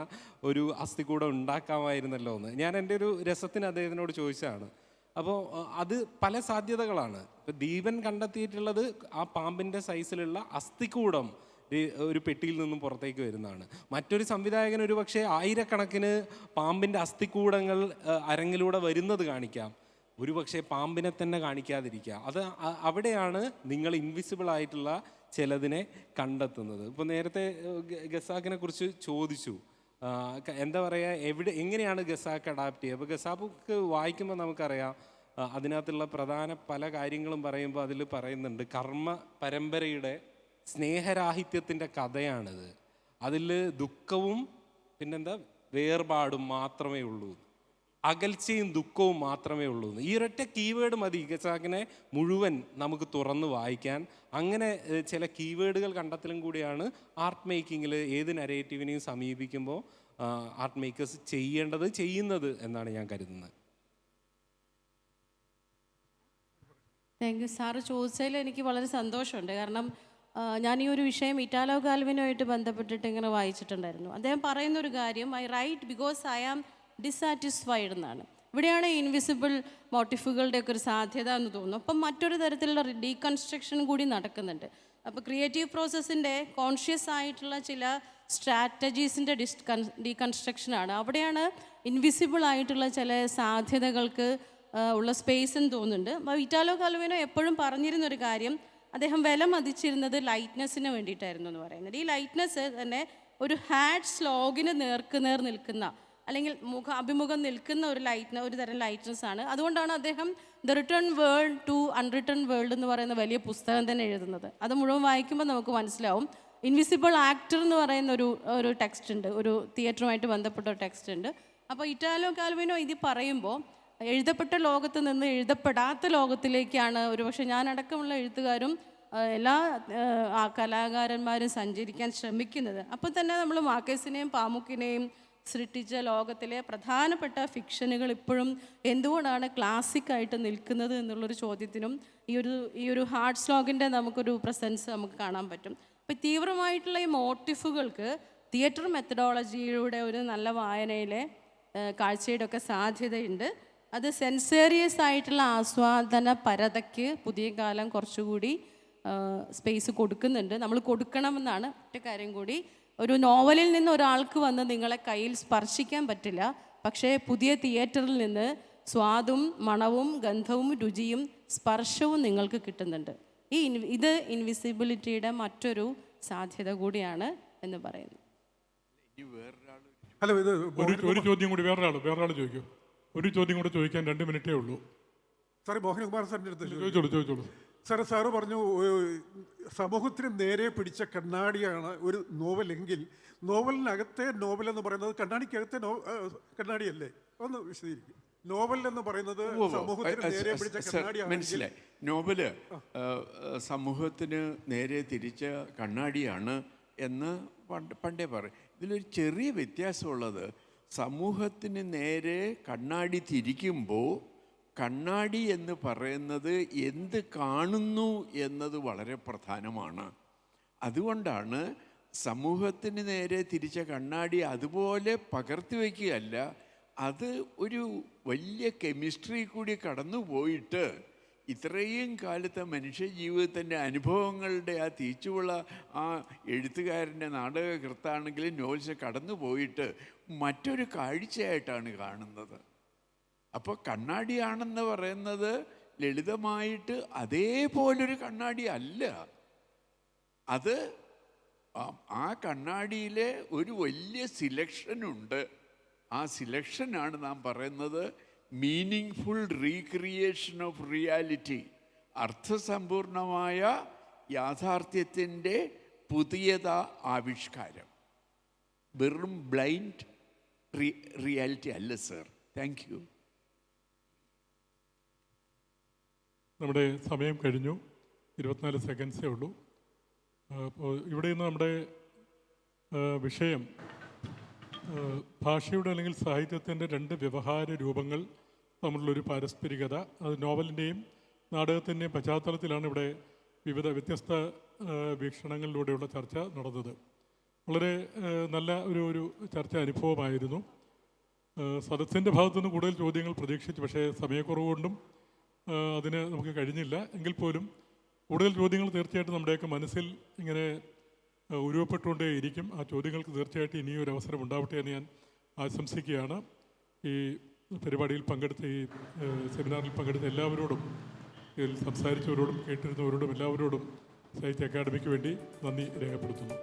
ഒരു അസ്ഥികൂടം ഉണ്ടാക്കാമായിരുന്നല്ലോ എന്ന് ഞാൻ എൻ്റെ ഒരു രസത്തിന് അദ്ദേഹത്തിനോട് ചോദിച്ചതാണ്. അപ്പോൾ അത് പല സാധ്യതകളാണ്. ഇപ്പോൾ ദീപൻ കണ്ടെത്തിയിട്ടുള്ളത് ആ പാമ്പിൻ്റെ സൈസിലുള്ള അസ്ഥികൂടം ഒരു പെട്ടിയിൽ നിന്നും പുറത്തേക്ക് വരുന്നതാണ്. മറ്റൊരു സംവിധായകൻ ഒരു പക്ഷേ ആയിരക്കണക്കിന് പാമ്പിൻ്റെ അസ്ഥികൂടങ്ങൾ അരങ്ങിലൂടെ വരുന്നത് കാണിക്കാം, ഒരു പക്ഷേ പാമ്പിനെ തന്നെ കാണിക്കാതിരിക്കുക. അത് അവിടെയാണ് നിങ്ങൾ ഇൻവിസിബിൾ ആയിട്ടുള്ള ചിലതിനെ കണ്ടെത്തുന്നത്. ഇപ്പോൾ നേരത്തെ ഗസാക്കിനെ കുറിച്ച് ചോദിച്ചു, എന്താ പറയുക, എങ്ങനെയാണ് ഗസാക്ക് അഡാപ്റ്റ് ചെയ്യുക? അപ്പോൾ ഗസാക്ക് വായിക്കുമ്പോൾ നമുക്കറിയാം അതിനകത്തുള്ള പ്രധാന പല കാര്യങ്ങളും പറയുമ്പോൾ അതിൽ പറയുന്നുണ്ട് കർമ്മ പരമ്പരയുടെ സ്നേഹരാഹിത്യത്തിൻ്റെ കഥയാണിത്. അതിൽ ദുഃഖവും പിന്നെന്താ വേർപാടും മാത്രമേ ഉള്ളൂ, അകൽച്ചയും ദുഃഖവും മാത്രമേ ഉള്ളൂ. ഈ ഒരൊറ്റ കീവേഡ് മതി ഗസാക്കിനെ മുഴുവൻ നമുക്ക് തുറന്ന് വായിക്കാൻ. അങ്ങനെ ചില കീവേഡുകൾ കണ്ടെത്തലും കൂടിയാണ് ആർട്ട് മേക്കിങ്ങിൽ ഏത് നരേറ്റീവിനെയും സമീപിക്കുമ്പോൾ ആർട്ട് മേക്കേഴ്സ് ചെയ്യുന്നത് എന്നാണ് ഞാൻ കരുതുന്നത്. Thank you. സാറ് ചോദിച്ചതിൽ എനിക്ക് വളരെ സന്തോഷമുണ്ട്. കാരണം ഞാൻ ഈ ഒരു വിഷയം ഇറ്റാലോ കാൽവിനുമായിട്ട് ബന്ധപ്പെട്ടിട്ട് ഇങ്ങനെ വായിച്ചിട്ടുണ്ടായിരുന്നു. അദ്ദേഹം പറയുന്നൊരു കാര്യം, I write because I am dissatisfied എന്നാണ്. ഇവിടെയാണ് ഇൻവിസിബിൾ മോട്ടീഫുകളുടെയൊക്കെ ഒരു സാധ്യത എന്ന് തോന്നുന്നു. അപ്പം മറ്റൊരു തരത്തിലുള്ള ഡീകൺസ്ട്രക്ഷൻ കൂടി നടക്കുന്നുണ്ട്. അപ്പോൾ ക്രിയേറ്റീവ് പ്രോസസ്സിൻ്റെ കോൺഷ്യസ് ആയിട്ടുള്ള ചില സ്ട്രാറ്റജീസിൻ്റെ ഡീകൺസ്ട്രക്ഷനാണ്. അവിടെയാണ് ഇൻവിസിബിൾ ആയിട്ടുള്ള ചില സാധ്യതകൾക്ക് ഉള്ള സ്പേസ് എന്ന് തോന്നുന്നുണ്ട്. അപ്പോൾ ഇറ്റാലോ കാൽവിനോ എപ്പോഴും പറഞ്ഞിരുന്നൊരു കാര്യം, അദ്ദേഹം വില മതിച്ചിരുന്നത് ലൈറ്റ്നെസ്സിന് വേണ്ടിയിട്ടായിരുന്നു എന്ന് പറയുന്നത്. ഈ ലൈറ്റ്നെസ് തന്നെ ഒരു ഹാഡ് സ്ലോഗിന് നേർക്കുനേർ നിൽക്കുന്ന, അല്ലെങ്കിൽ അഭിമുഖം നിൽക്കുന്ന ഒരു തരം ലൈറ്റ്നസ് ആണ്. അതുകൊണ്ടാണ് അദ്ദേഹം the return world to unreturn world എന്ന് പറയുന്ന വലിയ പുസ്തകം തന്നെ എഴുതുന്നത്. അത് മുഴുവൻ വായിക്കുമ്പോൾ നമുക്ക് മനസ്സിലാവും. ഇൻവിസിബിൾ ആക്ടർ എന്ന് പറയുന്ന ഒരു ടെക്സ്റ്റ് ഉണ്ട്, ഒരു തിയേറ്ററുമായിട്ട് ബന്ധപ്പെട്ട ഒരു ടെക്സ്റ്റ് ഉണ്ട്. അപ്പോൾ ഇറ്റാലോ കാൽവിനോ ഇത് പറയുമ്പോൾ എഴുതപ്പെട്ട ലോകത്ത് നിന്ന് എഴുതപ്പെടാത്ത ലോകത്തിലേക്കാണ് ഒരുപക്ഷെ ഞാനടക്കമുള്ള എഴുത്തുകാരും എല്ലാ കലാകാരന്മാരും സഞ്ചരിക്കാൻ ശ്രമിക്കുന്നത്. അപ്പോൾ തന്നെ നമ്മൾ മാർക്കേസിനെയും പാമുക്കിനെയും സൃഷ്ടിച്ച ലോകത്തിലെ പ്രധാനപ്പെട്ട ഫിക്ഷനുകൾ ഇപ്പോഴും എന്തുകൊണ്ടാണ് ക്ലാസിക്കായിട്ട് നിൽക്കുന്നത് എന്നുള്ളൊരു ചോദ്യത്തിനും ഈ ഒരു ഹാർഡ് സ്ലോഗിൻ്റെ നമുക്കൊരു പ്രസൻസ് നമുക്ക് കാണാൻ പറ്റും. അപ്പോൾ തീവ്രമായിട്ടുള്ള ഈ മോട്ടിഫുകൾക്ക് തിയേറ്റർ മെത്തഡോളജിയിലൂടെ ഒരു നല്ല വായനയിലെ കാഴ്ചയുടെ ഒക്കെ സാധ്യതയുണ്ട്. അത് സെൻസേറിയസ് ആയിട്ടുള്ള ആസ്വാദന പരതയ്ക്ക് പുതിയ കാലം കുറച്ചുകൂടി സ്പേസ് കൊടുക്കുന്നുണ്ട്. നമ്മൾ കൊടുക്കണമെന്നാണ് ഒറ്റ കാര്യം കൂടി. ഒരു നോവലിൽ നിന്ന് ഒരാൾക്ക് വന്ന് നിങ്ങളെ കയ്യിൽ സ്പർശിക്കാൻ പറ്റില്ല, പക്ഷേ പുതിയ തിയേറ്ററിൽ നിന്ന് സ്വാദും മണവും ഗന്ധവും രുചിയും സ്പർശവും നിങ്ങൾക്ക് കിട്ടുന്നുണ്ട്. ഇത് ഇൻവിസിബിലിറ്റിയുടെ മറ്റൊരു സാധ്യത കൂടിയാണ് എന്ന് പറയുന്നു. ഒരു ചോദ്യം കൂടി വേറൊരാൾ ചോദിക്കൂ. ഒരു ചോദ്യം കൂടെ ചോദിക്കാൻ 2 മിനിറ്റേ ഉള്ളൂ. സാറേ, മോഹനകുമാർ സാറിൻ്റെ അടുത്ത് ചോദിച്ചോളൂ. സാറ് പറഞ്ഞു സമൂഹത്തിന് നേരെ പിടിച്ച കണ്ണാടിയാണ് ഒരു നോവലെങ്കിൽ നോവലിനകത്തെ നോവൽ എന്ന് പറയുന്നത് കണ്ണാടിക്കകത്തെ കണ്ണാടിയല്ലേ? ഒന്ന് വിശദീകരിക്കും. നോവൽ എന്ന് പറയുന്നത് സമൂഹത്തിന് നേരെ പിടിച്ച കണ്ണാടിയാണ്. മനസ്സിലായി. നോവല് സമൂഹത്തിന് നേരെ തിരിച്ച കണ്ണാടിയാണ് എന്ന് പണ്ടേ പറയും. ഇതിലൊരു ചെറിയ വ്യത്യാസമുള്ളത്, സമൂഹത്തിന് നേരെ കണ്ണാടി തിരിക്കുമ്പോൾ കണ്ണാടി എന്ന് പറയുന്നത് എന്ത് കാണുന്നു എന്നത് വളരെ പ്രധാനമാണ്. അതുകൊണ്ടാണ് സമൂഹത്തിന് നേരെ തിരിച്ച കണ്ണാടി അതുപോലെ പകർത്തി വയ്ക്കുകയല്ല, അത് ഒരു വലിയ കെമിസ്ട്രി കൂടി കടന്നു പോയിട്ട് ഇത്രയും കാലത്തെ മനുഷ്യ ജീവിതത്തിൻ്റെ അനുഭവങ്ങളുടെ ആ തീച്ചുള്ള ആ എഴുത്തുകാരൻ്റെ നാടകകൃത്താണെങ്കിലും നോവൽസ് കടന്നു പോയിട്ട് മറ്റൊരു കാഴ്ചയായിട്ടാണ് കാണുന്നത്. അപ്പോൾ കണ്ണാടിയാണെന്ന് പറയുന്നത് ലളിതമായിട്ട് അതേപോലൊരു കണ്ണാടി അല്ല. അത് ആ കണ്ണാടിയിലെ ഒരു വലിയ സിലക്ഷനുണ്ട്. ആ സിലക്ഷനാണ് നാം പറയുന്നത് മീനിങ് റീക്രിയേഷൻ ഓഫ് റിയാലിറ്റി, അർത്ഥസമ്പൂർണമായ യാഥാർത്ഥ്യത്തിൻ്റെ പുതിയതാ ആവിഷ്കാരം. വെറും ബ്ലൈൻഡ് റിയാലിറ്റി അല്ല സർ. Thank you. നമ്മുടെ സമയം കഴിഞ്ഞു. 24 സെക്കൻഡ്സേ ഉള്ളൂ. അപ്പോൾ ഇവിടെ നിന്ന് നമ്മുടെ വിഷയം ഭാഷയുടെ അല്ലെങ്കിൽ സാഹിത്യത്തിൻ്റെ 2 വ്യവഹാര രൂപങ്ങൾ തമ്മിലുള്ളൊരു പാരസ്പരികത, അത് നോവലിൻ്റെയും നാടകത്തിൻ്റെയും പശ്ചാത്തലത്തിലാണ് ഇവിടെ വിവിധ വ്യത്യസ്ത വീക്ഷണങ്ങളിലൂടെയുള്ള ചർച്ച നടന്നത്. വളരെ നല്ല ഒരു ചർച്ച അനുഭവമായിരുന്നു. സദസ്സിൻ്റെ ഭാഗത്തുനിന്ന് കൂടുതൽ ചോദ്യങ്ങൾ പ്രതീക്ഷിച്ചു, പക്ഷേ സമയക്കുറവ് കൊണ്ടും അതിന് നമുക്ക് കഴിഞ്ഞില്ല. എങ്കിൽ പോലും കൂടുതൽ ചോദ്യങ്ങൾ തീർച്ചയായിട്ടും നമ്മുടെയൊക്കെ മനസ്സിൽ ഇങ്ങനെ ഉരുവപ്പെട്ടുകൊണ്ടേ ഇരിക്കും. ആ ചോദ്യങ്ങൾക്ക് തീർച്ചയായിട്ടും ഇനിയൊരു അവസരം ഉണ്ടാവട്ടെ എന്ന് ഞാൻ ആശംസിക്കുകയാണ്. ഈ പരിപാടിയിൽ പങ്കെടുത്ത, ഈ സെമിനാറിൽ പങ്കെടുത്ത എല്ലാവരോടും, ഇതിൽ സംസാരിച്ചവരോടും കേട്ടിരുന്നവരോടും എല്ലാവരോടും സാഹിത്യ അക്കാദമിക്ക് വേണ്ടി നന്ദി രേഖപ്പെടുത്തുന്നു.